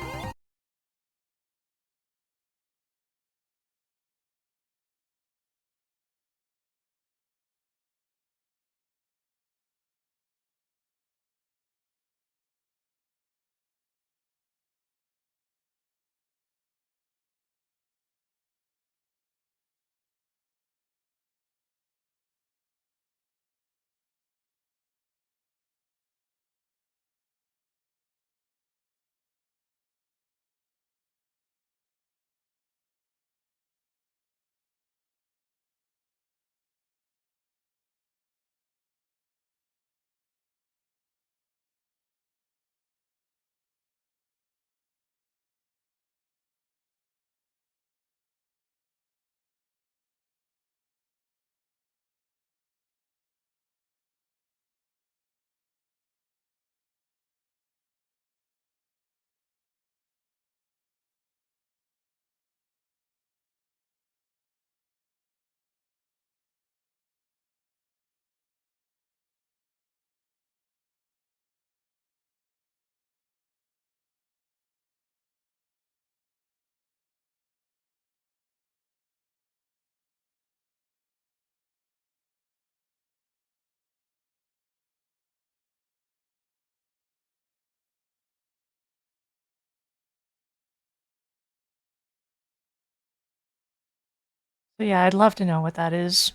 So yeah, I'd love to know what that is.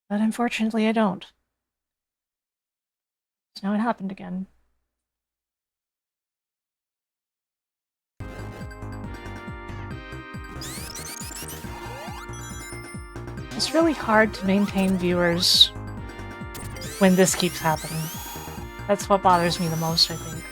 But unfortunately I don't. So now it happened again. It's really hard to maintain viewers when this keeps happening. That's what bothers me the most, I think.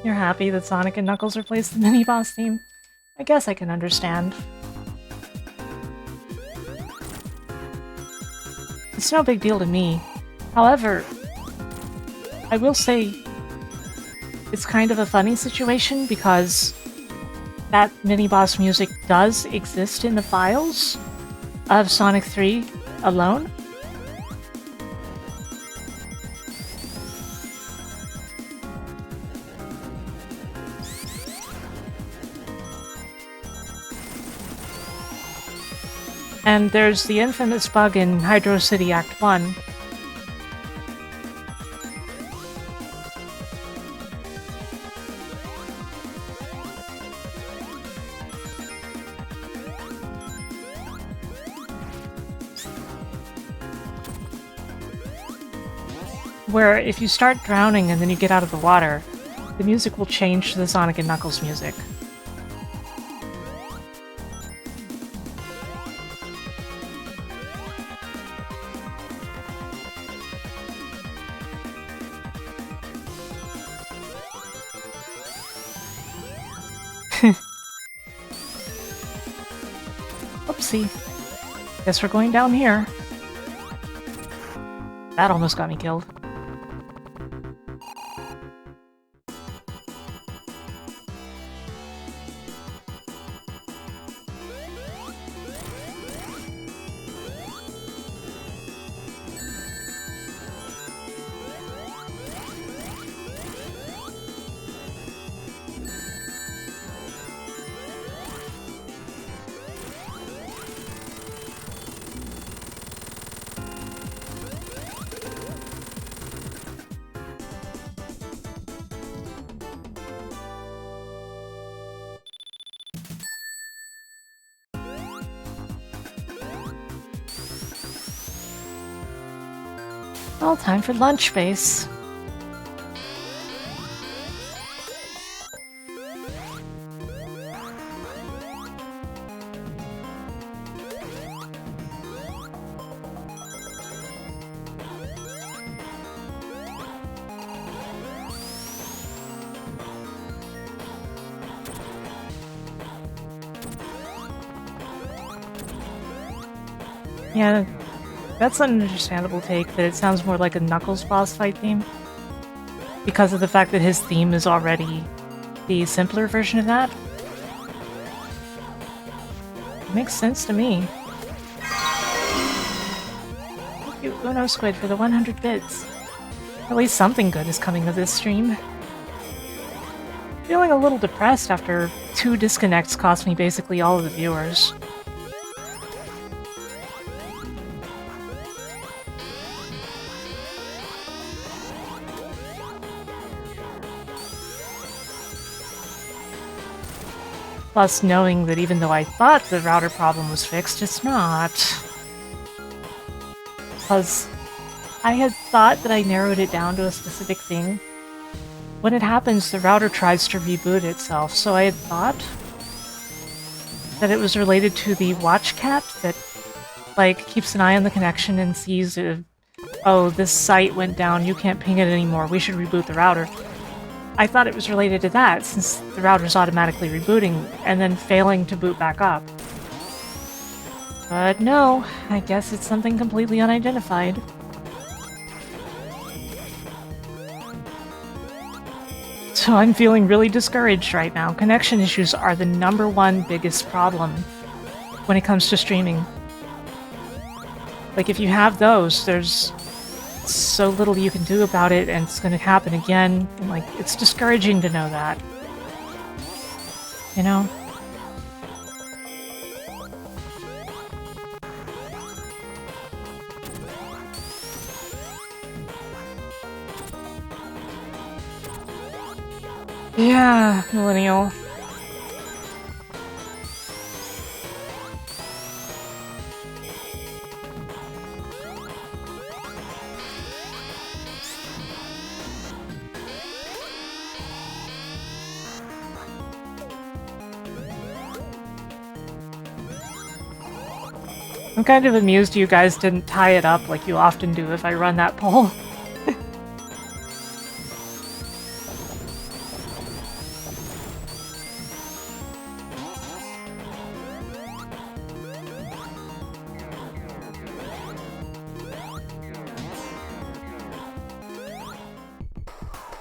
You're happy that Sonic and Knuckles replaced the mini-boss theme? I guess I can understand. It's no big deal to me. However, I will say it's kind of a funny situation because that mini-boss music does exist in the files of Sonic 3 alone. And there's the infamous bug in Hydro City Act 1. Where if you start drowning and then you get out of the water, the music will change to the Sonic and Knuckles music. Oopsie. Guess we're going down here. That almost got me killed. Well, time for lunch base. Yeah, that's an understandable take, but it sounds more like a Knuckles boss fight theme. Because of the fact that his theme is already the simpler version of that. It makes sense to me. Thank you, Uno Squid, for the 100 bits. At least something good is coming of this stream. Feeling a little depressed after 2 disconnects cost me basically all of the viewers. Plus, knowing that even though I thought the router problem was fixed, it's not. Because I had thought that I narrowed it down to a specific thing. When it happens, the router tries to reboot itself, so I had thought that it was related to the watch cat that, like, keeps an eye on the connection and sees if, oh, this site went down, you can't ping it anymore, we should reboot the router. I thought it was related to that, since the router's automatically rebooting and then failing to boot back up. But no, I guess it's something completely unidentified. So I'm feeling really discouraged right now. Connection issues are the #1 biggest problem when it comes to streaming. Like, if you have those, there's so little you can do about it, and it's going to happen again. And, like, it's discouraging to know that. You know? Yeah, Millennial. I'm kind of amused you guys didn't tie it up like you often do if I run that poll.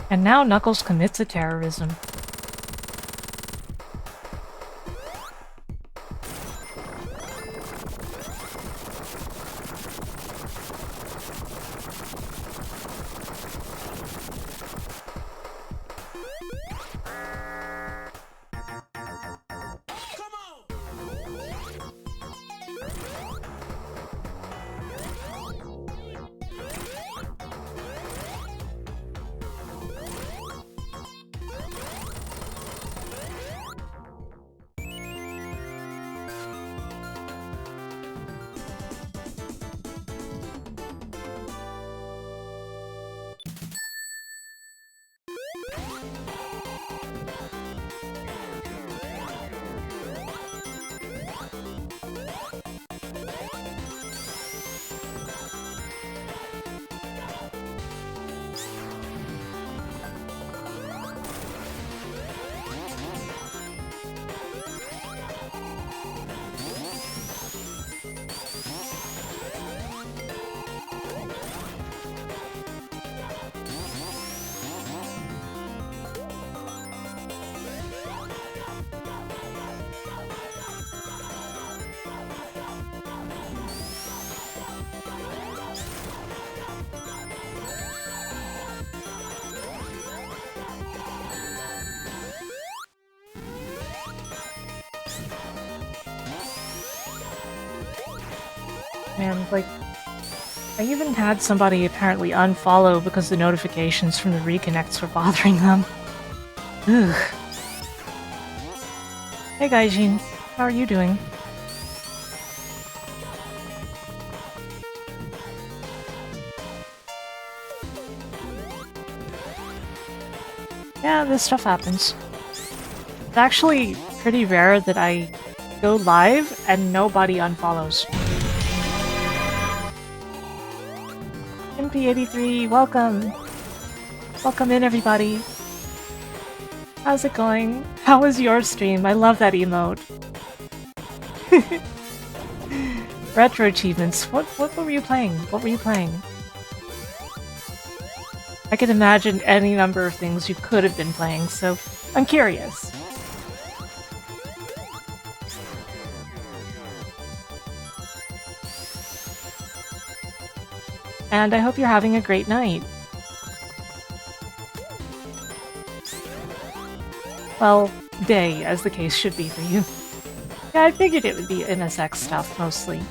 And now Knuckles commits a terrorism. Man, like, I even had somebody apparently unfollow because the notifications from the reconnects were bothering them. Ugh. Hey Gaijin, how are you doing? Yeah, this stuff happens. It's actually pretty rare that I go live and nobody unfollows. MP83, welcome! Welcome in, everybody! How's it going? How was your stream? I love that emote. Retro achievements. What were you playing? What were you playing? I can imagine any number of things you could have been playing, so I'm curious. And I hope you're having a great night. Well, day, as the case should be for you. Yeah, I figured it would be MSX stuff, mostly.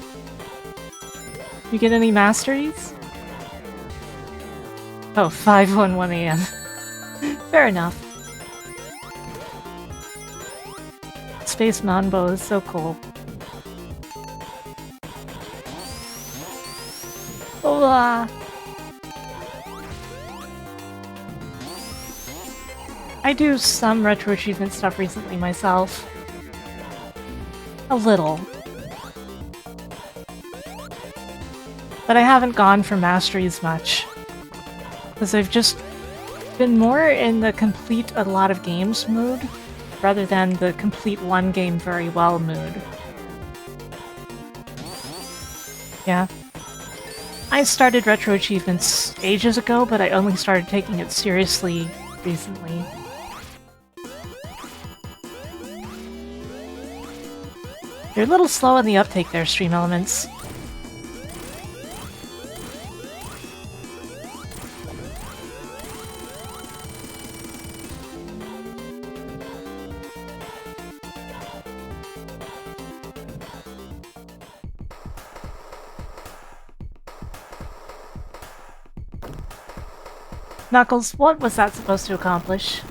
You get any masteries? Oh, 5:11 AM. Fair enough. Space Manbo is so cool. Hola! I do some retro achievement stuff recently myself. A little. But I haven't gone for masteries much. Because I've just been more in the complete a lot of games mood, rather than the complete one game very well mood. Yeah. I started retro achievements ages ago, but I only started taking it seriously recently. You're a little slow on the uptake there, Stream Elements. Knuckles, what was that supposed to accomplish?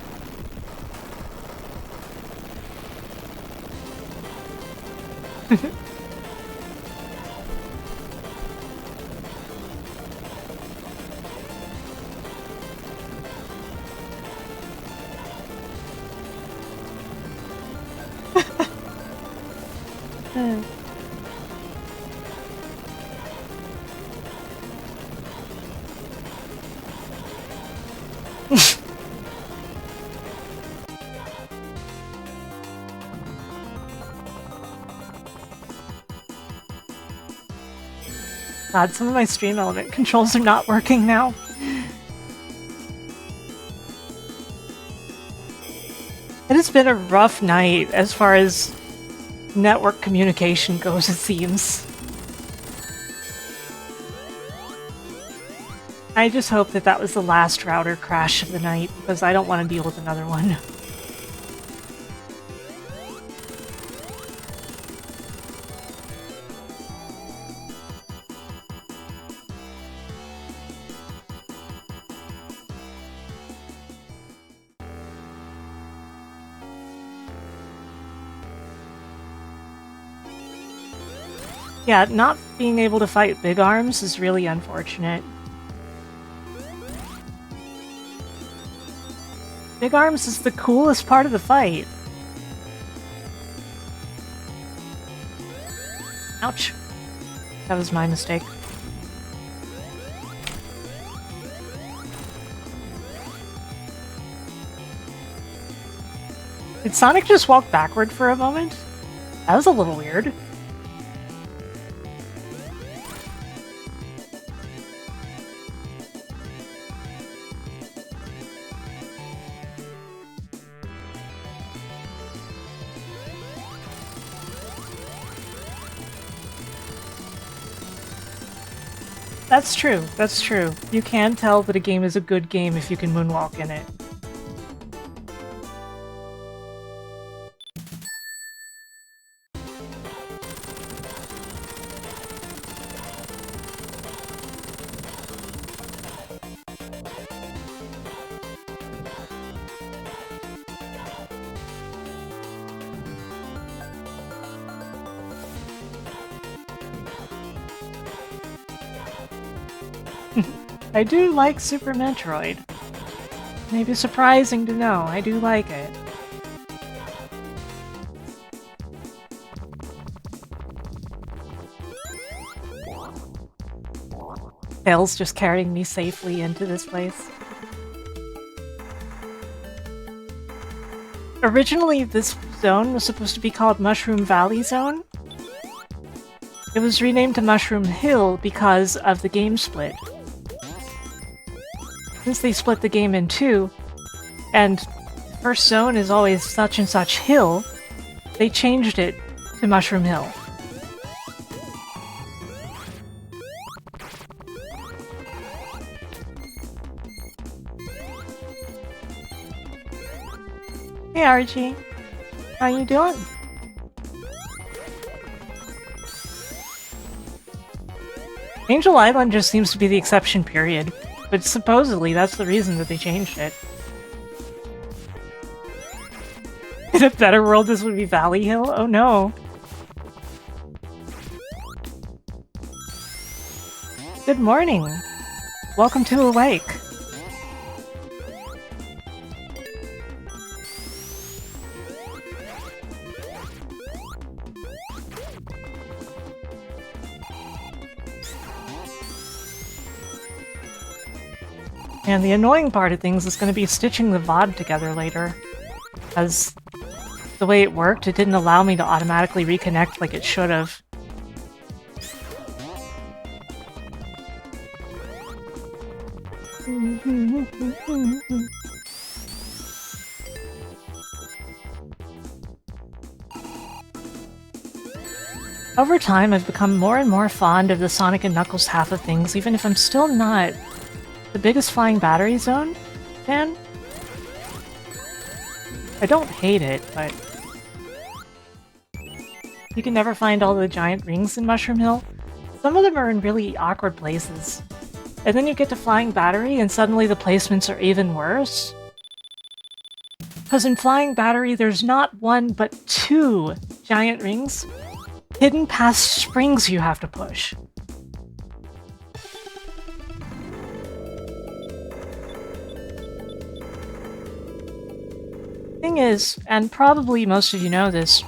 God, some of my Stream Element controls are not working now. It has been a rough night as far as network communication goes, it seems. I just hope that that was the last router crash of the night, because I don't want to deal with another one. Yeah, not being able to fight big arms is really unfortunate. Big Arms is the coolest part of the fight. Ouch. That was my mistake. Did Sonic just walk backward for a moment? That was a little weird. That's true, that's true. You can tell that a game is a good game if you can moonwalk in it. I do like Super Metroid. Maybe surprising to know, I do like it. Tails just carrying me safely into this place. Originally, this zone was supposed to be called Mushroom Valley Zone. It was renamed to Mushroom Hill because of the game split. Since they split the game in two, and the first zone is always such and such hill, they changed it to Mushroom Hill. Hey Archie, how you doing? Angel Island just seems to be the exception period. But supposedly, that's the reason that they changed it. In a better world, this would be Valley Hill? Oh no. Good morning. Welcome to Awake. And the annoying part of things is going to be stitching the VOD together later. Because the way it worked, it didn't allow me to automatically reconnect like it should have. Over time, I've become more and more fond of the Sonic and Knuckles half of things, even if I'm still not the biggest Flying Battery Zone fan. I don't hate it, but you can never find all the giant rings in Mushroom Hill. Some of them are in really awkward places. And then you get to Flying Battery and suddenly the placements are even worse. Because in Flying Battery there's not one but two giant rings hidden past springs you have to push. Thing is, and probably most of you know this,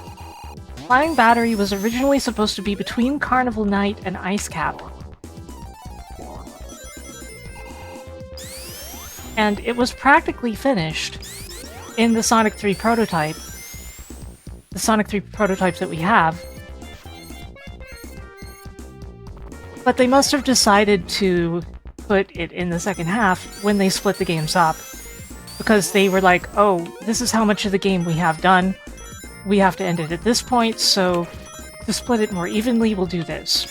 Flying Battery was originally supposed to be between Carnival Night and Ice Cap. And it was practically finished in the Sonic 3 prototype. The Sonic 3 prototype that we have. But they must have decided to put it in the second half when they split the games up. Because they were like, oh, this is how much of the game we have done. We have to end it at this point, so to split it more evenly, we'll do this.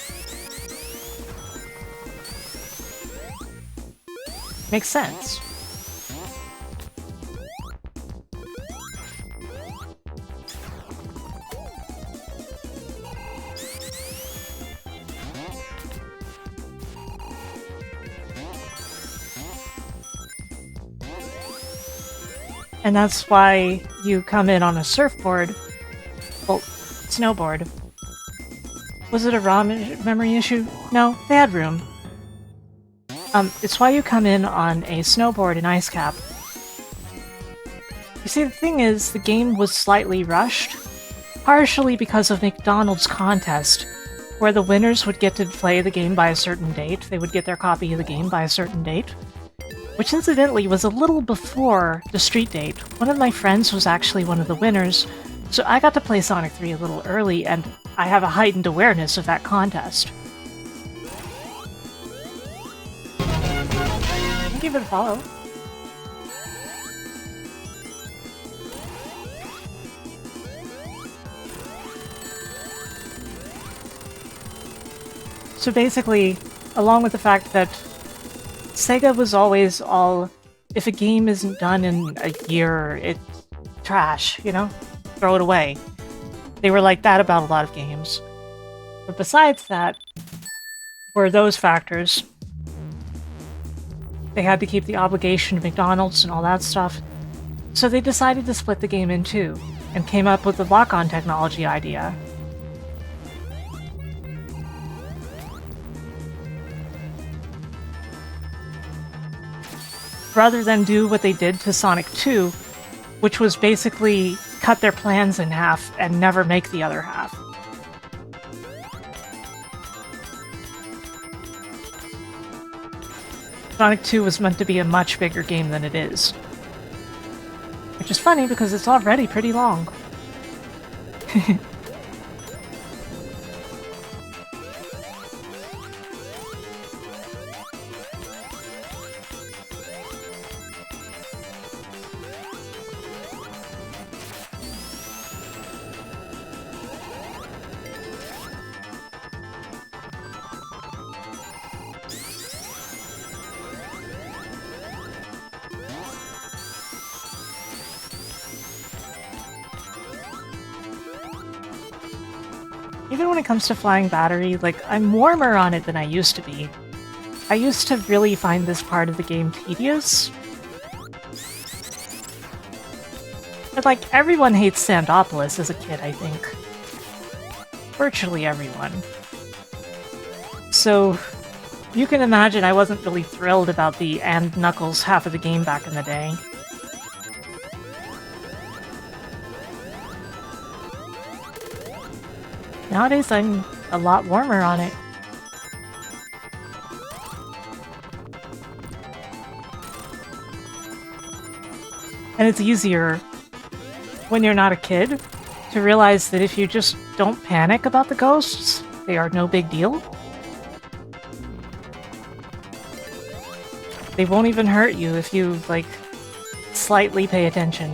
Makes sense. And that's why you come in on a surfboard. Well, snowboard. Was it a raw memory issue? No, they had room. It's why you come in on a snowboard in Ice Cap. You see, the thing is, the game was slightly rushed, partially because of McDonald's contest, where the winners would get to play the game by a certain date. They would get their copy of the game by a certain date, which incidentally was a little before the street date. One of my friends was actually one of the winners, so I got to play Sonic 3 a little early, and I have a heightened awareness of that contest. Give it a follow. So basically, along with the fact that Sega was always all, if a game isn't done in a year, it's trash, you know? Throw it away. They were like that about a lot of games. But besides that, were those factors. They had to keep the obligation to McDonald's and all that stuff. So they decided to split the game in two, and came up with the lock-on technology idea. Rather than do what they did to Sonic 2, which was basically cut their plans in half and never make the other half. Sonic 2 was meant to be a much bigger game than it is. Which is funny because it's already pretty long. Even when it comes to Flying Battery, like, I'm warmer on it than I used to be. I used to really find this part of the game tedious. But, like, everyone hates Sandopolis as a kid, I think. Virtually everyone. So, you can imagine I wasn't really thrilled about the and Knuckles half of the game back in the day. Nowadays, I'm a lot warmer on it. And it's easier, when you're not a kid, to realize that if you just don't panic about the ghosts, they are no big deal. They won't even hurt you if you, like, slightly pay attention.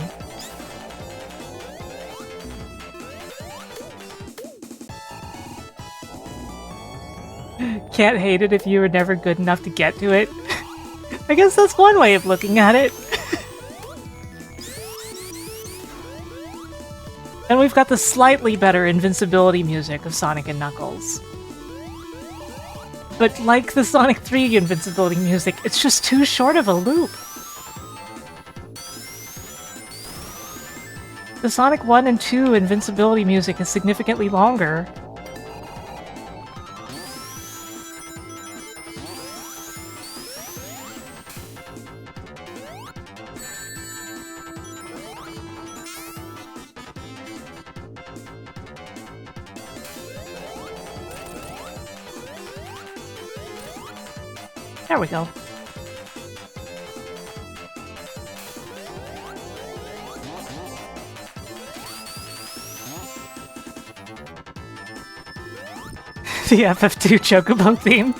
Can't hate it if you were never good enough to get to it. I guess that's one way of looking at it. And we've got the slightly better invincibility music of Sonic and Knuckles. But like the Sonic 3 invincibility music, it's just too short of a loop. The Sonic 1 and 2 invincibility music is significantly longer. There we go. The FF2 Chocobo theme.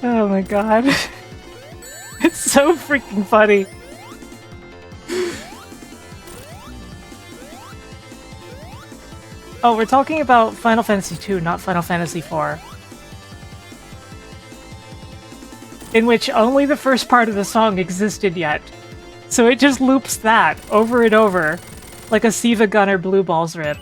Oh my god. It's so freaking funny. Oh, we're talking about Final Fantasy II, not Final Fantasy IV. In which only the first part of the song existed yet. So it just loops that over and over, like a Siva Gunner Blue Balls rip.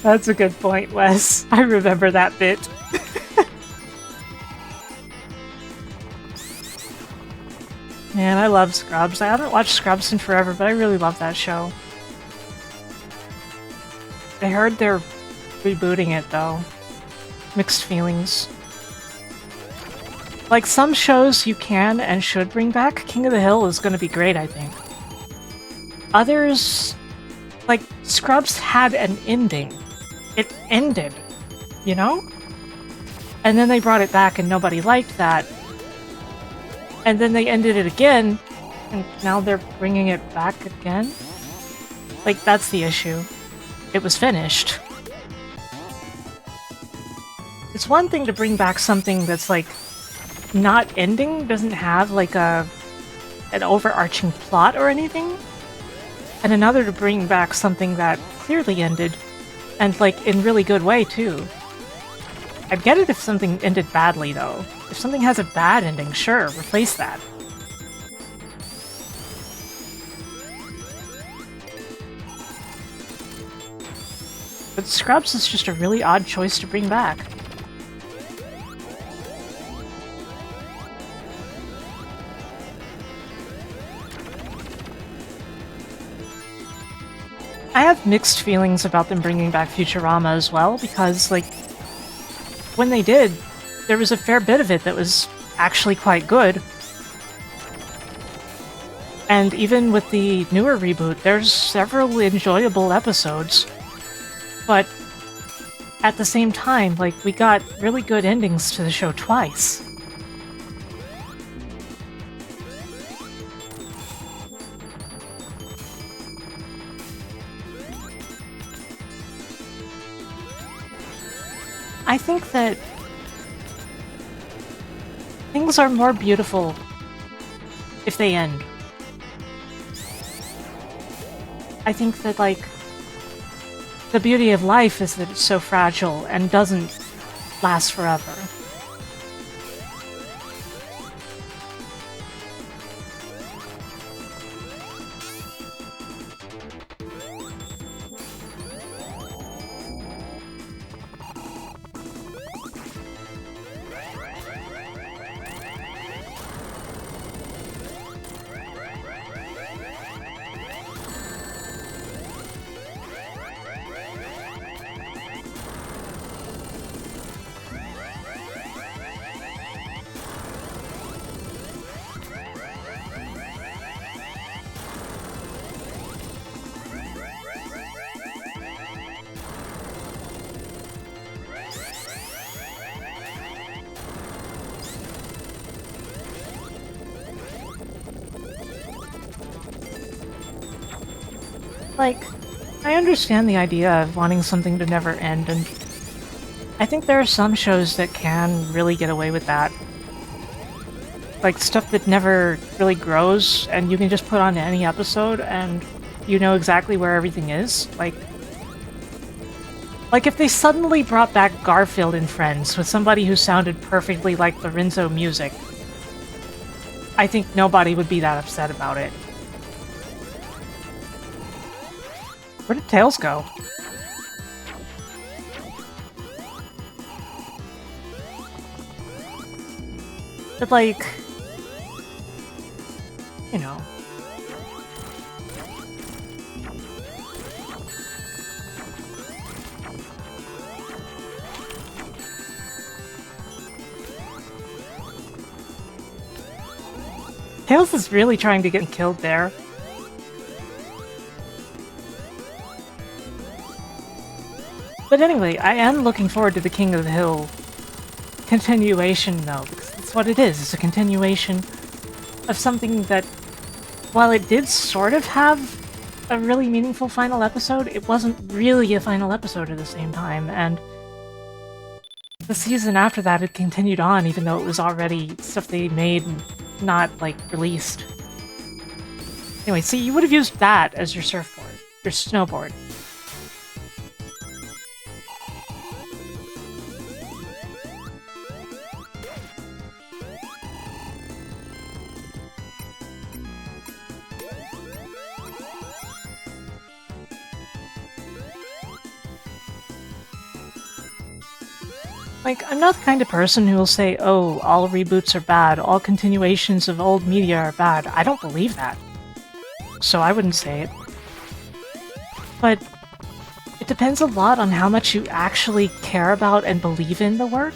That's a good point, Wes. I remember that bit. Man, I love Scrubs. I haven't watched Scrubs in forever, but I really love that show. I heard they're rebooting it, though. Mixed feelings. Like, some shows you can and should bring back. King of the Hill is gonna be great, I think. Others... Like, Scrubs had an ending. It ended, you know? And then they brought it back and nobody liked that. And then they ended it again, and now they're bringing it back again? Like, that's the issue. It was finished. It's one thing to bring back something that's, like, not ending, doesn't have, like, an overarching plot or anything, and another to bring back something that clearly ended, and, like, in really good way, too. I'd get it if something ended badly, though. If something has a bad ending, sure, replace that. But Scrubs is just a really odd choice to bring back. I have mixed feelings about them bringing back Futurama as well, because, like, when they did, there was a fair bit of it that was actually quite good. And even with the newer reboot, there's several enjoyable episodes. But at the same time, like, we got really good endings to the show twice. I think that things are more beautiful if they end. I think that, like, the beauty of life is that it's so fragile and doesn't last forever. Like, I understand the idea of wanting something to never end, and I think there are some shows that can really get away with that. Like, stuff that never really grows, and you can just put on any episode, and you know exactly where everything is. Like if they suddenly brought back Garfield and Friends with somebody who sounded perfectly like Lorenzo music, I think nobody would be that upset about it. Where did Tails go? But, like, you know. Tails is really trying to get killed there. But anyway, I am looking forward to the King of the Hill continuation, though, because that's what it is. It's a continuation of something that, while it did sort of have a really meaningful final episode, it wasn't really a final episode at the same time, and the season after that it continued on, even though it was already stuff they made and not, like, released. Anyway, see, you would have used that as your surfboard, your snowboard. Like, I'm not the kind of person who will say, oh, all reboots are bad, all continuations of old media are bad. I don't believe that. So I wouldn't say it. But it depends a lot on how much you actually care about and believe in the work.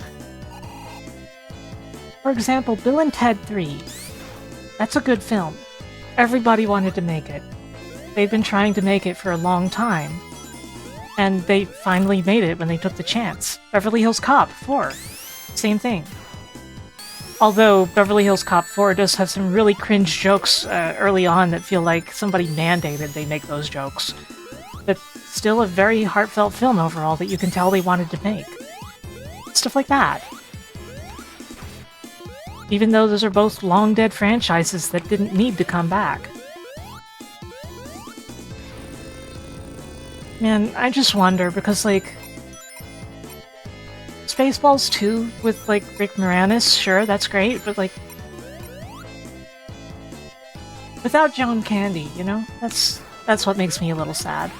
For example, Bill and Ted 3. That's a good film. Everybody wanted to make it. They've been trying to make it for a long time. And they finally made it when they took the chance. Beverly Hills Cop 4. Same thing. Although Beverly Hills Cop 4 does have some really cringe jokes early on that feel like somebody mandated they make those jokes. But still a very heartfelt film overall that you can tell they wanted to make. Stuff like that. Even though those are both long-dead franchises that didn't need to come back. Man, I just wonder, because, like, Spaceballs 2 with, like, Rick Moranis, sure, that's great, but, like, without John Candy, you know? That's what makes me a little sad.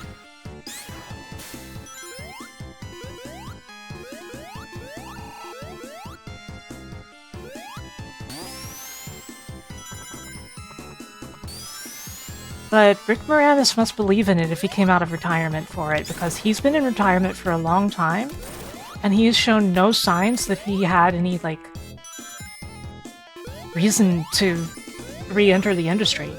But Rick Moranis must believe in it if he came out of retirement for it, because he's been in retirement for a long time, and he has shown no signs that he had any, like, reason to re-enter the industry.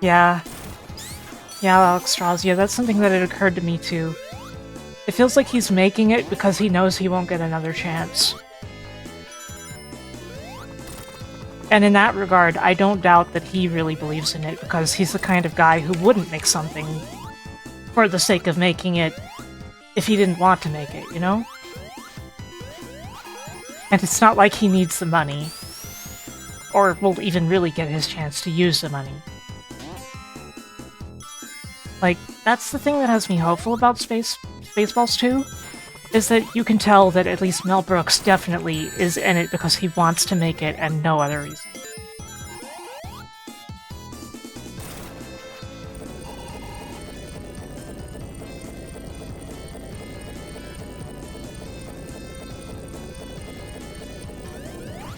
Yeah. Yeah, Alex Strazia, that's something that had occurred to me too. It feels like he's making it because he knows he won't get another chance. And in that regard, I don't doubt that he really believes in it, because he's the kind of guy who wouldn't make something for the sake of making it if he didn't want to make it, you know? And it's not like he needs the money, or will even really get his chance to use the money. Like, that's the thing that has me hopeful about Spaceballs 2, is that you can tell that at least Mel Brooks definitely is in it because he wants to make it and no other reason.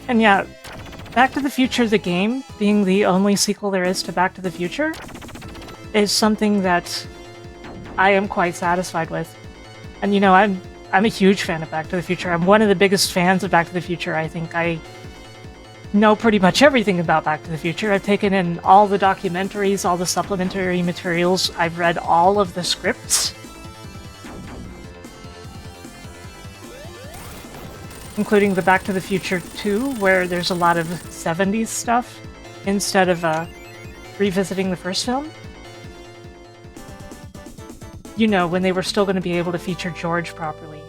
And yeah, Back to the Future the game, being the only sequel there is to Back to the Future, is something that I am quite satisfied with. And you know, I'm a huge fan of Back to the Future. I'm one of the biggest fans of Back to the Future. I think I know pretty much everything about Back to the Future. I've taken in all the documentaries, all the supplementary materials. I've read all of the scripts. Including the Back to the Future 2, where there's a lot of 70s stuff instead of revisiting the first film. You know, when they were still going to be able to feature George properly.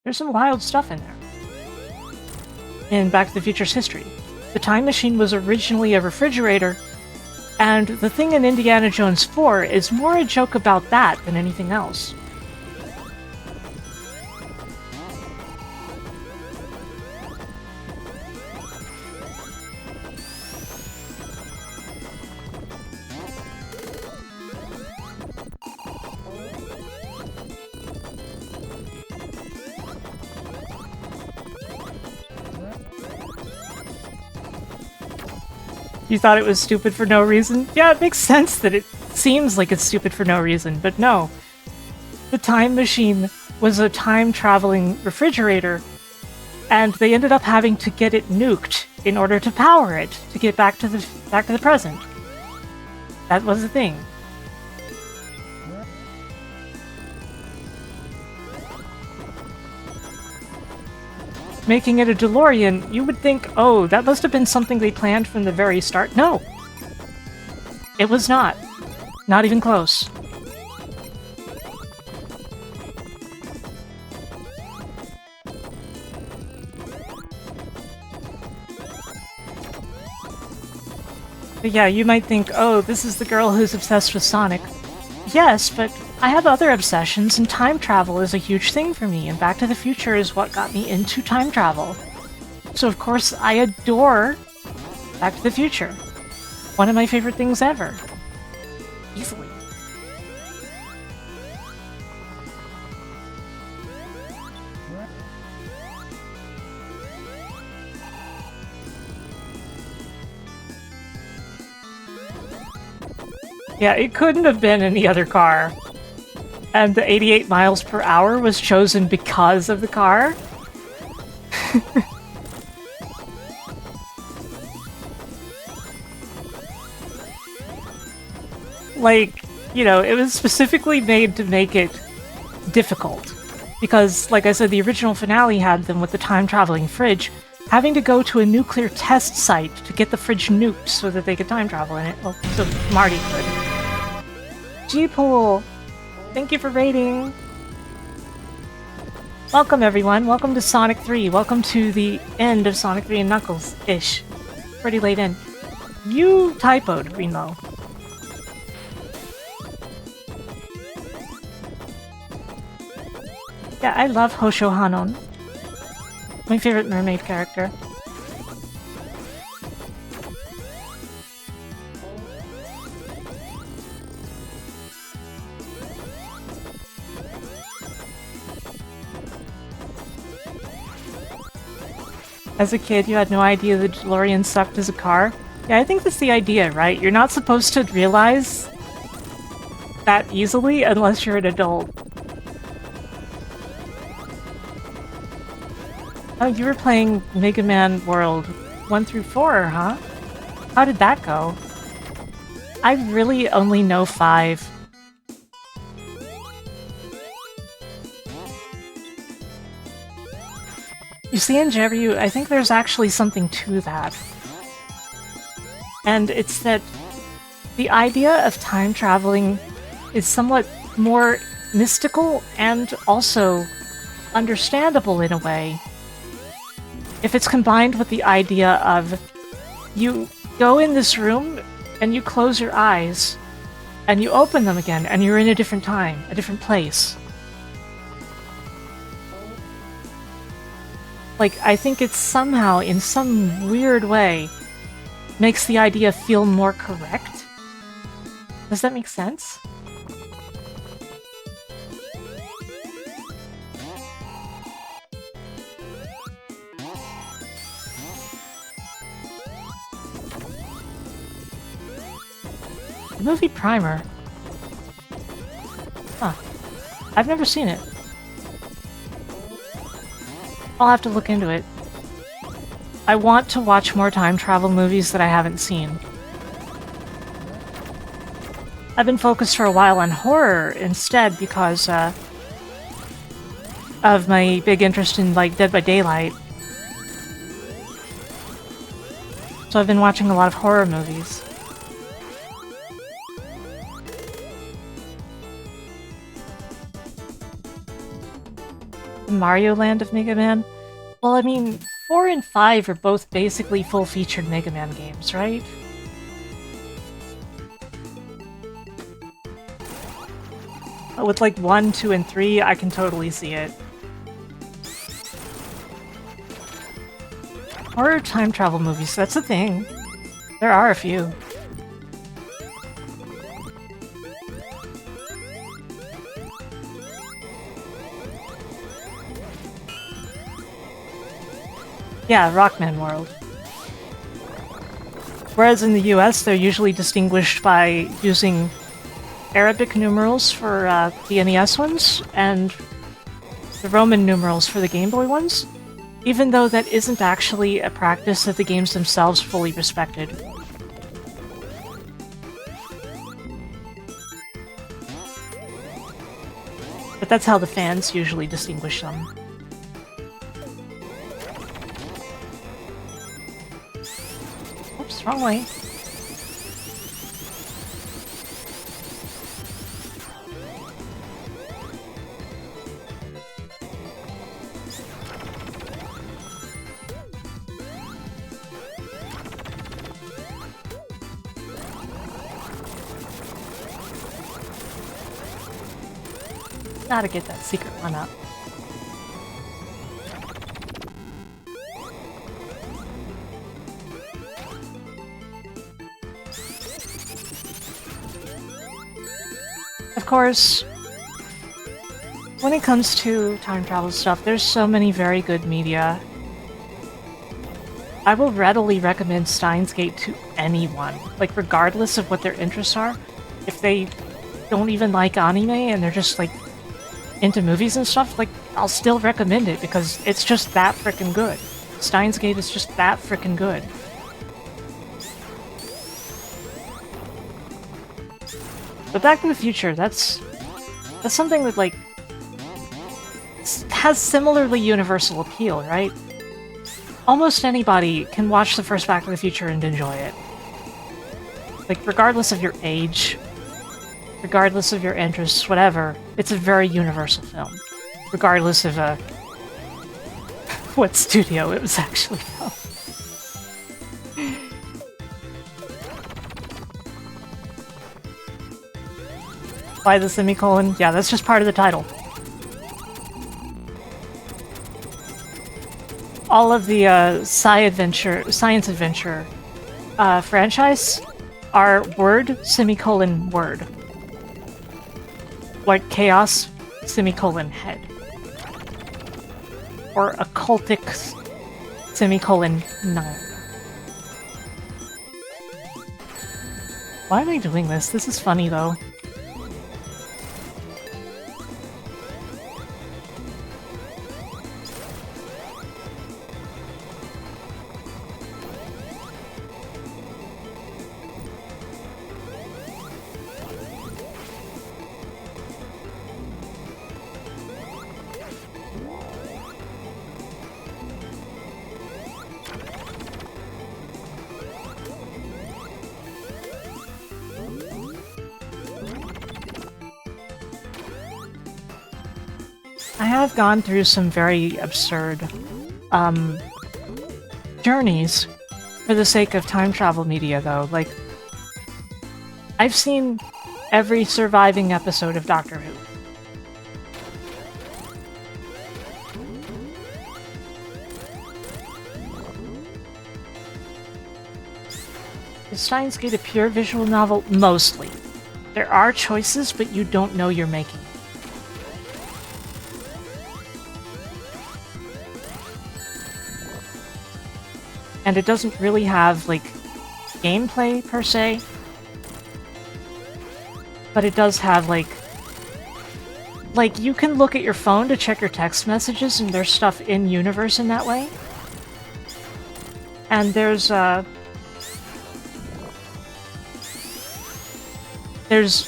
There's some wild stuff in there. In Back to the Future's history, the time machine was originally a refrigerator, and the thing in Indiana Jones 4 is more a joke about that than anything else. You thought it was stupid for no reason? Yeah, it makes sense that it seems like it's stupid for no reason, but no. The time machine was a time-traveling refrigerator, and they ended up having to get it nuked in order to power it to get back to the present. That was the thing. Making it a DeLorean, you would think, oh, that must have been something they planned from the very start. No. It was not. Not even close. But yeah, you might think, oh, this is the girl who's obsessed with Sonic. Yes, but I have other obsessions, and time travel is a huge thing for me, and Back to the Future is what got me into time travel. So of course, I adore Back to the Future. One of my favorite things ever. Easily. Yeah, it couldn't have been any other car. And the 88 miles per hour was chosen because of the car? Like, you know, it was specifically made to make it difficult. Because, like I said, the original finale had them with the time-traveling fridge having to go to a nuclear test site to get the fridge nuked so that they could time travel in it. Well, so Marty could. G-Pool! Thank you for raiding! Welcome, everyone. Welcome to Sonic 3. Welcome to the end of Sonic 3 and Knuckles-ish. Pretty late in. You typoed, Greenlow. Yeah, I love Hosho Hanon. My favorite mermaid character. As a kid, you had no idea the DeLorean sucked as a car? Yeah, I think that's the idea, right? You're not supposed to realize that easily unless you're an adult. Oh, you were playing Mega Man World 1 through 4, huh? How did that go? I really only know 5. You see, in Jerryu, I think there's actually something to that. And it's that the idea of time traveling is somewhat more mystical and also understandable in a way. If it's combined with the idea of you go in this room and you close your eyes and you open them again and you're in a different time, a different place. Like, I think it's somehow, in some weird way, makes the idea feel more correct. Does that make sense? The movie Primer. Huh. I've never seen it. I'll have to look into it. I want to watch more time travel movies that I haven't seen. I've been focused for a while on horror instead because of my big interest in, like, Dead by Daylight. So I've been watching a lot of horror movies. The Mario Land of Mega Man? Well, I mean, 4 and 5 are both basically full-featured Mega Man games, right? With like 1, 2, and 3, I can totally see it. Horror time travel movies, that's a thing. There are a few. Yeah, Rockman World. Whereas in the US, they're usually distinguished by using Arabic numerals for the NES ones and the Roman numerals for the Game Boy ones, even though that isn't actually a practice that the games themselves fully respected. But that's how the fans usually distinguish them. Oops, wrong way. Gotta get that secret one up. Of course, when it comes to time travel stuff, there's so many very good media. I will readily recommend Steins Gate to anyone, like regardless of what their interests are. If they don't even like anime and they're just like into movies and stuff, like, I'll still recommend it because it's just that frickin' good. Steins Gate is just that frickin' good. But Back to the Future, that's something that, like, has similarly universal appeal, right? Almost anybody can watch the first Back to the Future and enjoy it. Like, regardless of your age, regardless of your interests, whatever, it's a very universal film. Regardless of what studio it was actually from. Why the semicolon? Yeah, that's just part of the title. All of the science adventure franchise are word, semicolon, word. Like chaos, semicolon, head. Or occultic, semicolon, 9. Why am I doing this? This is funny though. I have gone through some very absurd journeys for the sake of time travel media, though. Like, I've seen every surviving episode of Doctor Who. Is Steins Gate a pure visual novel? Mostly. There are choices, but you don't know you're making. And it doesn't really have, like, gameplay, per se. But it does have, like, you can look at your phone to check your text messages, and there's stuff in-universe in that way. And there's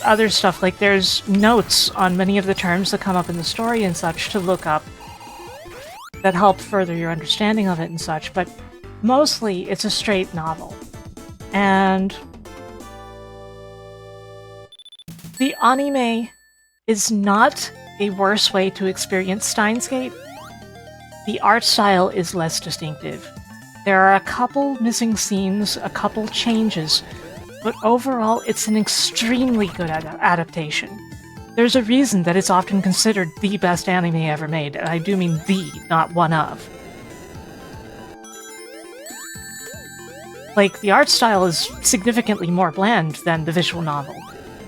other stuff, like there's notes on many of the terms that come up in the story and such to look up that help further your understanding of it and such, but mostly it's a straight novel. And the anime is not a worse way to experience Steins Gate. The art style is less distinctive. There are a couple missing scenes, a couple changes, but overall it's an extremely good adaptation. There's a reason that it's often considered the best anime ever made, and I do mean the, not one of. Like, the art style is significantly more bland than the visual novel,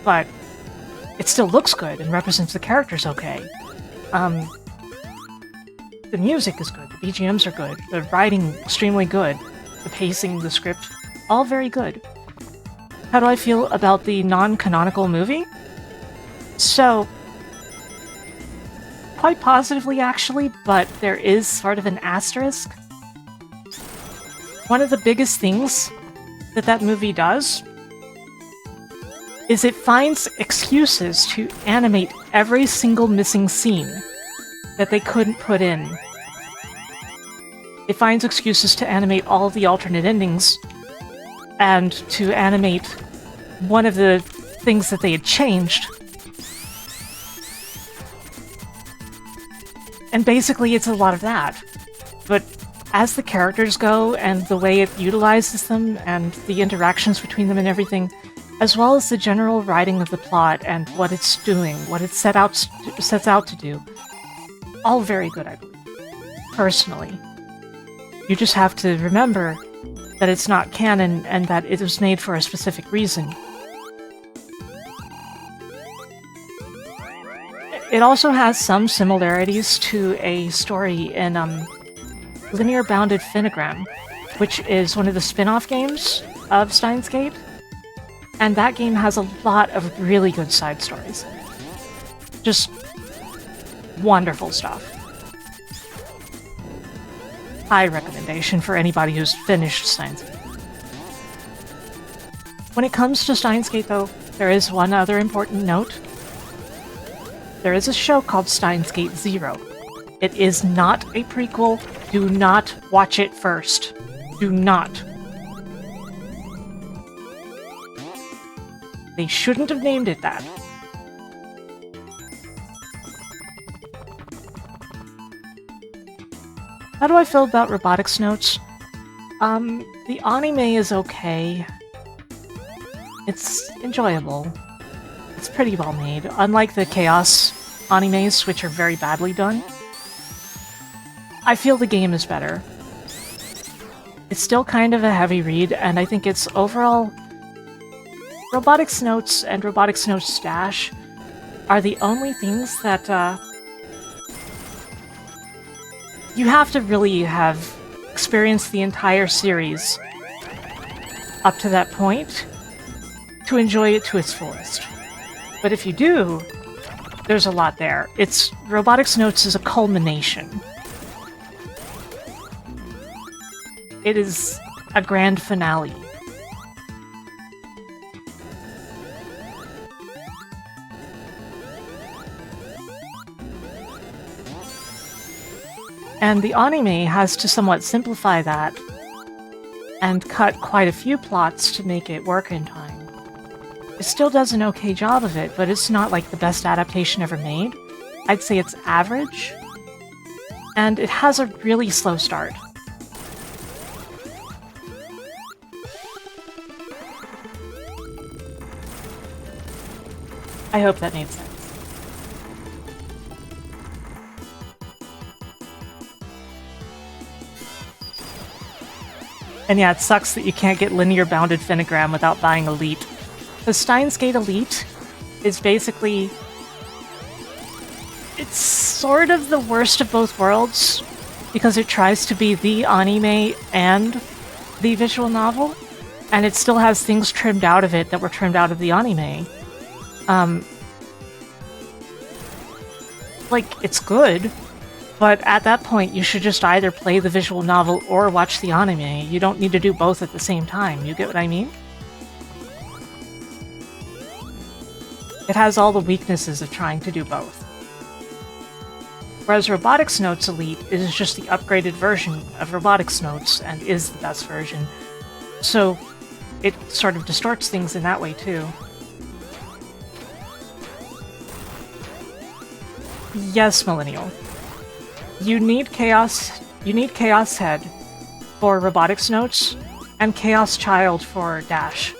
but it still looks good and represents the characters okay. The music is good, the BGMs are good, the writing extremely good, the pacing, the script, All very good. How do I feel about the non-canonical movie? So, quite positively actually, but there is sort of an asterisk. One of the biggest things that movie does is it finds excuses to animate every single missing scene that they couldn't put in. It finds excuses to animate all the alternate endings and to animate one of the things that they had changed. And basically it's a lot of that. But as the characters go and the way it utilizes them and the interactions between them and everything, as well as the general writing of the plot and what it's doing, what it sets out to do, all very good, I believe. Personally. You just have to remember that it's not canon and that it was made for a specific reason. It also has some similarities to a story in Linear Bounded Phonogram, which is one of the spin-off games of Steins Gate. And that game has a lot of really good side stories. Just wonderful stuff. High recommendation for anybody who's finished Steins Gate. When it comes to Steins Gate, though, there is one other important note. There is a show called Steins Gate Zero. It is not a prequel. Do not watch it first. Do not. They shouldn't have named it that. How do I feel about Robotics Notes? The anime is okay. It's enjoyable. It's pretty well made, unlike the Chaos animes, which are very badly done. I feel the game is better. It's still kind of a heavy read, and I think it's overall... Robotics Notes and Robotics Notes Stash are the only things that, you have to really have experienced the entire series up to that point to enjoy it to its fullest. But if you do, there's a lot there. Robotics Notes is a culmination. It is a grand finale. And the anime has to somewhat simplify that and cut quite a few plots to make it work in time. It still does an okay job of it, but it's not like the best adaptation ever made. I'd say it's average. And it has a really slow start. I hope that made sense. And yeah, it sucks that you can't get Linear Bounded Phonogram without buying Elite. The Steins Gate Elite is basically... It's sort of the worst of both worlds, because it tries to be the anime and the visual novel, and it still has things trimmed out of it that were trimmed out of the anime. Like, it's good, but at that point you should just either play the visual novel or watch the anime. You don't need to do both at the same time, you get what I mean? It has all the weaknesses of trying to do both. Whereas Robotics Notes Elite is just the upgraded version of Robotics Notes and is the best version. So it sort of distorts things in that way too. Yes, Millennial. You need Chaos Head for Robotics Notes and Chaos Child for Dash.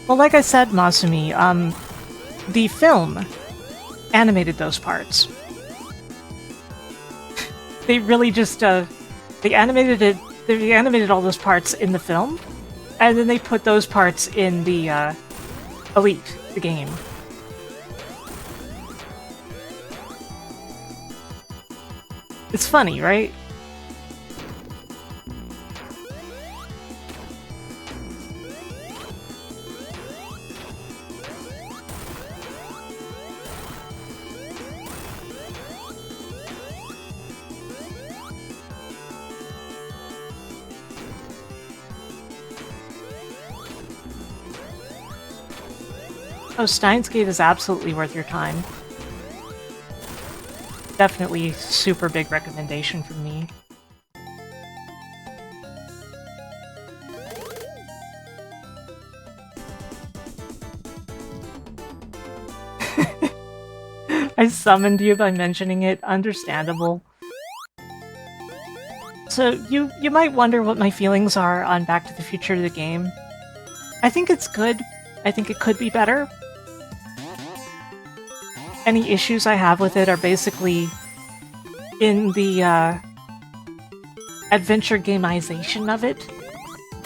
Well, like I said, Masumi, the film animated those parts. They really just, they animated all those parts in the film, and then they put those parts in the, Elite, the game. It's funny, right? Oh, Steins Gate is absolutely worth your time. Definitely super big recommendation from me. I summoned you by mentioning it. Understandable. So, you might wonder what my feelings are on Back to the Future the game. I think it's good. I think it could be better. Any issues I have with it are basically in the adventure gamization of it.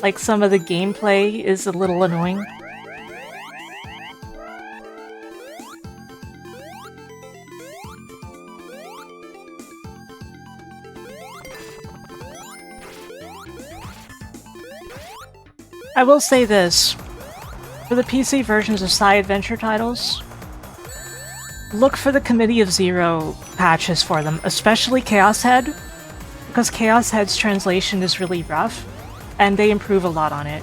Like, some of the gameplay is a little annoying. I will say this. For the PC versions of Psy Adventure titles, look for the Committee of Zero patches for them, especially Chaos Head, because Chaos Head's translation is really rough, and they improve a lot on it.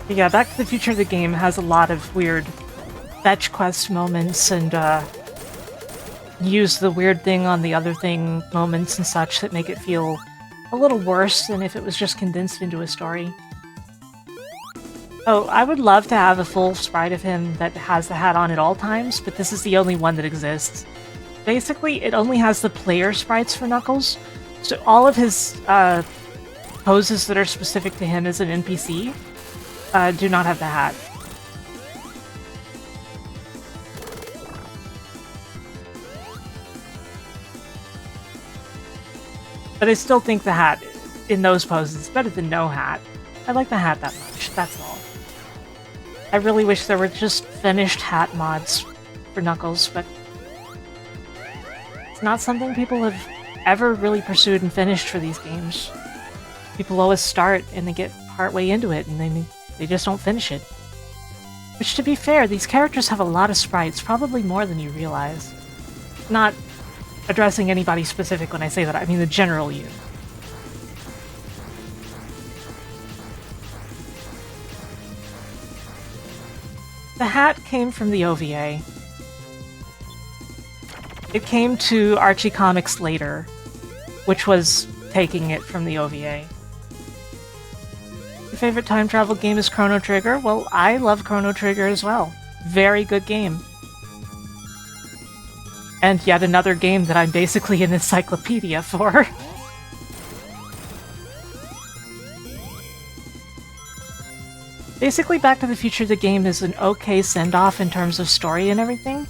But yeah, Back to the Future the game has a lot of weird fetch quest moments and use the weird thing on the other thing moments and such that make it feel a little worse than if it was just condensed into a story. Oh, I would love to have a full sprite of him that has the hat on at all times, but this is the only one that exists. Basically, it only has the player sprites for Knuckles, so all of his poses that are specific to him as an NPC do not have the hat. But I still think the hat in those poses is better than no hat. I like the hat that much, that's all. I really wish there were just finished hat mods for Knuckles, but it's not something people have ever really pursued and finished for these games. People always start and they get partway into it and they just don't finish it. Which, to be fair, these characters have a lot of sprites, probably more than you realize. Not addressing anybody specific when I say that, I mean the general you. The hat came from the OVA. It came to Archie Comics later, which was taking it from the OVA. Your favorite time travel game is Chrono Trigger? Well, I love Chrono Trigger as well. Very good game. And yet another game that I'm basically an encyclopedia for. Basically, Back to the Future the game is an okay send-off in terms of story and everything,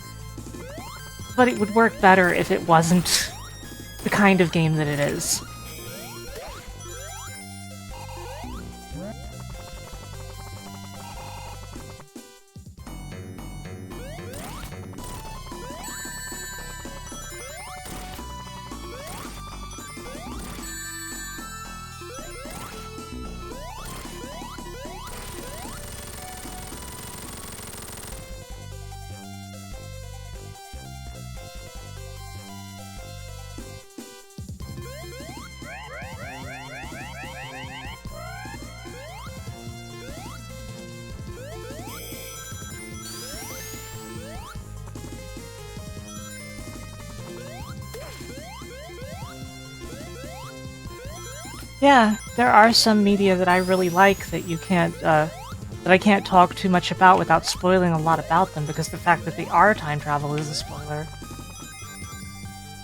but it would work better if it wasn't the kind of game that it is. Yeah, there are some media that I really like that you can't, that I can't talk too much about without spoiling a lot about them, because the fact that they are time travel is a spoiler.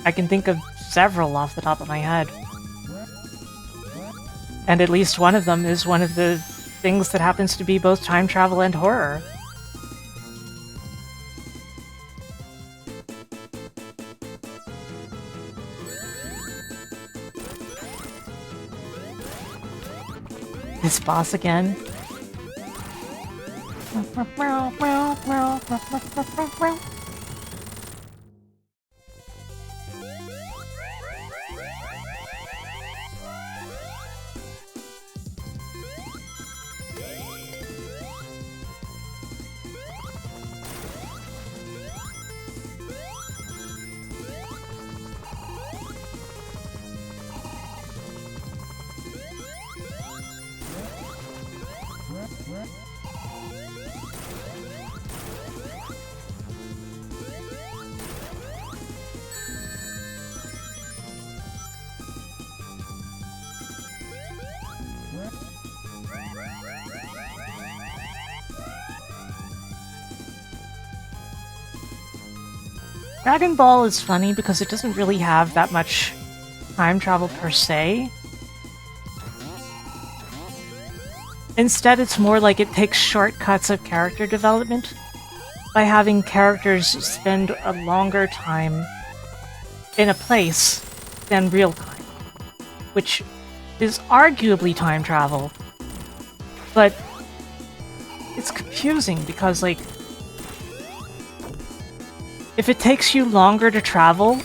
I can think of several off the top of my head. And at least one of them is one of the things that happens to be both time travel and horror. This boss again. Dragon Ball is funny because it doesn't really have that much time travel per se. Instead, it's more like it takes shortcuts of character development by having characters spend a longer time in a place than real time, which is arguably time travel, but it's confusing because, like, if it takes you longer to travel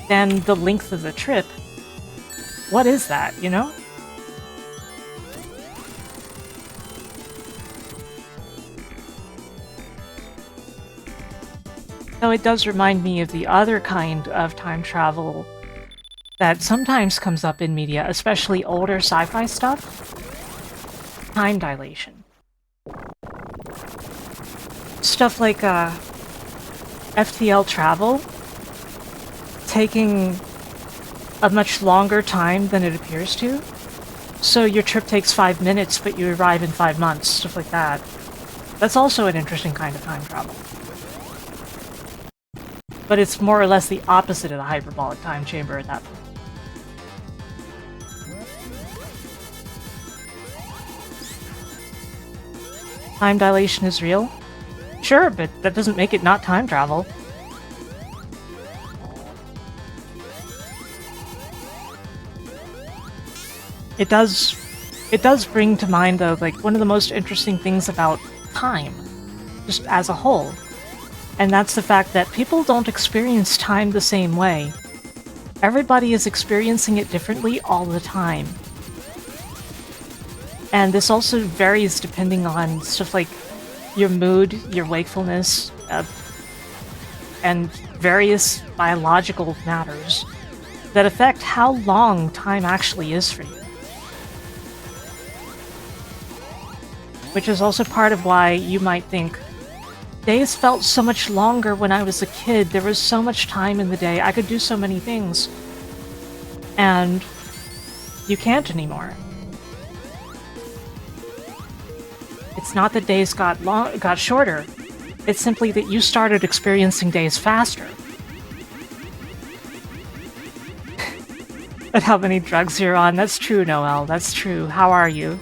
than the length of the trip, what is that, you know? So it does remind me of the other kind of time travel that sometimes comes up in media, especially older sci-fi stuff. Time dilation. Stuff like, FTL travel taking a much longer time than it appears to. So your trip takes 5 minutes, but you arrive in 5 months, stuff like that. That's also an interesting kind of time travel. But it's more or less the opposite of the hyperbolic time chamber at that point. Time dilation is real? Sure, but that doesn't make it not time travel. It does bring to mind, though, like, one of the most interesting things about time, just as a whole. And that's the fact that people don't experience time the same way. Everybody is experiencing it differently all the time. And this also varies depending on stuff like your mood, your wakefulness, and various biological matters that affect how long time actually is for you. Which is also part of why you might think, days felt so much longer when I was a kid, there was so much time in the day, I could do so many things. And you can't anymore. It's not that days got shorter, it's simply that you started experiencing days faster. But how many drugs you're on, that's true, Noelle, that's true. How are you?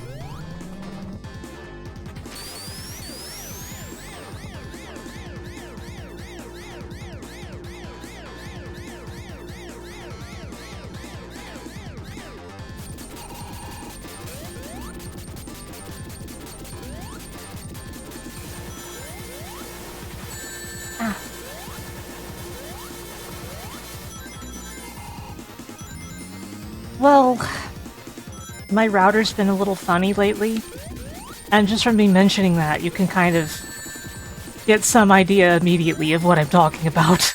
Well, my router's been a little funny lately, and just from me mentioning that, you can kind of get some idea immediately of what I'm talking about.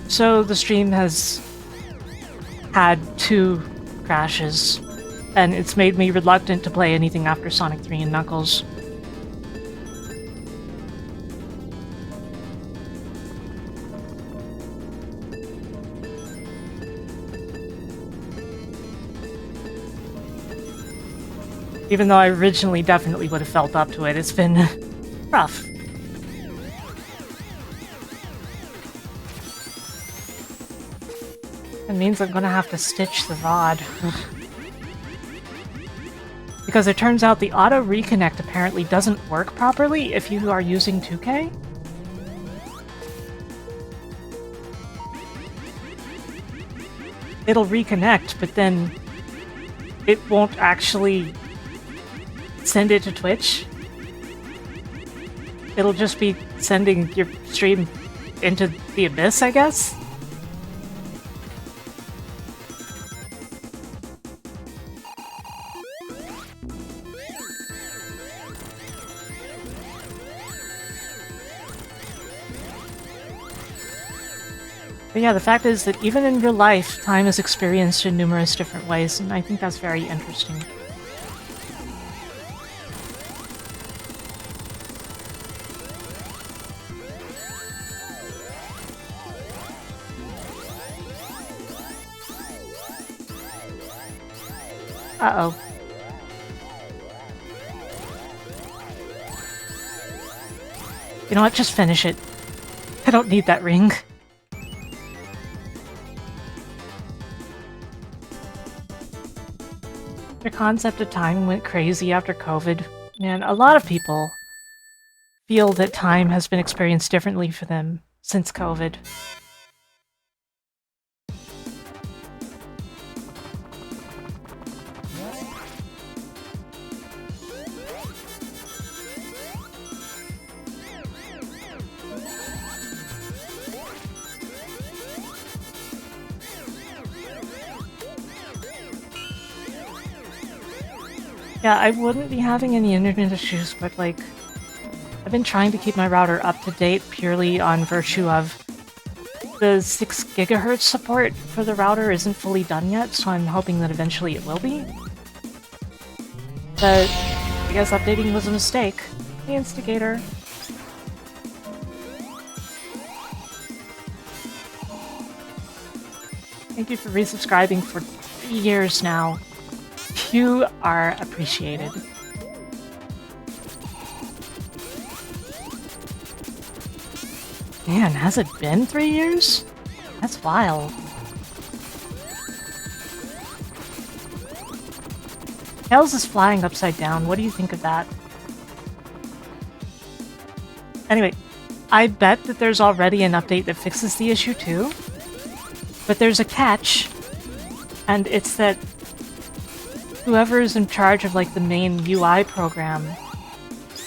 So the stream has had 2 crashes, and it's made me reluctant to play anything after Sonic 3 and Knuckles. Even though I originally definitely would have felt up to it, it's been rough. It means I'm gonna have to stitch the VOD. Because it turns out the auto reconnect apparently doesn't work properly if you are using 2K. it'll reconnect, but then it won't actually send it to Twitch. It'll just be sending your stream into the abyss, I guess? But yeah, the fact is that even in real life, time is experienced in numerous different ways, and I think that's very interesting. Uh-oh. You know what? Just finish it. I don't need that ring. The concept of time went crazy after COVID, and a lot of people feel that time has been experienced differently for them since COVID. Yeah, I wouldn't be having any internet issues, but like, I've been trying to keep my router up to date purely on virtue of the 6 gigahertz support for the router isn't fully done yet, so I'm hoping that eventually it will be. But I guess updating was a mistake. The instigator. Thank you for resubscribing for 3 years now. You are appreciated. Man, has it been 3 years? That's wild. Tails is flying upside down. What do you think of that? Anyway, I bet that there's already an update that fixes the issue too. But there's a catch, and it's that whoever is in charge of like the main UI program,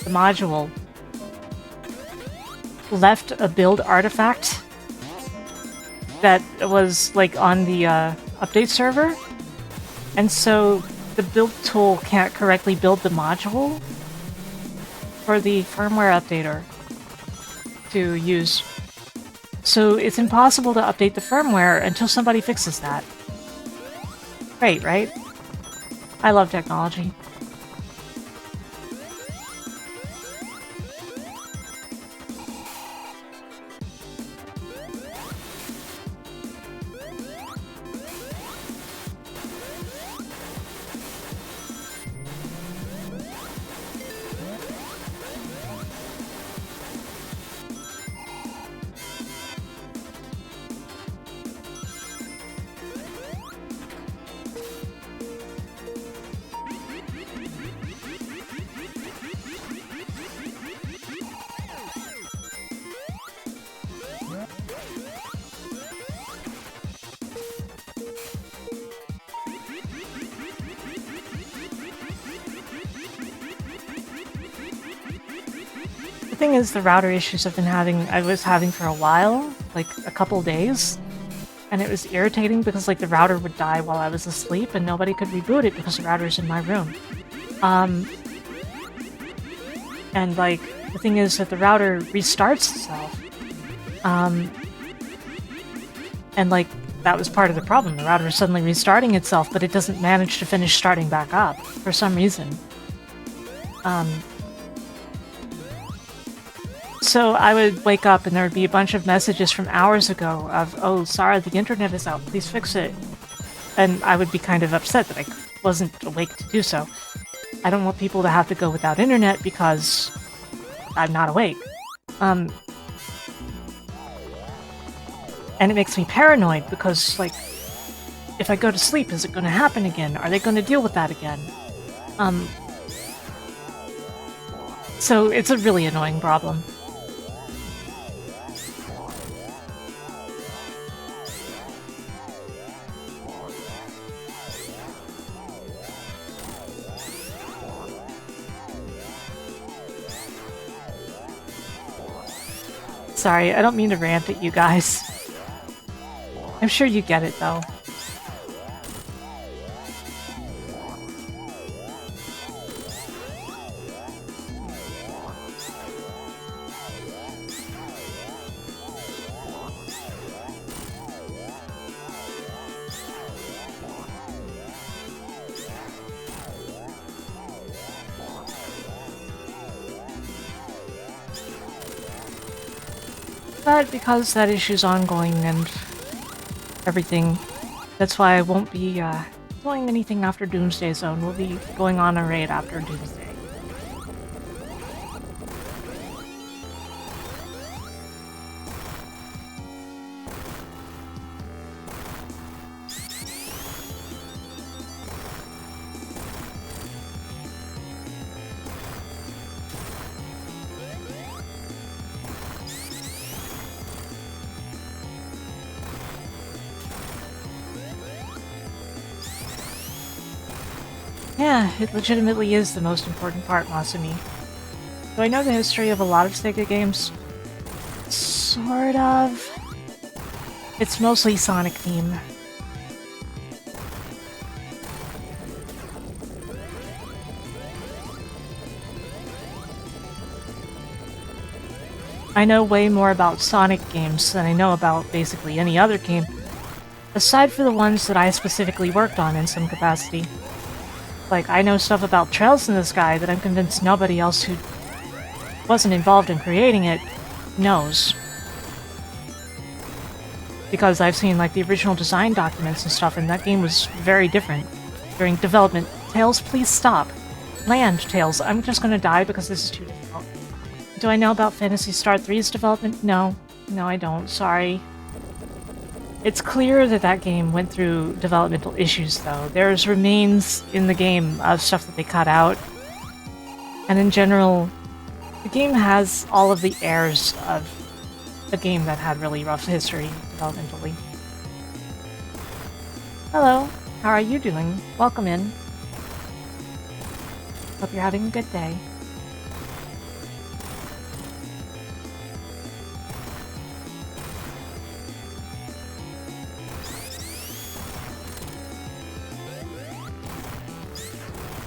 the module, left a build artifact that was like on the update server, and so the build tool can't correctly build the module for the firmware updater to use. So it's impossible to update the firmware until somebody fixes that. Great, right? I love technology. The thing is, the router issues I was having for a while, like a couple days, and it was irritating because like the router would die while I was asleep and nobody could reboot it because the router's in my room. And like, the thing is that the router restarts itself. And like, that was part of the problem. The router is suddenly restarting itself, but it doesn't manage to finish starting back up for some reason. So I would wake up and there would be a bunch of messages from hours ago of, oh, sorry, the internet is out, please fix it. And I would be kind of upset that I wasn't awake to do so. I don't want people to have to go without internet because I'm not awake. And it makes me paranoid because, like, if I go to sleep, is it going to happen again? Are they going to deal with that again? So it's a really annoying problem. Sorry, I don't mean to rant at you guys. I'm sure you get it, though. But because that issue's ongoing and everything, that's why I won't be doing anything after Doomsday Zone. We'll be going on a raid after Doomsday. Yeah, it legitimately is the most important part, Masumi. Do I know the history of a lot of Sega games? Sort of. It's mostly Sonic theme. I know way more about Sonic games than I know about basically any other game, aside for the ones that I specifically worked on in some capacity. Like, I know stuff about Trails in the Sky that I'm convinced nobody else who wasn't involved in creating it knows. Because I've seen, like, the original design documents and stuff, and that game was very different during development. Tails, please stop. Land, Tails. I'm just gonna die because this is too difficult. Do I know about Phantasy Star 3's development? No. No, I don't. Sorry. It's clear that that game went through developmental issues, though. There's remains in the game of stuff that they cut out. And in general, the game has all of the airs of a game that had really rough history developmentally. Hello, how are you doing? Welcome in. Hope you're having a good day.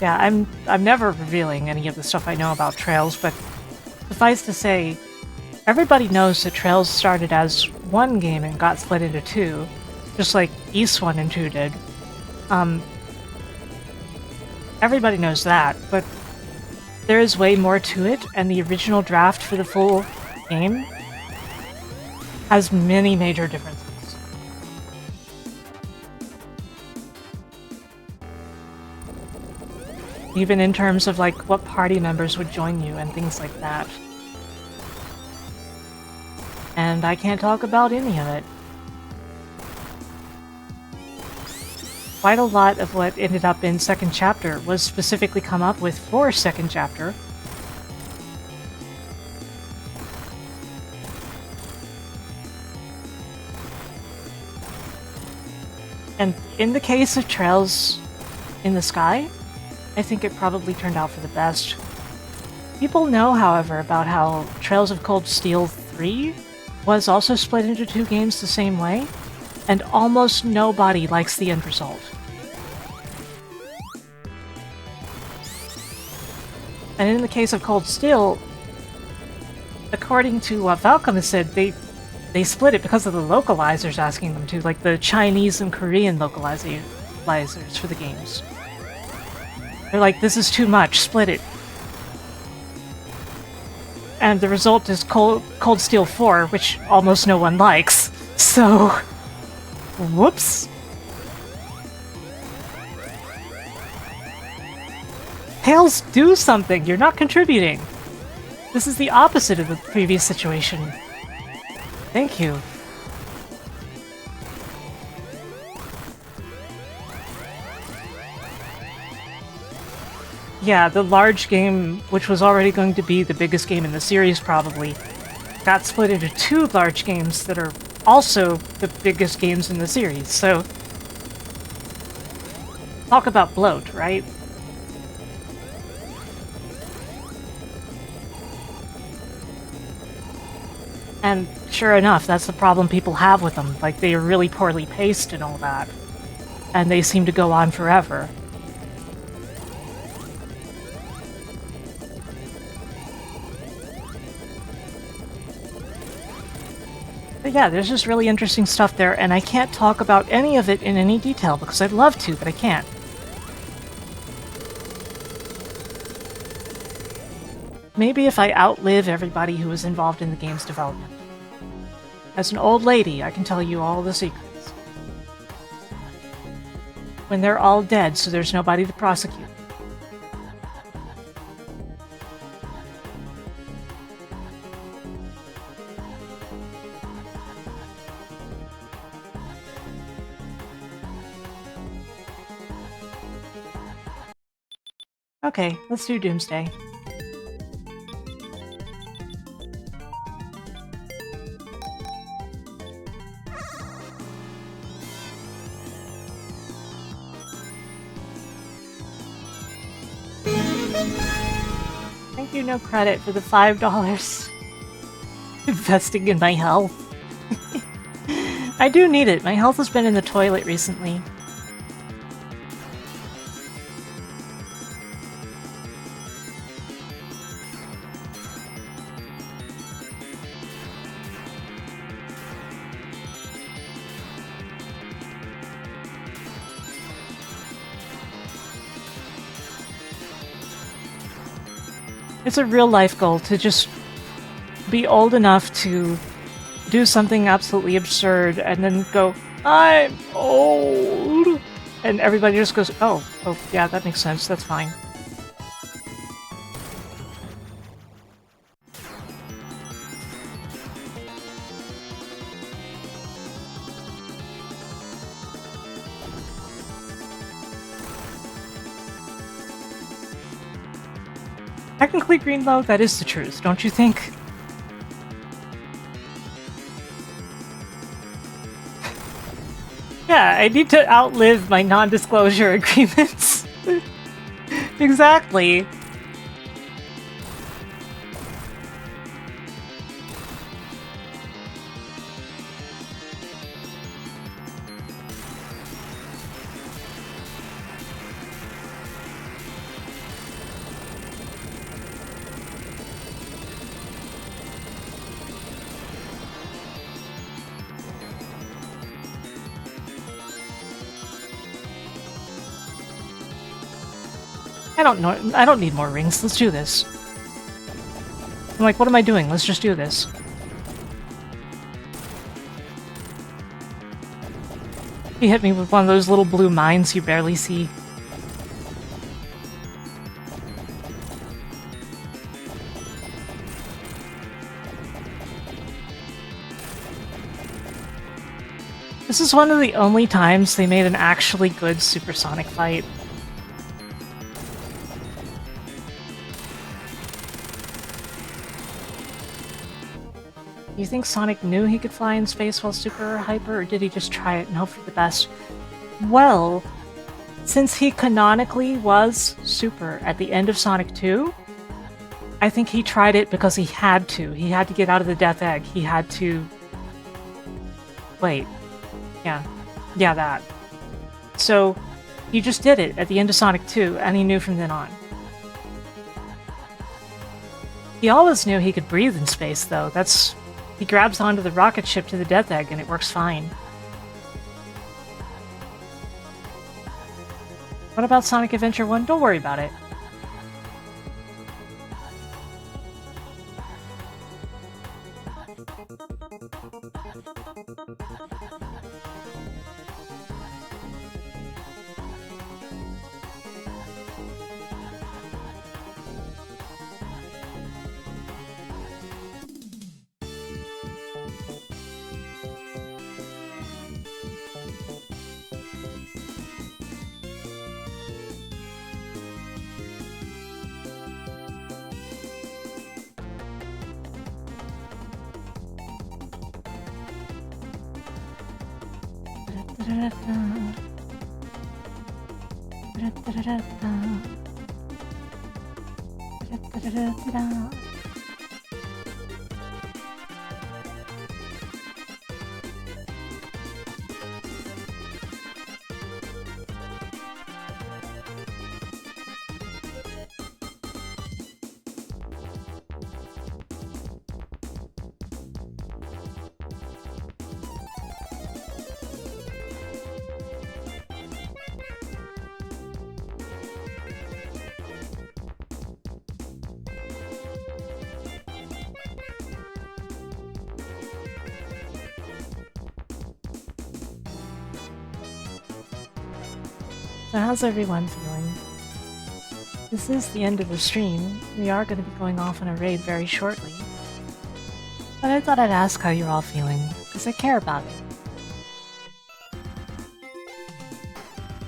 Yeah, I'm never revealing any of the stuff I know about Trails, but suffice to say, everybody knows that Trails started as one game and got split into two, just like East 1 and 2 did. Everybody knows that, but there is way more to it, and the original draft for the full game has many major differences. Even in terms of, like, what party members would join you and things like that. And I can't talk about any of it. Quite a lot of what ended up in second chapter was specifically come up with for second chapter. And in the case of Trails in the Sky, I think it probably turned out for the best. People know, however, about how Trails of Cold Steel 3 was also split into two games the same way, and almost nobody likes the end result. And in the case of Cold Steel, according to what Falcom has said, they split it because of the localizers asking them to, like the Chinese and Korean localizers for the games. They're like, this is too much, split it. And the result is Cold Steel 4, which almost no one likes. So, whoops. Tails, do something! You're not contributing! This is the opposite of the previous situation. Thank you. Yeah, the large game, which was already going to be the biggest game in the series probably, got split into two large games that are also the biggest games in the series, so... Talk about bloat, right? And sure enough, that's the problem people have with them. Like, they are really poorly paced and all that. And they seem to go on forever. But yeah, there's just really interesting stuff there, and I can't talk about any of it in any detail because I'd love to, but I can't. Maybe if I outlive everybody who was involved in the game's development. As an old lady, I can tell you all the secrets. When they're all dead, so there's nobody to prosecute. Okay, let's do Doomsday. Thank you, no credit for the $5. Investing in my health. I do need it. My health has been in the toilet recently. It's a real life goal to just be old enough to do something absolutely absurd and then go, I'm old. And everybody just goes, oh, yeah, that makes sense. That's fine. Technically, Greenlow, that is the truth, don't you think? Yeah, I need to outlive my non-disclosure agreements. Exactly. I don't know. I don't need more rings. Let's do this. I'm like, what am I doing? Let's just do this. He hit me with one of those little blue mines you barely see. This is one of the only times they made an actually good supersonic fight. Do you think Sonic knew he could fly in space while super or hyper, or did he just try it and hope for the best? Well, since he canonically was super at the end of Sonic 2, I think he tried it because he had to. He had to get out of the Death Egg. He had to... Wait. Yeah. Yeah, that. So, he just did it at the end of Sonic 2, and he knew from then on. He always knew he could breathe in space, though. That's... He grabs onto the rocket ship to the Death Egg, and it works fine. What about Sonic Adventure 1? Don't worry about it. So how's everyone feeling? This is the end of the stream. We are going to be going off on a raid very shortly. But I thought I'd ask how you're all feeling, because I care about it.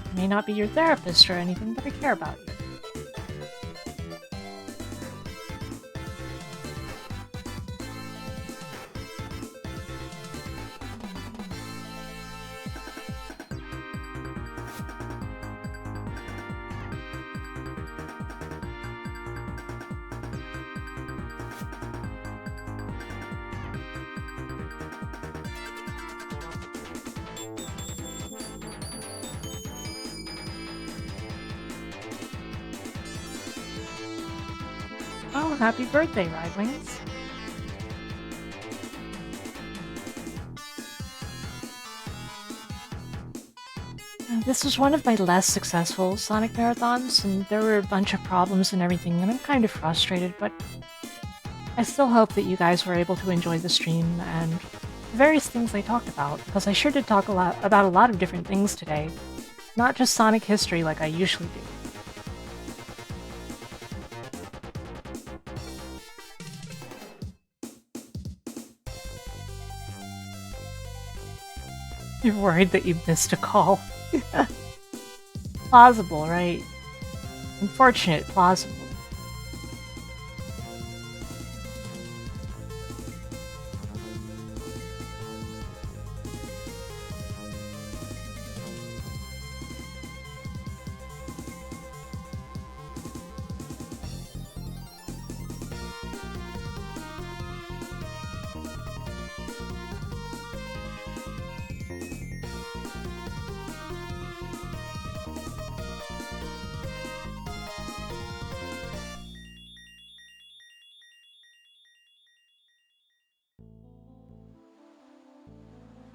I may not be your therapist or anything, but I care about you. Oh, happy birthday, Ridewings. This was one of my less successful Sonic marathons, and there were a bunch of problems and everything, and I'm kind of frustrated, but I still hope that you guys were able to enjoy the stream and the various things I talked about, because I sure did talk about a lot of different things today, not just Sonic history like I usually do. You're worried that you missed a call. Plausible, right? Unfortunate, plausible.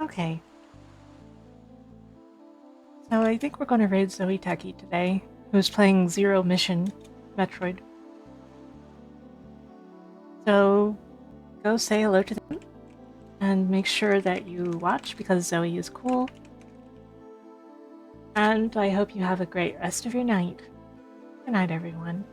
Okay. So I think we're going to raid Zoe Techie today, who's playing Zero Mission Metroid. So go say hello to them, and make sure that you watch because Zoe is cool. And I hope you have a great rest of your night. Good night, everyone.